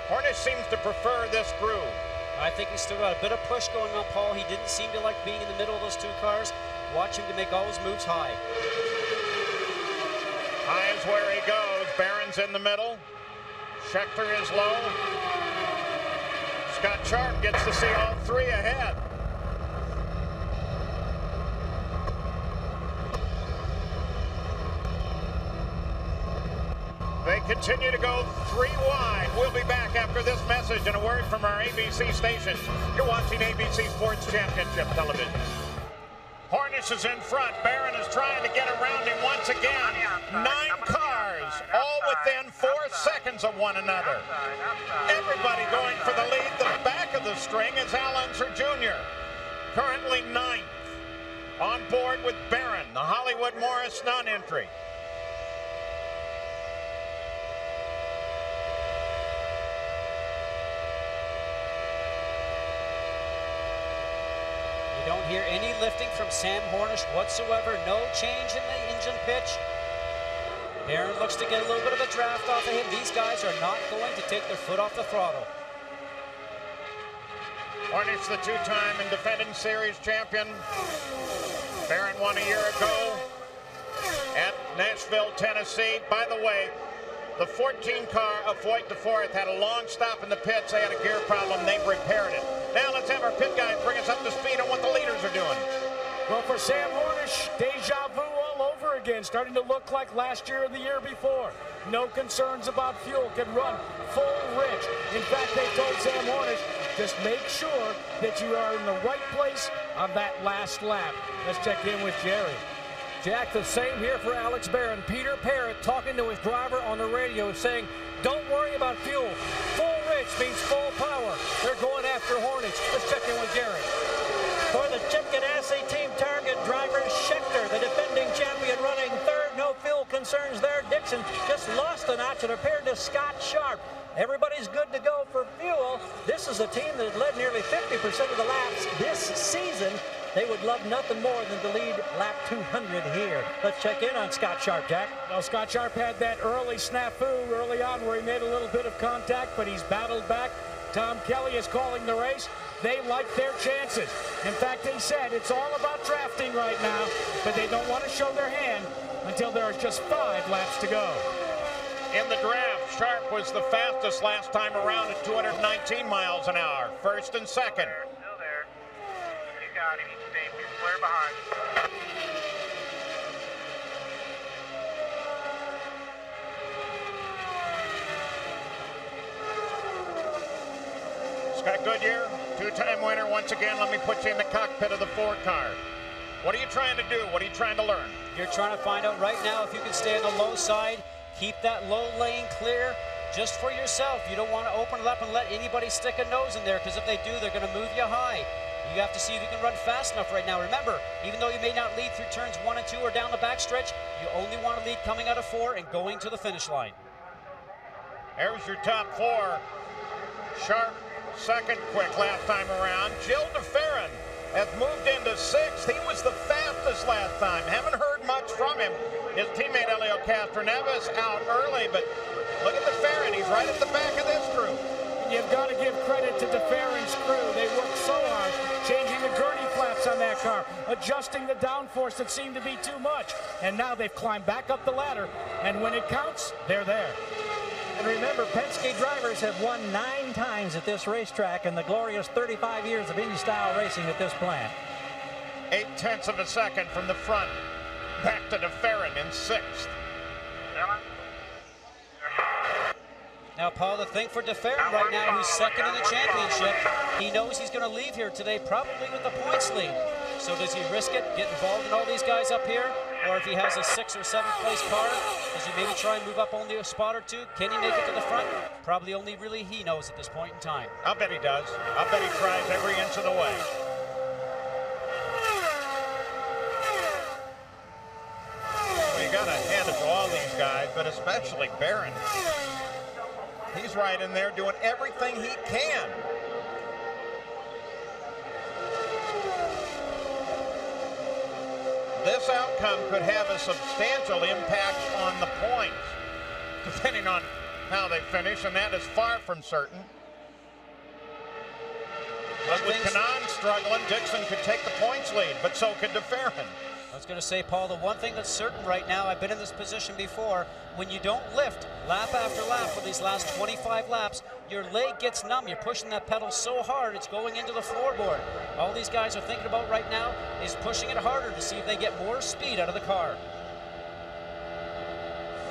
Hornish seems to prefer this groove. I think he's still got a bit of push going on, Paul. He didn't seem to like being in the middle of those two cars. Watch him to make all his moves high. High is where he goes. Barron's in the middle. Schechter is low. Scott Sharp gets to see all three ahead. They continue to go three wide. We'll be back after this message and a word from our ABC stations. You're watching ABC Sports Championship Television. Hornish is in front. Barron is trying to get around him once again. 9 cars, all within 4 seconds of one another. Everybody going for the lead. The back of the string is Al Unser Jr., currently 9th. On board with Barron, the Hollywood Morris non-entry. You don't hear any lifting from Sam Hornish whatsoever. No change in the engine pitch. Barron looks to get a little bit of a draft off of him. These guys are not going to take their foot off the throttle. Hornish, the two-time and defending series champion. Barron won a year ago at Nashville, Tennessee. By the way, the 14 car of Voigt the Fourth had a long stop in the pits. They had a gear problem. They repaired it. Now let's have our pit guys bring us up to speed on what the leaders are doing. Well, for Sam Hornish, deja vu all over again, starting to look like last year or the year before. No concerns about fuel, can run full rich. In fact, they told Sam Hornish, just make sure that you are in the right place on that last lap. Let's check in with Jerry. Jack, the same here for Alex Barron. Peter Parrott talking to his driver on the radio saying, don't worry about fuel. Full rich means full power. They're going after Hornish. Let's check in with Jerry. For the Chip Ganassi team target driver, Schechter, the defending champion, running third. No fuel concerns there. Dixon just lost a notch. It appeared to Scott Sharp. Everybody's good to go for fuel. This is a team that led nearly 50% of the laps this season. They would love nothing more than to lead lap 200 here. Let's check in on Scott Sharp, Jack. Well, Scott Sharp had that early snafu early on where he made a little bit of contact, but he's battled back. Tom Kelly is calling the race. They like their chances. In fact, he said it's all about drafting right now, but they don't want to show their hand until there are just 5 laps to go. In the draft, Sharp was the fastest last time around at 219 miles an hour. First and second. Still there. You got him. He's clear behind. Scott Goodyear, 2-time winner. Once again, let me put you in the cockpit of the 4 car. What are you trying to do? What are you trying to learn? You're trying to find out right now if you can stay on the low side, keep that low lane clear just for yourself. You don't want to open it up and let anybody stick a nose in there, because if they do, they're going to move you high. You have to see if you can run fast enough right now. Remember, even though you may not lead through turns 1 and 2 or down the backstretch, you only want to lead coming out of 4 and going to the finish line. There's your top 4. Sharp, second quick last time around. Jill DeFerrin has moved into 6th. He was the fastest last time. Haven't heard much from him. His teammate Helio Castroneves out early, but look at DeFerrin. He's right at the back of this group. You've got to give credit to DeFerrin's crew. They worked so hard, changing the gurney flaps on that car, adjusting the downforce that seemed to be too much. And now they've climbed back up the ladder, and when it counts, they're there. And remember, Penske drivers have won 9 times at this racetrack in the glorious 35 years of Indy-style racing at this plant. 0.8 of a second from the front. Back to DeFerrin in 6th. Now, Paul, the thing for DeFerrin right now, who's second in the championship, he knows he's going to leave here today probably with the points lead. So does he risk it, get involved in all these guys up here? Or if he has a 6th or 7th place car, does he maybe try and move up only a spot or 2? Can he make it to the front? Probably only really he knows at this point in time. I'll bet he does. I'll bet he tries every inch of the way. Well, you got to hand it to all these guys, but especially Barron. He's right in there doing everything he can. This outcome could have a substantial impact on the points, depending on how they finish, and that is far from certain. But with Kanaan struggling, Dixon could take the points lead, but so could DeFerrin. I was going to say, Paul, the one thing that's certain right now, I've been in this position before, when you don't lift lap after lap for these last 25 laps, your leg gets numb. You're pushing that pedal so hard, it's going into the floorboard. All these guys are thinking about right now is pushing it harder to see if they get more speed out of the car.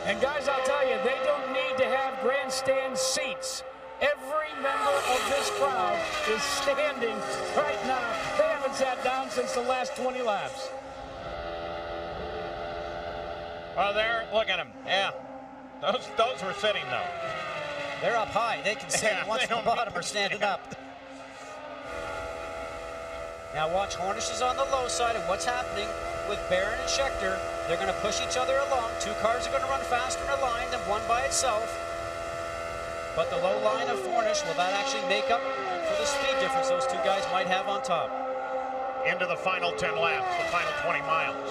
And guys, I'll tell you, they don't need to have grandstand seats. Every member of this crowd is standing right now. They haven't sat down since the last 20 laps. Well, there, look at them. Yeah, those were sitting, though. They're up high. They can sit. The ones on the bottom are standing up. Now watch, Hornish is on the low side, and what's happening with Barron and Schechter, they're going to push each other along. 2 cars are going to run faster in a line than one by itself. But the low line of Hornish, will that actually make up for the speed difference those 2 guys might have on top? Into the final 10 laps, the final 20 miles.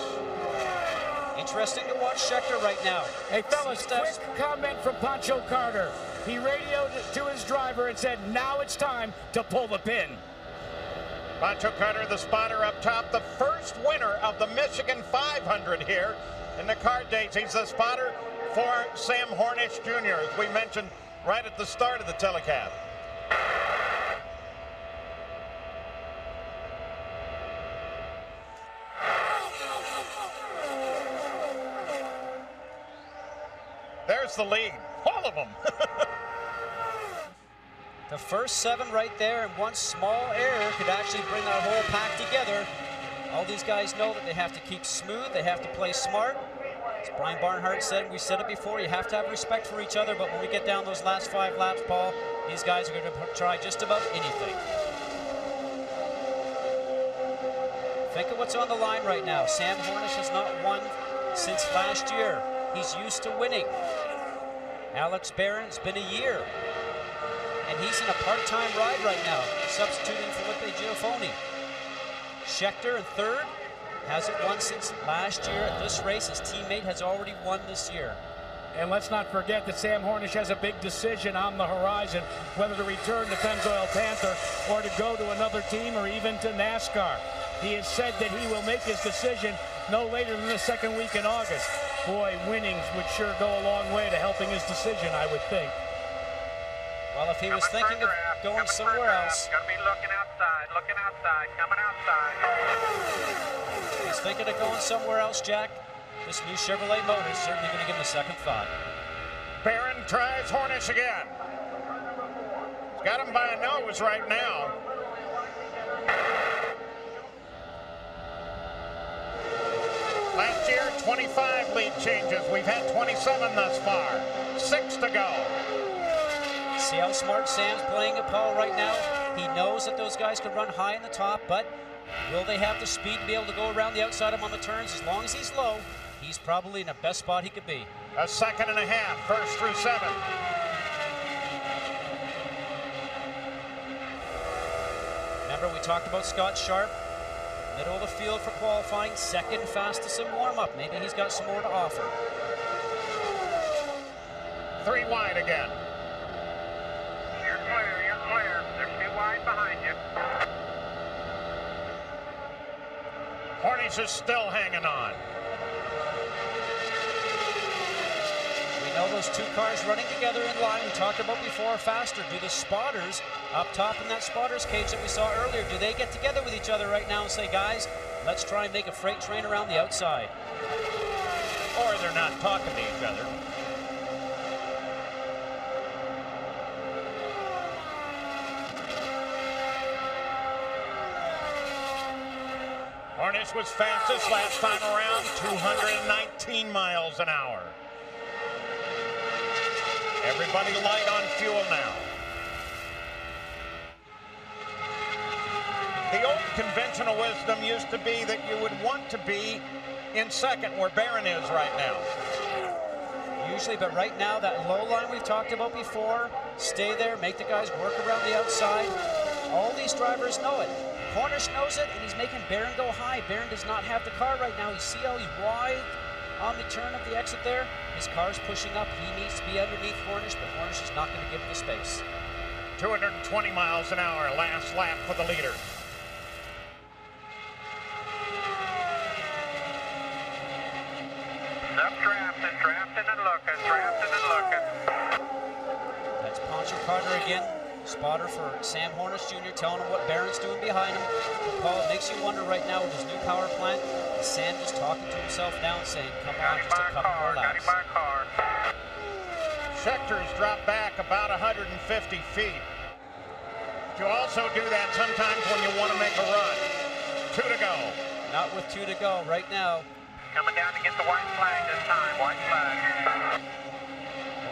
Interesting to watch Schechter right now. Hey, fellas, quick comment from Pancho Carter. He radioed to his driver and said, now it's time to pull the pin. Pancho Carter, the spotter up top, the first winner of the Michigan 500 here in the car dates. He's the spotter for Sam Hornish Jr., as we mentioned right at the start of the telecast. There's the lead, all of them. The first 7 right there, and one small error could actually bring that whole pack together. All these guys know that they have to keep smooth, they have to play smart. As Brian Barnhart said, we said it before, you have to have respect for each other, but when we get down those last 5 laps, Paul, these guys are going to try just about anything. Think of what's on the line right now. Sam Hornish has not won since last year. He's used to winning. Alex Barron's been a year. And he's in a part-time ride right now, substituting for Felipe Giuffoni. Schechter in 3rd, hasn't won since last year at this race. His teammate has already won this year. And let's not forget that Sam Hornish has a big decision on the horizon, whether to return to Pennzoil Panther or to go to another team or even to NASCAR. He has said that he will make his decision no later than the 2nd week in August. Boy, winnings would sure go a long way to helping his decision, I would think. Well, if he was thinking of going somewhere else. Gonna be looking outside, coming outside. If he's thinking of going somewhere else, Jack, this new Chevrolet motor is certainly going to give him a second thought. Barron tries Hornish again. He's got him by a nose right now. Last year, 25 lead changes. We've had 27 thus far. 6 to go. See how smart Sam's playing at Paul right now? He knows that those guys can run high in the top, but will they have the speed to be able to go around the outside of him on the turns? As long as he's low, he's probably in the best spot he could be. A 2.5 seconds, 1st through 7. Remember, we talked about Scott Sharp. Middle of the field for qualifying, second fastest in warm-up. Maybe he's got some more to offer. 3 wide again. You're clear. They're 2 wide behind you. Hornish is still hanging on. We know those 2 cars running together in line, we talked about before, are faster. Do the spotters up top in that spotters cage that we saw earlier, do they get together with each other right now and say, guys, let's try and make a freight train around the outside? Or they're not talking to each other. Hornish was fastest last time around, 219 miles an hour. Everybody light on fuel now. The old conventional wisdom used to be that you would want to be in second where Barron is right now. Usually, but right now, that low line we've talked about before, stay there, make the guys work around the outside. All these drivers know it. Hornish knows it, and he's making Barron go high. Barron does not have the car right now. You see how he's wide on the turn of the exit there? His car's pushing up. He needs to be underneath Hornish, but Hornish is not going to give him the space. 220 miles an hour, last lap for the leader. Drafting and looking. That's Poncho Carter again. Spotter for Sam Hornish Jr. telling him what Barron's doing behind him. Paul, it makes you wonder right now with his new power plant, is Sam just talking to himself now and saying, come on, just a couple more laps. Schechter's dropped back about 150 feet. You also do that sometimes when you want to make a run. 2 to go. Not with 2 to go right now. Coming down to get the white flag this time, white flag.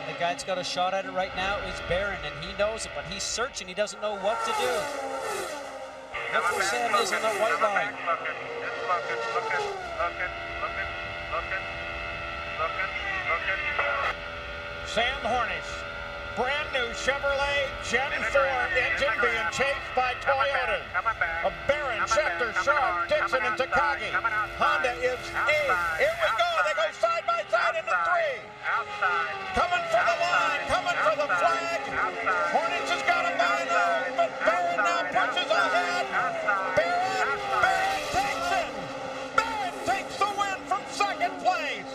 The guy that's got a shot at it right now is Barron, and he knows it, but he's searching. He doesn't know what to do. Look where Sam is on that white line. Looking. Sam Hornish, brand new Chevrolet Gen 4 engine being chased by Toyotas. A Barron, Schechter, Sharp, Dixon, and Takagi. Honda is A. Here we go. They go side by side into 3. Coming for the line, coming for the flag. Hornish has got a man on, but Barron now punches ahead. Barron takes it. Barron takes the win from second place.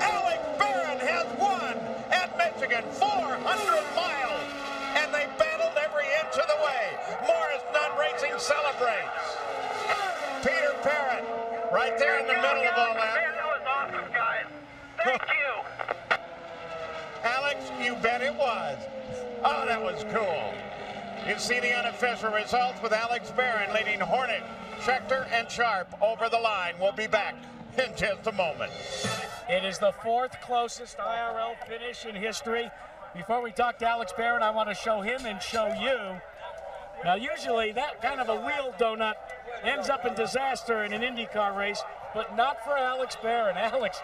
Alex Barron has won at Michigan, 400 miles, and they battled every inch of the way. Morris Nunn Racing celebrates. Peter Parrott, right there in the middle of all that. Man, that was awesome, guys. Thank you. Alex, you bet it was. Oh, that was cool. You see the unofficial results with Alex Barron leading Hornish, Schechter, and Sharp over the line. We'll be back in just a moment. It is the 4th closest IRL finish in history. Before we talk to Alex Barron, I want to show him and show you. Now, usually that kind of a wheel donut ends up in disaster in an IndyCar race, but not for Alex Barron. Alex,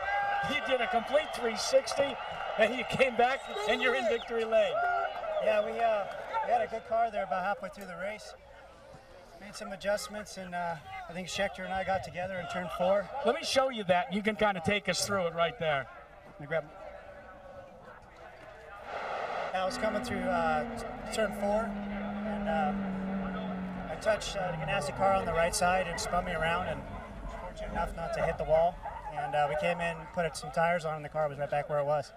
he did a complete 360, and you came back, and you're in victory lane. Yeah, we had a good car there about halfway through the race. Made some adjustments, and I think Schechter and I got together in turn 4. Let me show you that. You can kind of take us through it right there. Let me grab it. I was coming through turn 4, and I touched the Ganassi car on the right side and spun me around, and fortunate enough not to hit the wall. And we came in, put some tires on, and the car was right back where it was.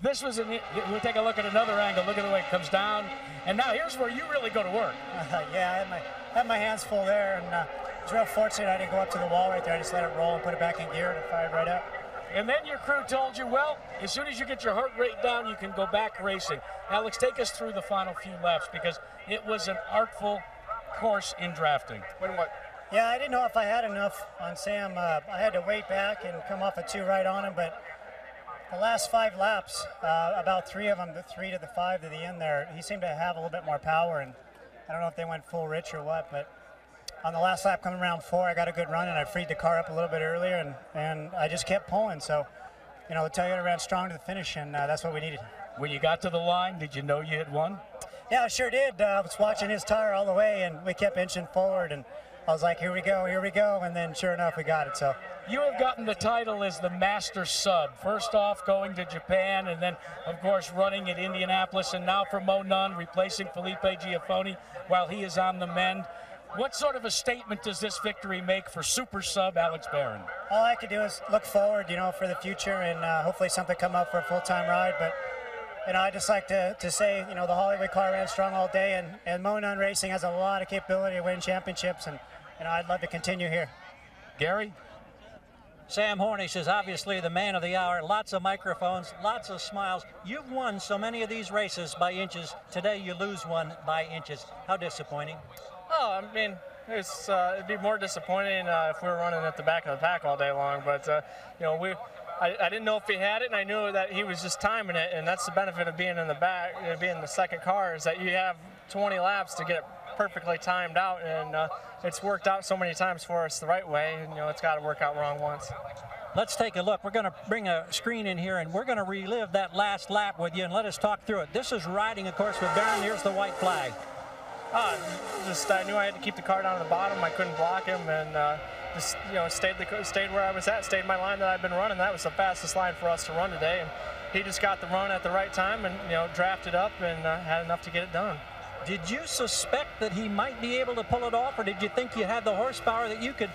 This was we'll take a look at another angle. Look at the way it comes down. And now here's where you really go to work. Yeah, I had my hands full there, and I was real fortunate I didn't go up to the wall right there. I just let it roll and put it back in gear, and it fired right up. And then your crew told you, well, as soon as you get your heart rate down, you can go back racing. Alex, take us through the final few laps, because it was an artful course in drafting. Yeah, I didn't know if I had enough on Sam. I had to wait back and come off a 2 right on him, but the last 5 laps, about 3 of them, the 3 to the 5 to the end there, he seemed to have a little bit more power, and I don't know if they went full rich or what, but on the last lap coming around 4, I got a good run, and I freed the car up a little bit earlier, and I just kept pulling. So, you know, the Toyota ran strong to the finish, and that's what we needed. When you got to the line, did you know you had won? Yeah, I sure did. I was watching his tire all the way, and we kept inching forward, and I was like, here we go, and then sure enough, we got it. So you have gotten the title as the master sub. First off, going to Japan, and then, of course, running at Indianapolis, and now for Mo Nunn, replacing Felipe Giafone while he is on the mend. What sort of a statement does this victory make for super sub Alex Barron? All I can do is look forward, for the future, and hopefully something come up for a full-time ride. But I just like to say, the Hollywood car ran strong all day, and Mo Nunn Racing has a lot of capability to win championships, and I'd love to continue here. Gary? Sam Hornish is obviously the man of the hour. Lots of microphones, lots of smiles. You've won so many of these races by inches. Today you lose one by inches. How disappointing? Oh, I mean, it'd be more disappointing if we were running at the back of the pack all day long. But, I didn't know if he had it, and I knew that he was just timing it. And that's the benefit of being in the back, being in the second car, is that you have 20 laps to get it perfectly timed out. And it's worked out so many times for us the right way. And, it's got to work out wrong once. Let's take a look. We're going to bring a screen in here, and we're going to relive that last lap with you, and let us talk through it. This is riding, of course, with Barron. Here's the white flag. I knew I had to keep the car down to the bottom. I couldn't block him, and stayed where I was at, stayed my line that I've been running. That was the fastest line for us to run today, and he just got the run at the right time, and drafted up and had enough to get it done. Did you suspect that he might be able to pull it off, or did you think you had the horsepower that you could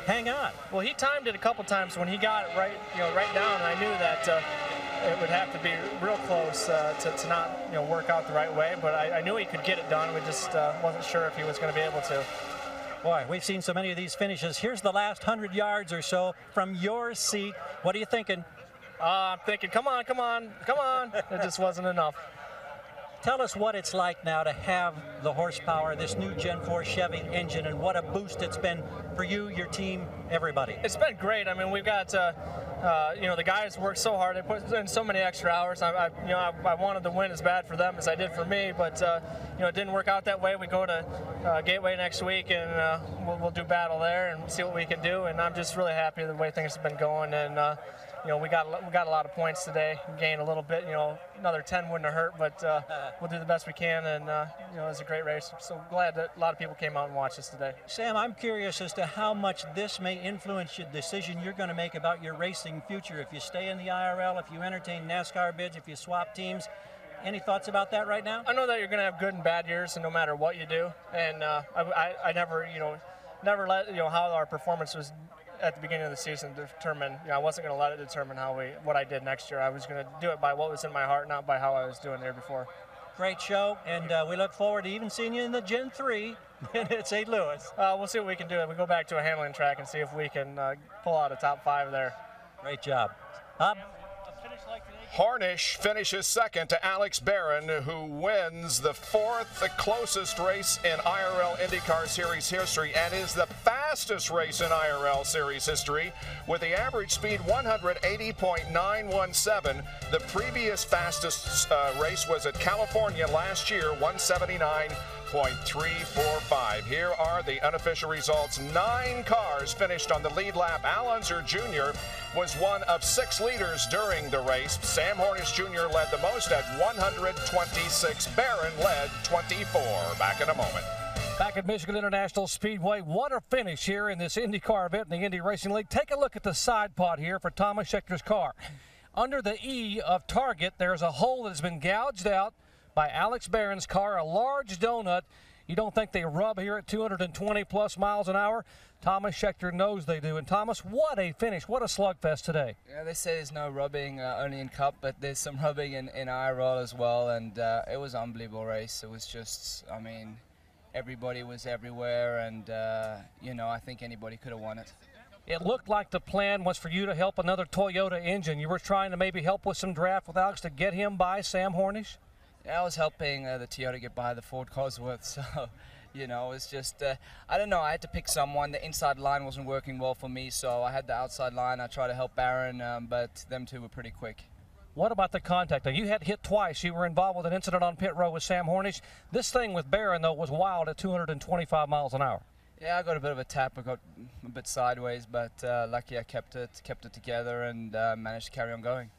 hang on? Well, he timed it a couple times when he got it right down, and I knew that it would have to be real close to not work out the right way. But I knew he could get it done. We just wasn't sure if he was going to be able to. Boy, we've seen so many of these finishes. Here's the last 100 yards or so from your seat. What are you thinking? I'm thinking, come on. It just wasn't enough. Tell us what it's like now to have the horsepower, this new Gen 4 Chevy engine, and what a boost it's been for you, your team, everybody. It's been great. I mean, we've got, the guys worked so hard. They put in so many extra hours. I wanted to win as bad for them as I did for me, but, it didn't work out that way. We go to Gateway next week, and we'll do battle there and see what we can do. And I'm just really happy with the way things have been going. And, we got a lot of points today. We gained a little bit. Another 10 wouldn't have hurt, but we'll do the best we can. And it was a great race. So glad that a lot of people came out and watched us today. Sam, I'm curious as to how much this may influence your decision you're going to make about your racing future. If you stay in the IRL, if you entertain NASCAR bids, if you swap teams. Any thoughts about that right now? I know that you're going to have good and bad years, and no matter what you do. And I never, never let how our performance was at the beginning of the season determine. I wasn't going to let it determine what I did next year. I was going to do it by what was in my heart, not by how I was doing the year before. Great show, and we look forward to even seeing you in the Gen 3 at St. Louis. We'll see what we can do. We go back to a handling track and see if we can pull out a top 5 there. Great job. Hornish finishes second to Alex Barron, who wins the 4th closest race in IRL IndyCar Series history and is the fastest race in IRL Series history with the average speed 180.917. The previous fastest race was at California last year, 179.345. Here are the unofficial results. 9 cars finished on the lead lap. Al Unser Jr. was one of 6 leaders during the race. Sam Hornish Jr. led the most at 126. Barron led 24. Back in a moment. Back at Michigan International Speedway, what a finish here in this IndyCar event in the Indy Racing League. Take a look at the side pod here for Thomas Schechter's car. Under the E of target, there's a hole that has been gouged out by Alex Barron's car, a large donut. You don't think they rub here at 220-plus miles an hour? Thomas Schechter knows they do. And Thomas, what a finish. What a slugfest today. Yeah, they say there's no rubbing only in Cup, but there's some rubbing in IRL as well. And it was an unbelievable race. It was just, everybody was everywhere. And, I think anybody could have won it. It looked like the plan was for you to help another Toyota engine. You were trying to maybe help with some draft with Alex to get him by Sam Hornish? Yeah, I was helping the Toyota get by the Ford Cosworth, so, it's just, I don't know, I had to pick someone. The inside line wasn't working well for me, so I had the outside line. I tried to help Barron, but them two were pretty quick. What about the contact? Now, you had hit twice. You were involved with an incident on pit road with Sam Hornish. This thing with Barron, though, was wild at 225 miles an hour. Yeah, I got a bit of a tap. I got a bit sideways, but lucky I kept it together and managed to carry on going.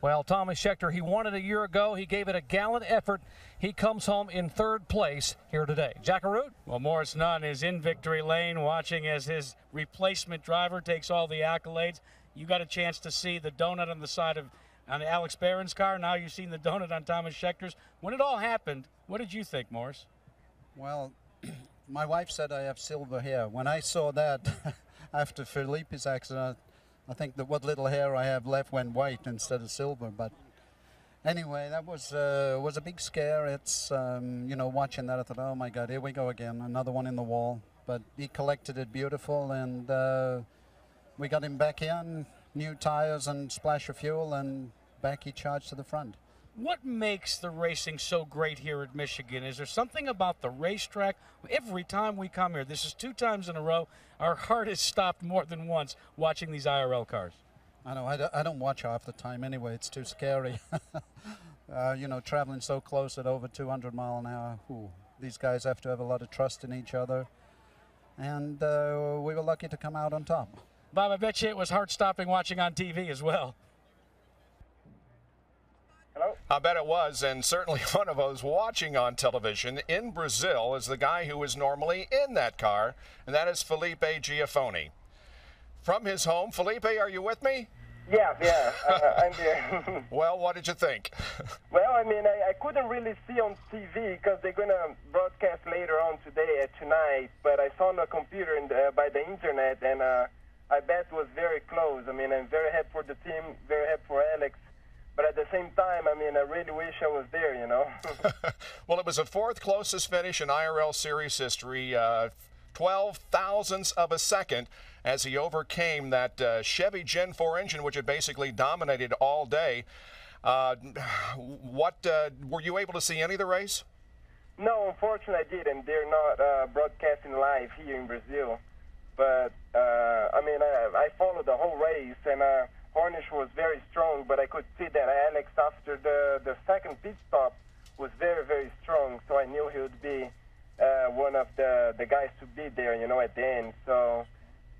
Well, Thomas Schechter, he won it a year ago. He gave it a gallant effort. He comes home in 3rd place here today. Jackaroo? Well, Morris Nunn is in victory lane watching as his replacement driver takes all the accolades. You got a chance to see the donut on the side of Alex Barron's car. Now you've seen the donut on Thomas Schechter's. When it all happened, what did you think, Morris? Well, my wife said I have silver hair. When I saw that after Felipe's accident, I think that what little hair I have left went white instead of silver. But anyway, that was a big scare. It's, you know, watching that, I thought, oh, my God, here we go again, another one in the wall. But he collected it beautiful, and we got him back in, new tires and splash of fuel, and back he charged to the front. What makes the racing so great here at Michigan? Is there something about the racetrack? Every time we come here, this is 2 times in a row, our heart is stopped more than once watching these IRL cars. I know, I don't watch half the time anyway, it's too scary. You know, traveling so close at over 200 miles an hour, these guys have to have a lot of trust in each other. And we were lucky to come out on top. Bob, I bet you it was heart-stopping watching on TV as well. I bet it was, and certainly one of us watching on television in Brazil is the guy who is normally in that car, and that is Felipe Giafone. From his home, Felipe, are you with me? Yeah, I'm here. Well, what did you think? Well, I mean, I couldn't really see on TV because they're going to broadcast later on tonight, but I saw on the computer by the internet, and I bet it was very close. I mean, I'm very happy for the team, very happy for Alex. But at the same time, I mean, I really wish I was there, you know. Well, it was the 4th closest finish in IRL Series history, 12 thousandths of a second as he overcame that Chevy Gen 4 engine, which had basically dominated all day. Were you able to see any of the race? No, unfortunately I didn't. They're not broadcasting live here in Brazil. But, I mean, I followed the whole race, and Hornish was very strong, but I could see that Alex, after the second pit stop, was very, very strong. So I knew he would be one of the guys to be there, you know, at the end. So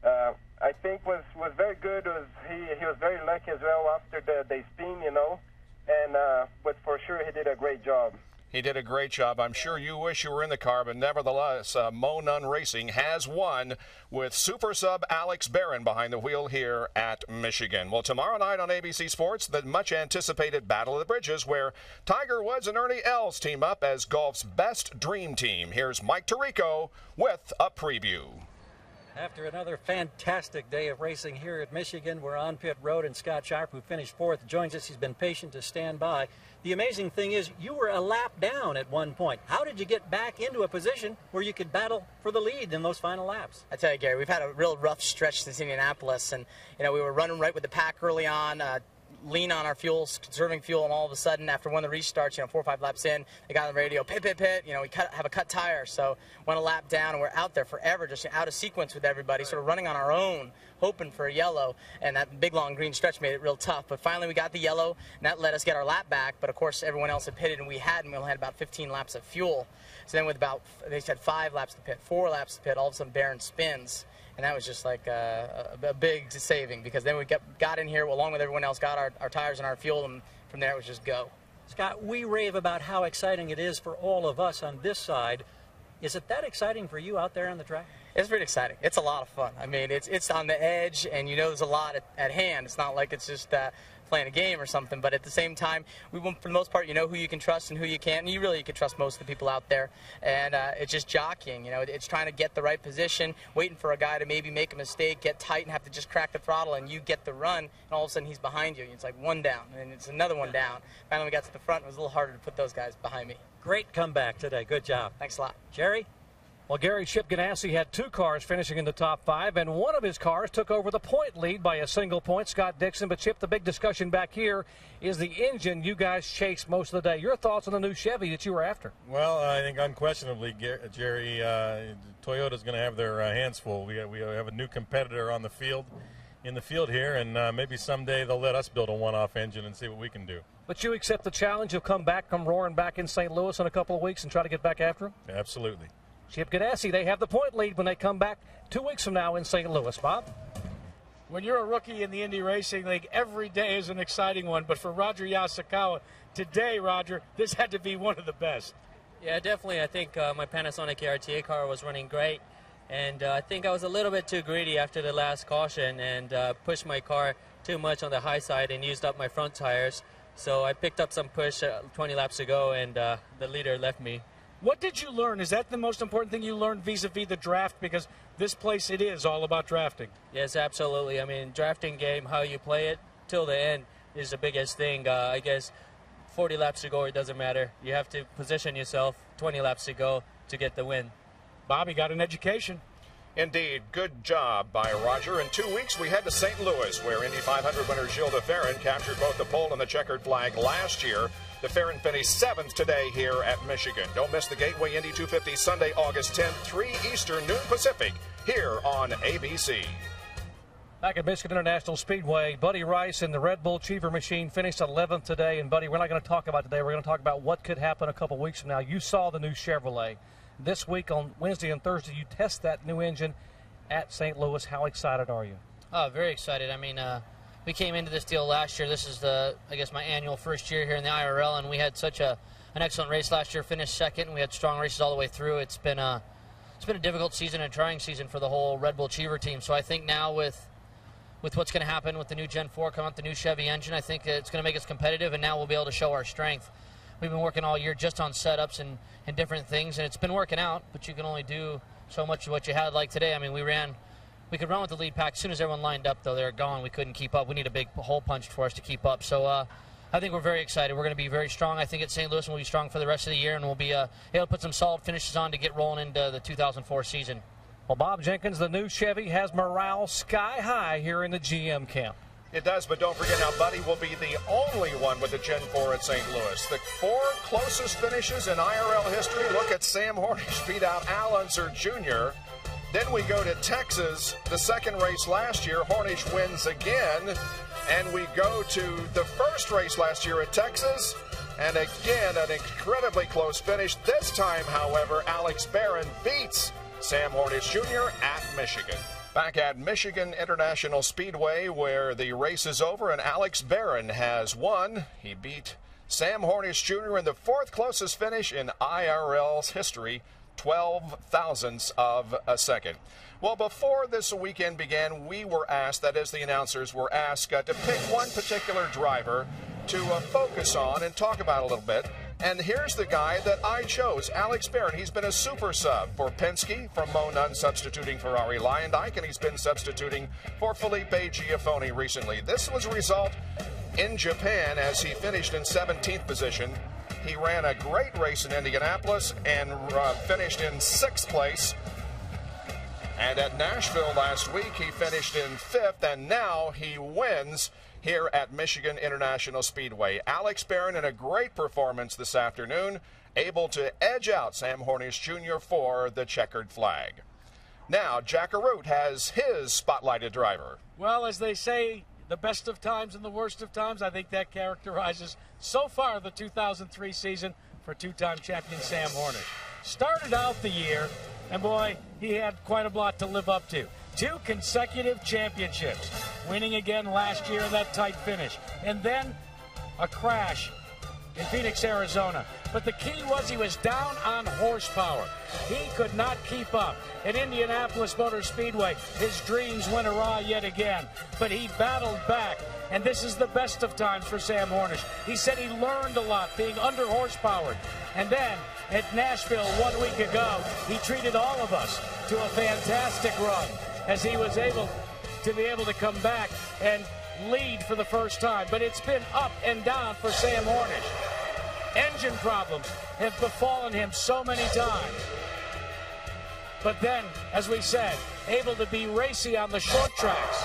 I think was very good. He was very lucky as well after the spin, you know. And but for sure he did a great job. He did a great job. I'm sure you wish you were in the car, but nevertheless, Mo Nunn Racing has won with Super Sub Alex Barron behind the wheel here at Michigan. Well, tomorrow night on ABC Sports, the much-anticipated Battle of the Bridges, where Tiger Woods and Ernie Els team up as golf's best dream team. Here's Mike Tirico with a preview. After another fantastic day of racing here at Michigan, we're on pit road, and Scott Sharp, who finished 4th, joins us. He's been patient to stand by. The amazing thing is you were a lap down at one point. How did you get back into a position where you could battle for the lead in those final laps? I tell you, Gary, we've had a real rough stretch since Indianapolis, and you know, we were running right with the pack early on, lean on our fuels, conserving fuel, and all of a sudden, after one of the restarts, you know, 4 or 5 laps in, they got on the radio, pit, you know, we have a cut tire, so went a lap down, and we're out there forever, just out of sequence with everybody, sort of running on our own, hoping for a yellow, and that big, long green stretch made it real tough, but finally we got the yellow, and that let us get our lap back, but of course, everyone else had pitted, and we only had about 15 laps of fuel, so then with they said 5 laps to pit, 4 laps to pit, all of a sudden Barron spins. And that was just like a big saving, because then we got in here along with everyone else, got our tires and our fuel, and from there it was just go. Scott, we rave about how exciting it is for all of us on this side. Is it that exciting for you out there on the track? It's pretty exciting. It's a lot of fun. I mean, it's on the edge, and you know there's a lot at hand. It's not like it's just playing a game or something, but at the same time, for the most part, you know who you can trust and who you can't, and you can trust most of the people out there, and it's just jockeying, you know, it's trying to get the right position, waiting for a guy to maybe make a mistake, get tight, and have to just crack the throttle, and you get the run, and all of a sudden he's behind you, and it's like one down, and it's another one down. Finally we got to the front, it was a little harder to put those guys behind me. Great comeback today, good job. Thanks a lot. Jerry? Well, Gary, Chip Ganassi had 2 cars finishing in the top 5, and one of his cars took over the point lead by a single point, Scott Dixon. But, Chip, the big discussion back here is the engine you guys chased most of the day. Your thoughts on the new Chevy that you were after? Well, I think unquestionably, Jerry, Toyota's going to have their hands full. We have a new competitor on the field, in the field here, and maybe someday they'll let us build a one-off engine and see what we can do. But you accept the challenge. You'll come roaring back in St. Louis in a couple of weeks and try to get back after him? Absolutely. Chip Ganassi, they have the point lead when they come back 2 weeks from now in St. Louis. Bob? when you're a rookie in the Indy Racing League, every day is an exciting one. But for Roger Yasukawa, today, Roger, this had to be one of the best. Yeah, definitely. I think my Panasonic RTA car was running great. And I think I was a little bit too greedy after the last caution and pushed my car too much on the high side and used up my front tires. So I picked up some push 20 laps ago, and the leader left me. What did you learn? Is that the most important thing you learned vis-a-vis the draft? Because this place, it is all about drafting. Yes, absolutely. I mean, drafting game, how you play it till the end is the biggest thing. I guess 40 laps to go, it doesn't matter. You have to position yourself 20 laps to go to get the win. Bobby got an education. Indeed, good job by Roger. In 2 weeks, we head to St. Louis, where Indy 500 winner Gilles de Ferran captured both the pole and the checkered flag last year. De Ferran finished 7th today here at Michigan. Don't miss the Gateway Indy 250 Sunday, August 10th, 3 Eastern, noon Pacific, here on ABC. Back at Michigan International Speedway, Buddy Rice in the Red Bull Cheever machine finished 11th today. And, Buddy, we're not going to talk about today. We're going to talk about what could happen a couple weeks from now. You saw the new Chevrolet. This week on Wednesday and Thursday, you test that new engine at St. Louis. How excited are you? Oh, very excited. I mean, we came into this deal last year. This is my annual first year here in the IRL, and we had such an excellent race last year. Finished second, and we had strong races all the way through. It's been a difficult season and a trying season for the whole Red Bull Cheever team. So I think now with what's going to happen with the new Gen 4 coming out, the new Chevy engine, I think it's going to make us competitive, and now we'll be able to show our strength. We've been working all year just on setups and different things, and it's been working out, but you can only do so much of what you had. Like today, I mean, we could run with the lead pack. As soon as everyone lined up, though, they were gone. We couldn't keep up. We need a big hole punched for us to keep up. So I think we're very excited. We're going to be very strong. I think at St. Louis we'll be strong for the rest of the year, and we'll be able to put some solid finishes on to get rolling into the 2004 season. Well, Bob Jenkins, the new Chevy has morale sky high here in the GM camp. It does, but don't forget now, Buddy will be the only one with the Gen 4 at St. Louis. The 4 closest finishes in IRL history. Look at Sam Hornish beat out Al Unser Jr. Then we go to Texas, the second race last year. Hornish wins again. And we go to the first race last year at Texas. And again, an incredibly close finish. This time, however, Alex Barron beats Sam Hornish Jr. at Michigan. Back at Michigan International Speedway, where the race is over and Alex Barron has won. He beat Sam Hornish Jr. in the 4th closest finish in IRL's history, 12 thousandths of a second. Well, before this weekend began, we were asked, that is, the announcers were asked to pick one particular driver to focus on and talk about a little bit. And here's the guy that I chose, Alex Barron. He's been a super sub for Penske, from Mo Nunn substituting for Ari Leyendyke, and he's been substituting for Felipe Giafone recently. This was a result in Japan as he finished in 17th position. He ran a great race in Indianapolis and finished in 6th place. And at Nashville last week, he finished in 5th, and now he wins here at Michigan International Speedway. Alex Barron in a great performance this afternoon, able to edge out Sam Hornish Jr. for the checkered flag. Now, Jack Arute has his spotlighted driver. Well, as they say, the best of times and the worst of times, I think that characterizes so far the 2003 season for two-time champion Sam Hornish. Started out the year, and boy, he had quite a lot to live up to. 2 consecutive championships, winning again last year in that tight finish. And then a crash in Phoenix, Arizona. But the key was he was down on horsepower. He could not keep up. At Indianapolis Motor Speedway, his dreams went awry yet again. But he battled back. And this is the best of times for Sam Hornish. He said he learned a lot being under horsepowered. And then at Nashville 1 week ago, he treated all of us to a fantastic run, as he was able to come back and lead for the first time. But it's been up and down for Sam Hornish. Engine problems have befallen him so many times. But then, as we said, able to be racy on the short tracks.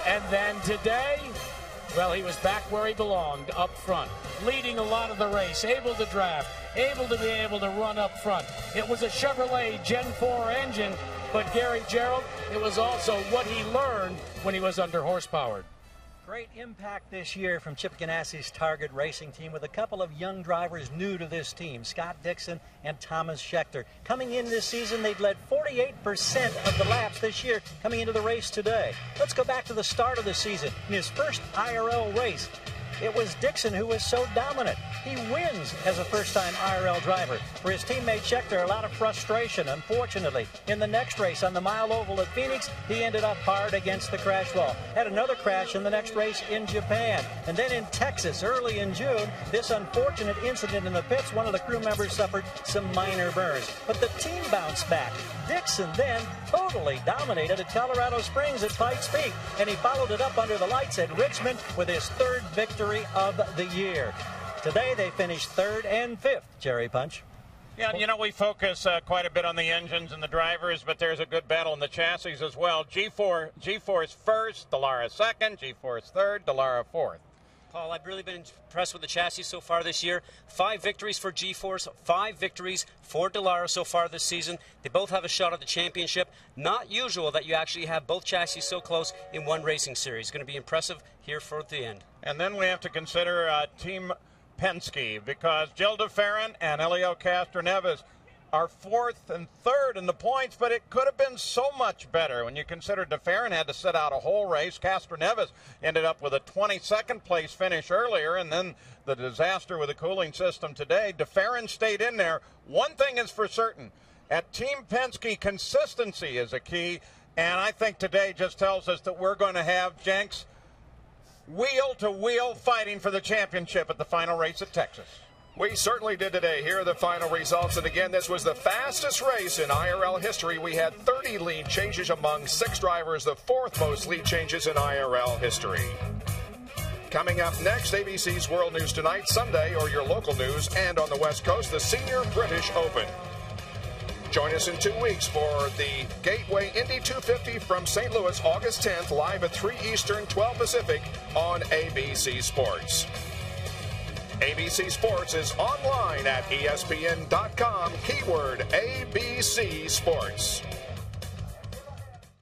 And then today, well, he was back where he belonged, up front, leading a lot of the race, able to draft, able to run up front. It was a Chevrolet Gen 4 engine, but Gary Gerald, it was also what he learned when he was under horsepowered. Great impact this year from Chip Ganassi's Target Racing team with a couple of young drivers new to this team, Scott Dixon and Thomas Schechter. Coming in this season, they've led 48% of the laps this year coming into the race today. Let's go back to the start of the season. In his first IRL race, it was Dixon who was so dominant. He wins as a first-time IRL driver. For his teammate Schechter, a lot of frustration, unfortunately. In the next race on the mile oval at Phoenix, he ended up hard against the crash wall. Had another crash in the next race in Japan. And then in Texas, early in June, this unfortunate incident in the pits, one of the crew members suffered some minor burns. But the team bounced back. Dixon then totally dominated at Colorado Springs at Pikes Peak, and he followed it up under the lights at Richmond with his third victory of the year. Today they finished third and fifth, Jerry Punch. Yeah, you know, we focus quite a bit on the engines and the drivers, but there's a good battle in the chassis as well. G-Force first, Dallara second, G-Force third, Dallara fourth. Paul, I've really been impressed with the chassis so far this year. 5 victories for G-Force, 5 victories for Dallara so far this season. They both have a shot at the championship. Not usual that you actually have both chassis so close in one racing series. It's going to be impressive here for the end. And then we have to consider Team Penske, because Jill DeFerrin and Elio Castroneves are fourth and third in the points, but it could have been so much better when you consider DeFerrin had to sit out a whole race. Castroneves ended up with a 22nd place finish earlier, and then the disaster with the cooling system today. DeFerrin stayed in there. One thing is for certain, at Team Penske, consistency is a key, and I think today just tells us that we're going to have, Jenks, wheel-to-wheel fighting for the championship at the final race at Texas. We certainly did today. Here are the final results. And again, this was the fastest race in IRL history. We had 30 lead changes among 6 drivers, the 4th most lead changes in IRL history. Coming up next, ABC's World News Tonight, Sunday, or your local news, and on the West Coast, the Senior British Open. Join us in 2 weeks for the Gateway Indy 250 from St. Louis, August 10th, live at 3 Eastern, 12 Pacific on ABC Sports. ABC Sports is online at ESPN.com, keyword ABC Sports.